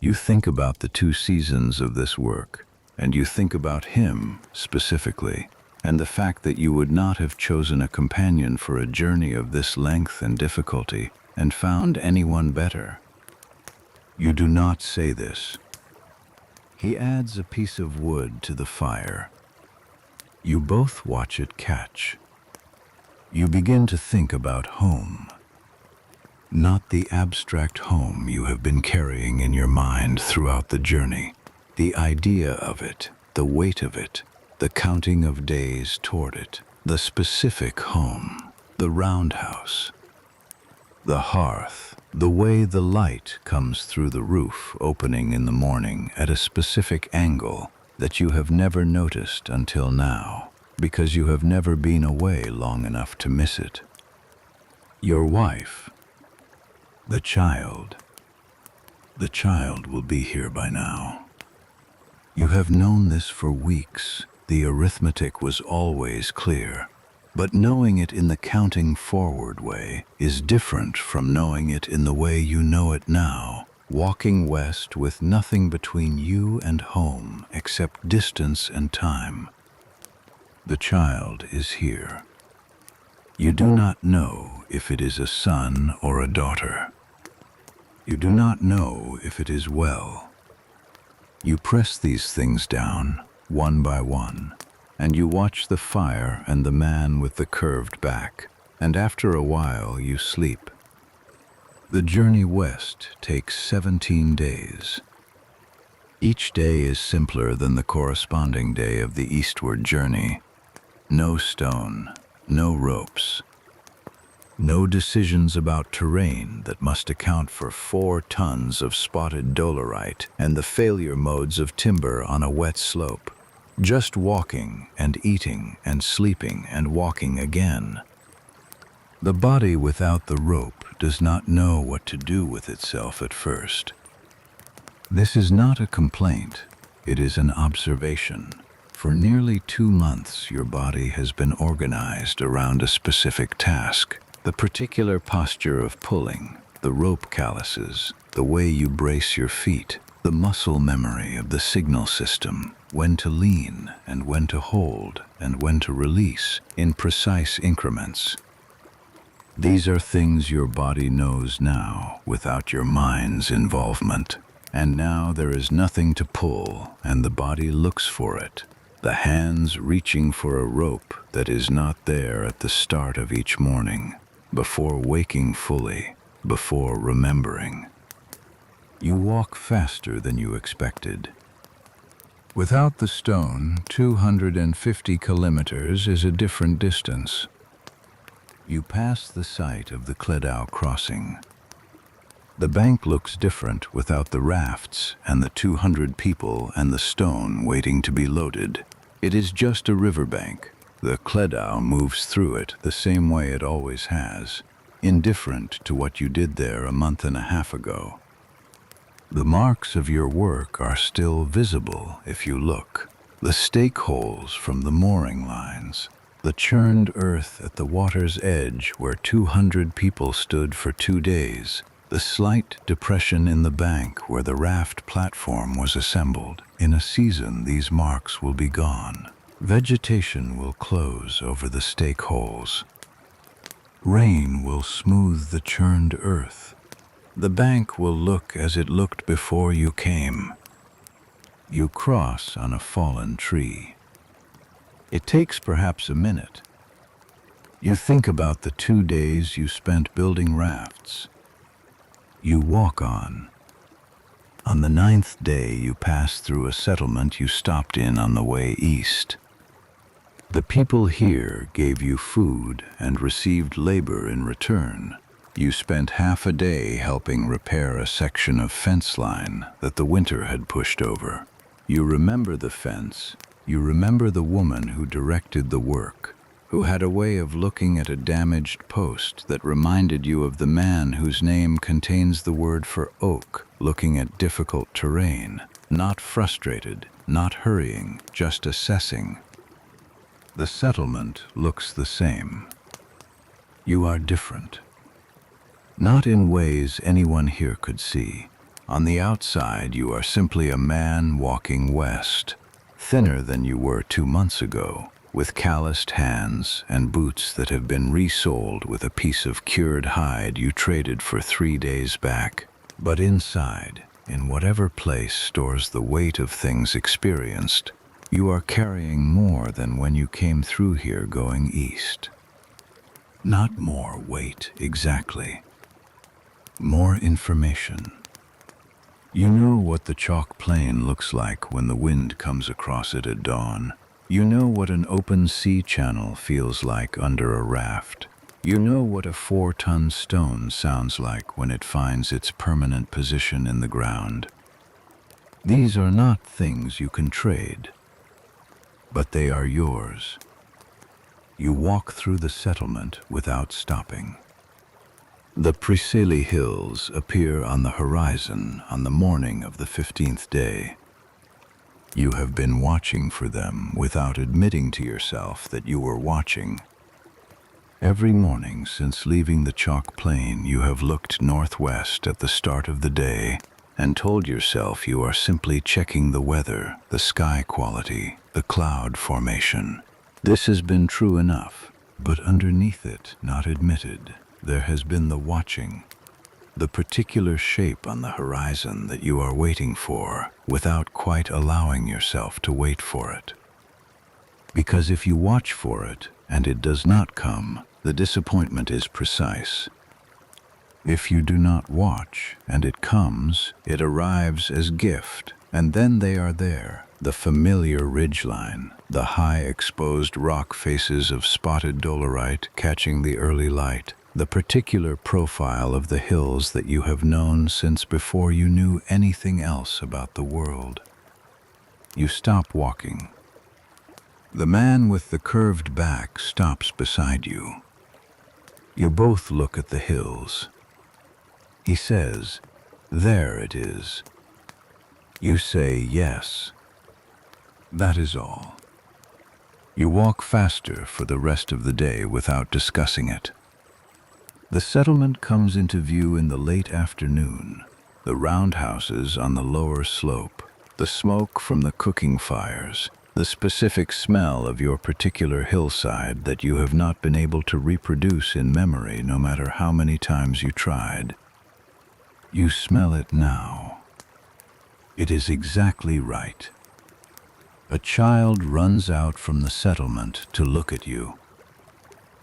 Speaker 1: You think about the 2 seasons of this work, and you think about him specifically. and the fact that you would not have chosen a companion for a journey of this length and difficulty and found anyone better. You do not say this. He adds a piece of wood to the fire. You both watch it catch. You begin to think about home. Not the abstract home you have been carrying in your mind throughout the journey. The idea of it, the weight of it, the counting of days toward it, the specific home, the roundhouse, the hearth, the way the light comes through the roof opening in the morning at a specific angle that you have never noticed until now, because you have never been away long enough to miss it. Your wife, the child will be here by now. You have known this for weeks. The arithmetic was always clear. But knowing it in the counting forward way is different from knowing it in the way you know it now, walking west with nothing between you and home except distance and time. The child is here. You do not know if it is a son or a daughter. You do not know if it is well. You press these things down, one by one, and you watch the fire and the man with the curved back, and after a while you sleep. The journey west takes 17 days. Each day is simpler than the corresponding day of the eastward journey. No stone, no ropes, no decisions about terrain that must account for 4 tons of spotted dolerite and the failure modes of timber on a wet slope. Just walking and eating and sleeping and walking again. The body without the rope does not know what to do with itself at first. This is not a complaint, it is an observation. For nearly 2 months, your body has been organized around a specific task. The particular posture of pulling, the rope calluses, the way you brace your feet, the muscle memory of the signal system, when to lean and when to hold and when to release in precise increments. These are things your body knows now without your mind's involvement. And now there is nothing to pull and the body looks for it. The hands reaching for a rope that is not there at the start of each morning. Before waking fully, before remembering. You walk faster than you expected. Without the stone, 250 kilometers is a different distance. You pass the site of the Cleddau crossing. The bank looks different without the rafts and the 200 people and the stone waiting to be loaded. It is just a riverbank. The Cleddau moves through it the same way it always has, indifferent to what you did there a month and a half ago. The marks of your work are still visible if you look. The stake holes from the mooring lines, the churned earth at the water's edge where 200 people stood for 2 days, the slight depression in the bank where the raft platform was assembled. In a season, these marks will be gone. Vegetation will close over the stake holes. Rain will smooth the churned earth. The bank will look as it looked before you came. You cross on a fallen tree. It takes perhaps a minute. You think about the 2 days you spent building rafts. You walk on. On the 9th day, you pass through a settlement you stopped in on the way east. The people here gave you food and received labor in return. You spent half a day helping repair a section of fence line that the winter had pushed over. You remember the fence. You remember the woman who directed the work, who had a way of looking at a damaged post that reminded you of the man whose name contains the word for oak, looking at difficult terrain, not frustrated, not hurrying, just assessing. The settlement looks the same. You are different. Not in ways anyone here could see. On the outside, you are simply a man walking west, thinner than you were 2 months ago, with calloused hands and boots that have been resoled with a piece of cured hide you traded for 3 days back. But inside, in whatever place stores the weight of things experienced, you are carrying more than when you came through here going east. Not more weight, exactly. More information. You know what the chalk plain looks like when the wind comes across it at dawn. You know what an open sea channel feels like under a raft. You know what a 4-ton stone sounds like when it finds its permanent position in the ground. These are not things you can trade, but they are yours. You walk through the settlement without stopping. The Preseli Hills appear on the horizon on the morning of the 15th day. You have been watching for them without admitting to yourself that you were watching. Every morning since leaving the chalk plain, you have looked northwest at the start of the day and told yourself you are simply checking the weather, the sky quality, the cloud formation. This has been true enough, but underneath it, not admitted, there has been the watching, the particular shape on the horizon that you are waiting for without quite allowing yourself to wait for it. Because if you watch for it and it does not come, the disappointment is precise. If you do not watch and it comes, it arrives as gift, and then they are there, the familiar ridgeline, the high exposed rock faces of spotted dolerite catching the early light, the particular profile of the hills that you have known since before you knew anything else about the world. You stop walking. The man with the curved back stops beside you. You both look at the hills. He says, "There it is." You say yes. That is all. You walk faster for the rest of the day without discussing it. The settlement comes into view in the late afternoon, the roundhouses on the lower slope, the smoke from the cooking fires, the specific smell of your particular hillside that you have not been able to reproduce in memory no matter how many times you tried. You smell it now. It is exactly right. A child runs out from the settlement to look at you.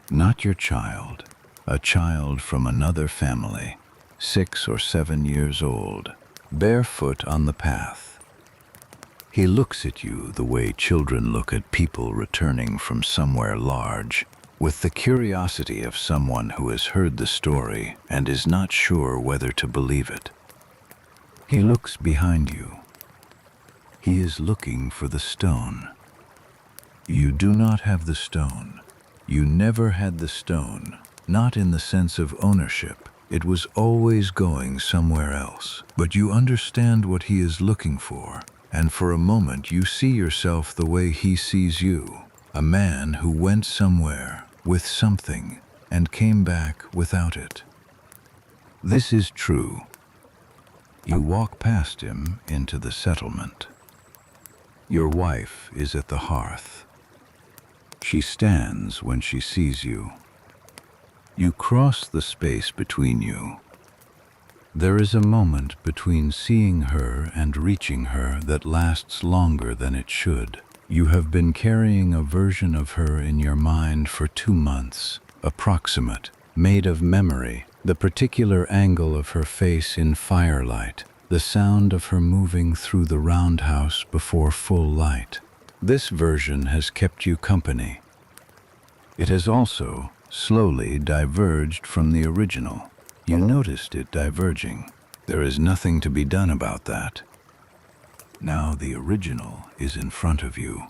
Speaker 1: Not your child, a child from another family, 6 or 7 years old, barefoot on the path. He looks at you the way children look at people returning from somewhere large, with the curiosity of someone who has heard the story and is not sure whether to believe it. He looks behind you. He is looking for the stone. You do not have the stone. You never had the stone, not in the sense of ownership. It was always going somewhere else. But you understand what he is looking for, and for a moment you see yourself the way he sees you, a man who went somewhere with something and came back without it. This is true. You walk past him into the settlement. Your wife is at the hearth. She stands when she sees you. You cross the space between you. There is a moment between seeing her and reaching her that lasts longer than it should. You have been carrying a version of her in your mind for 2 months, approximate, made of memory, the particular angle of her face in firelight, the sound of her moving through the roundhouse before full light. This version has kept you company. It has also slowly diverged from the original. You noticed it diverging. There is nothing to be done about that. Now the original is in front of you.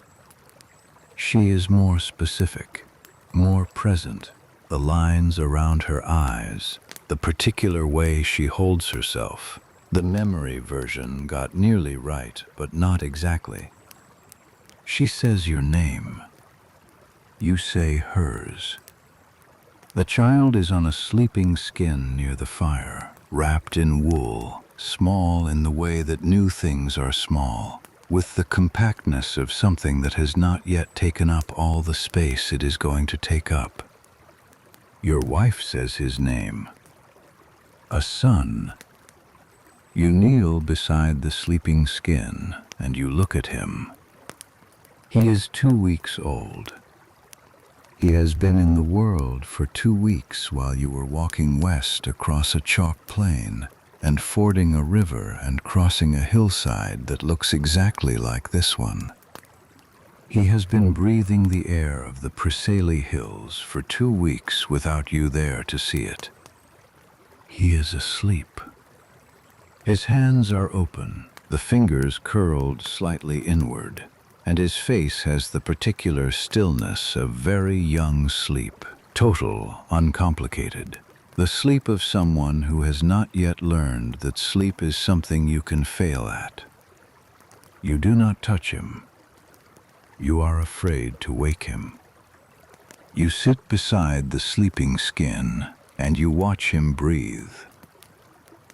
Speaker 1: She is more specific, more present. The lines around her eyes, the particular way she holds herself. The memory version got nearly right, but not exactly. She says your name. You say hers. The child is on a sleeping skin near the fire, wrapped in wool, small in the way that new things are small. with the compactness of something that has not yet taken up all the space it is going to take up. Your wife says his name. A son. You kneel beside the sleeping skin and you look at him. He is 2 weeks old. He has been in the world for 2 weeks while you were walking west across a chalk plain and fording a river and crossing a hillside that looks exactly like this one. He has been breathing the air of the Preseli Hills for 2 weeks without you there to see it. He is asleep. His hands are open, the fingers curled slightly inward, and his face has the particular stillness of very young sleep, total, uncomplicated. The sleep of someone who has not yet learned that sleep is something you can fail at. You do not touch him. You are afraid to wake him. You sit beside the sleeping skin and you watch him breathe.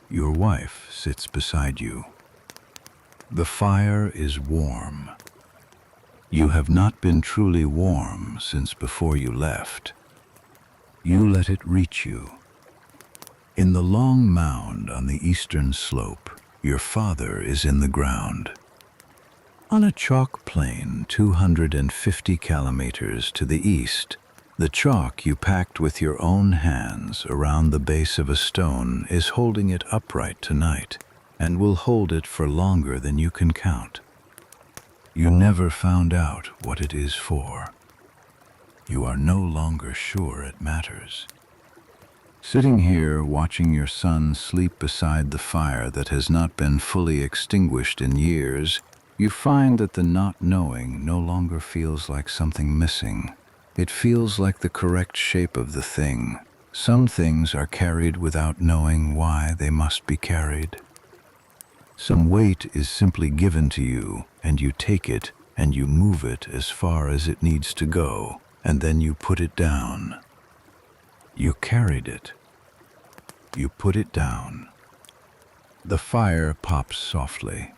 Speaker 1: Your wife sits beside you. The fire is warm. You have not been truly warm since before you left. You let it reach you. In the long mound on the eastern slope, your father is in the ground. On a chalk plain 250 kilometers to the east, the chalk you packed with your own hands around the base of a stone is holding it upright tonight, and will hold it for longer than you can count. You never found out what it is for. You are no longer sure it matters. Sitting here watching your son sleep beside the fire that has not been fully extinguished in years, you find that the not knowing no longer feels like something missing. It feels like the correct shape of the thing. Some things are carried without knowing why they must be carried. Some weight is simply given to you, and you take it and you move it as far as it needs to go, and then you put it down. You carried it. You put it down. The fire pops softly.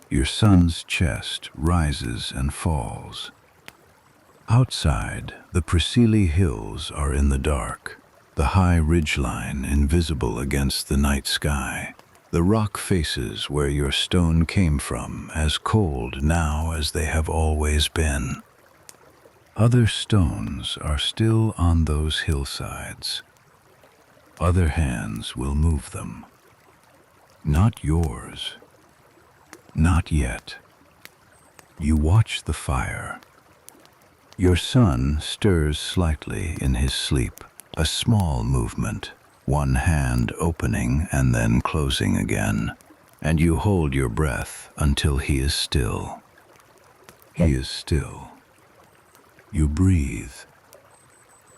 Speaker 1: Your son's chest rises and falls. Outside, the Preseli Hills are in the dark, the high ridgeline invisible against the night sky. The rock faces where your stone came from as cold now as they have always been. Other stones are still on those hillsides. Other hands will move them. Not yours. Not yet. You watch the fire. Your son stirs slightly in his sleep, a small movement, one hand opening and then closing again, and you hold your breath until he is still. He is still. You breathe.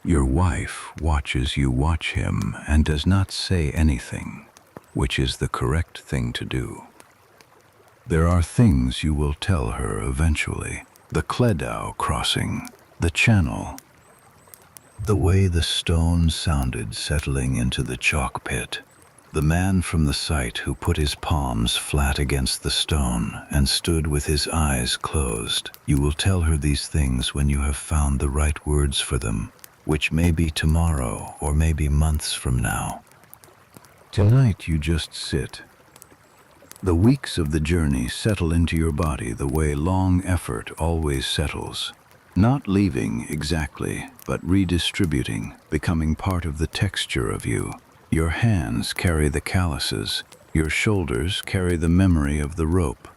Speaker 1: Your wife watches you watch him and does not say anything, which is the correct thing to do. There are things you will tell her eventually. The Cledow crossing, the channel, the way the stone sounded settling into the chalk pit, the man from the site who put his palms flat against the stone and stood with his eyes closed. You will tell her these things when you have found the right words for them, which may be tomorrow or maybe months from now. Tonight you just sit. The weeks of the journey settle into your body the way long effort always settles, not leaving exactly, but redistributing, becoming part of the texture of you. Your hands carry the calluses, your shoulders carry the memory of the rope.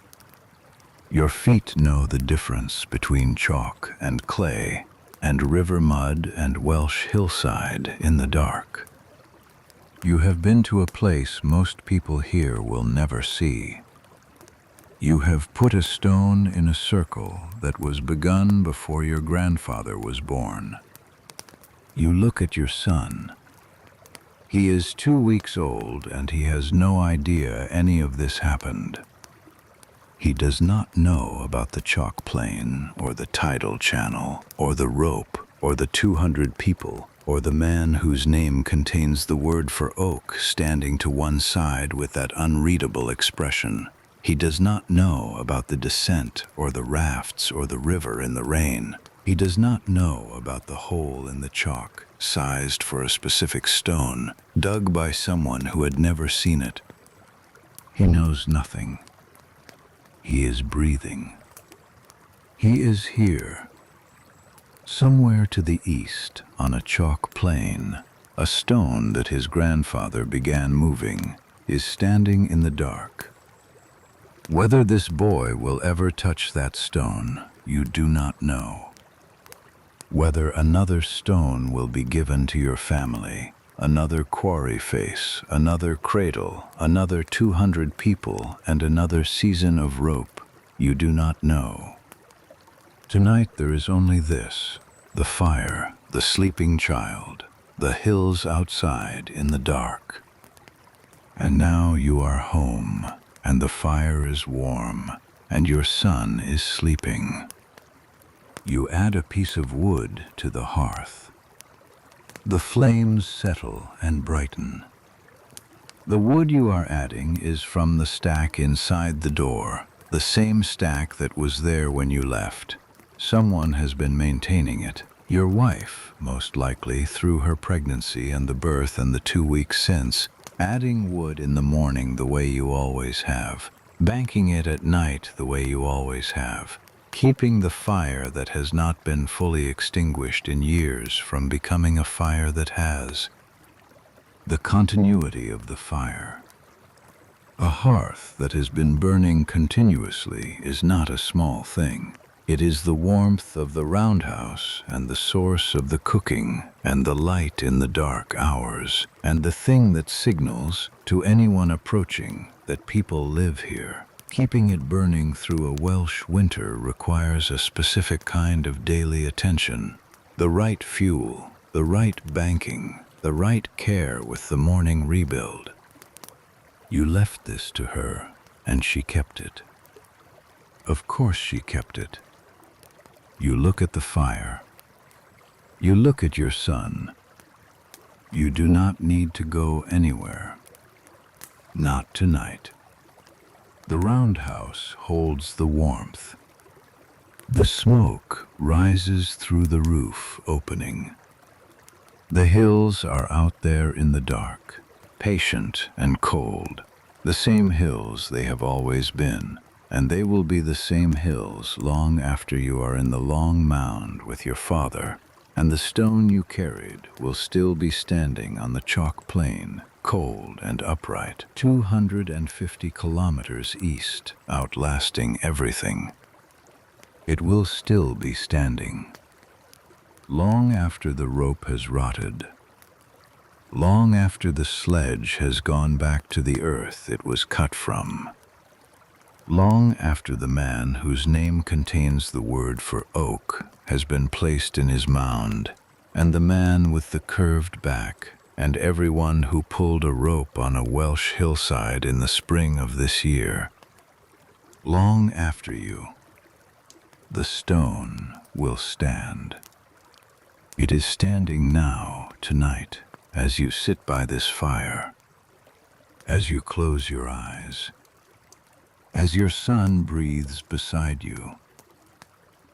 Speaker 1: Your feet know the difference between chalk and clay, and river mud and Welsh hillside in the dark. You have been to a place most people here will never see. You have put a stone in a circle that was begun before your grandfather was born. You look at your son. He is 2 weeks old and he has no idea any of this happened. He does not know about the chalk plain or the tidal channel or the rope or the 200 people or the man whose name contains the word for oak standing to one side with that unreadable expression. He does not know about the descent or the rafts or the river in the rain. He does not know about the hole in the chalk, sized for a specific stone, dug by someone who had never seen it. He knows nothing. He is breathing. He is here, somewhere to the east, on a chalk plain. A stone that his grandfather began moving is standing in the dark. Whether this boy will ever touch that stone, you do not know. Whether another stone will be given to your family, another quarry face, another cradle, another 200 people, and another season of rope, you do not know. Tonight there is only this: the fire, the sleeping child, the hills outside in the dark. And now you are home, and the fire is warm, and your son is sleeping. You add a piece of wood to the hearth. The flames settle and brighten. The wood you are adding is from the stack inside the door, the same stack that was there when you left. Someone has been maintaining it. Your wife, most likely, through her pregnancy and the birth and the 2 weeks since, adding wood in the morning the way you always have, banking it at night the way you always have, keeping the fire that has not been fully extinguished in years from becoming a fire that has. The continuity of the fire. A hearth that has been burning continuously is not a small thing. It is the warmth of the roundhouse and the source of the cooking and the light in the dark hours and the thing that signals to anyone approaching that people live here. Keeping it burning through a Welsh winter requires a specific kind of daily attention. The right fuel, the right banking, the right care with the morning rebuild. You left this to her, and she kept it. Of course she kept it. You look at the fire. You look at your son. You do not need to go anywhere. Not tonight. The roundhouse holds the warmth. The smoke rises through the roof opening. The hills are out there in the dark, patient and cold, the same hills they have always been. And they will be the same hills long after you are in the long mound with your father, and the stone you carried will still be standing on the chalk plain, cold and upright, 250 kilometers east, outlasting everything. It will still be standing. Long after the rope has rotted, long after the sledge has gone back to the earth it was cut from, long after the man whose name contains the word for oak has been placed in his mound, and the man with the curved back, and everyone who pulled a rope on a Welsh hillside in the spring of this year, long after you, the stone will stand. It is standing now, tonight, as you sit by this fire, as you close your eyes, as your son breathes beside you,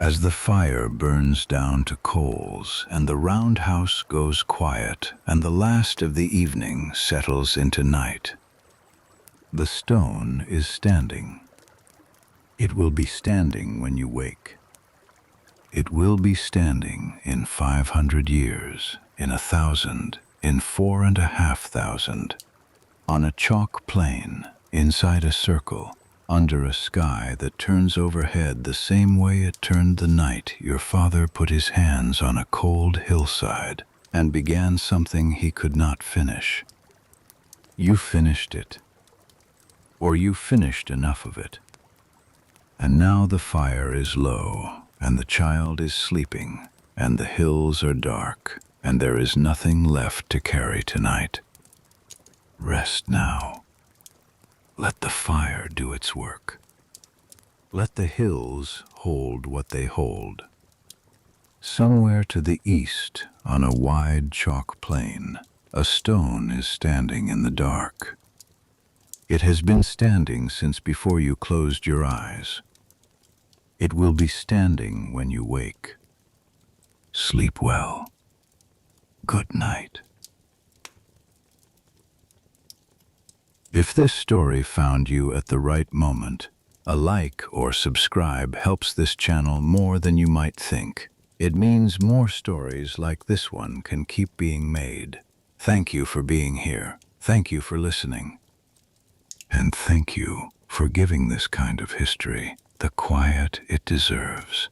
Speaker 1: as the fire burns down to coals and the roundhouse goes quiet and the last of the evening settles into night. The stone is standing. It will be standing when you wake. It will be standing in 500 years, in 1,000, in 4,500, on a chalk plain, inside a circle, under a sky that turns overhead the same way it turned the night your father put his hands on a cold hillside and began something he could not finish. You finished it, or you finished enough of it. And now the fire is low, and the child is sleeping, and the hills are dark, and there is nothing left to carry tonight. Rest now. Let the fire do its work. Let the hills hold what they hold. Somewhere to the east, on a wide chalk plain, a stone is standing in the dark. It has been standing since before you closed your eyes. It will be standing when you wake. Sleep well. Good night. If this story found you at the right moment, a like or subscribe helps this channel more than you might think. It means more stories like this one can keep being made. Thank you for being here. Thank you for listening. And thank you for giving this kind of history the quiet it deserves.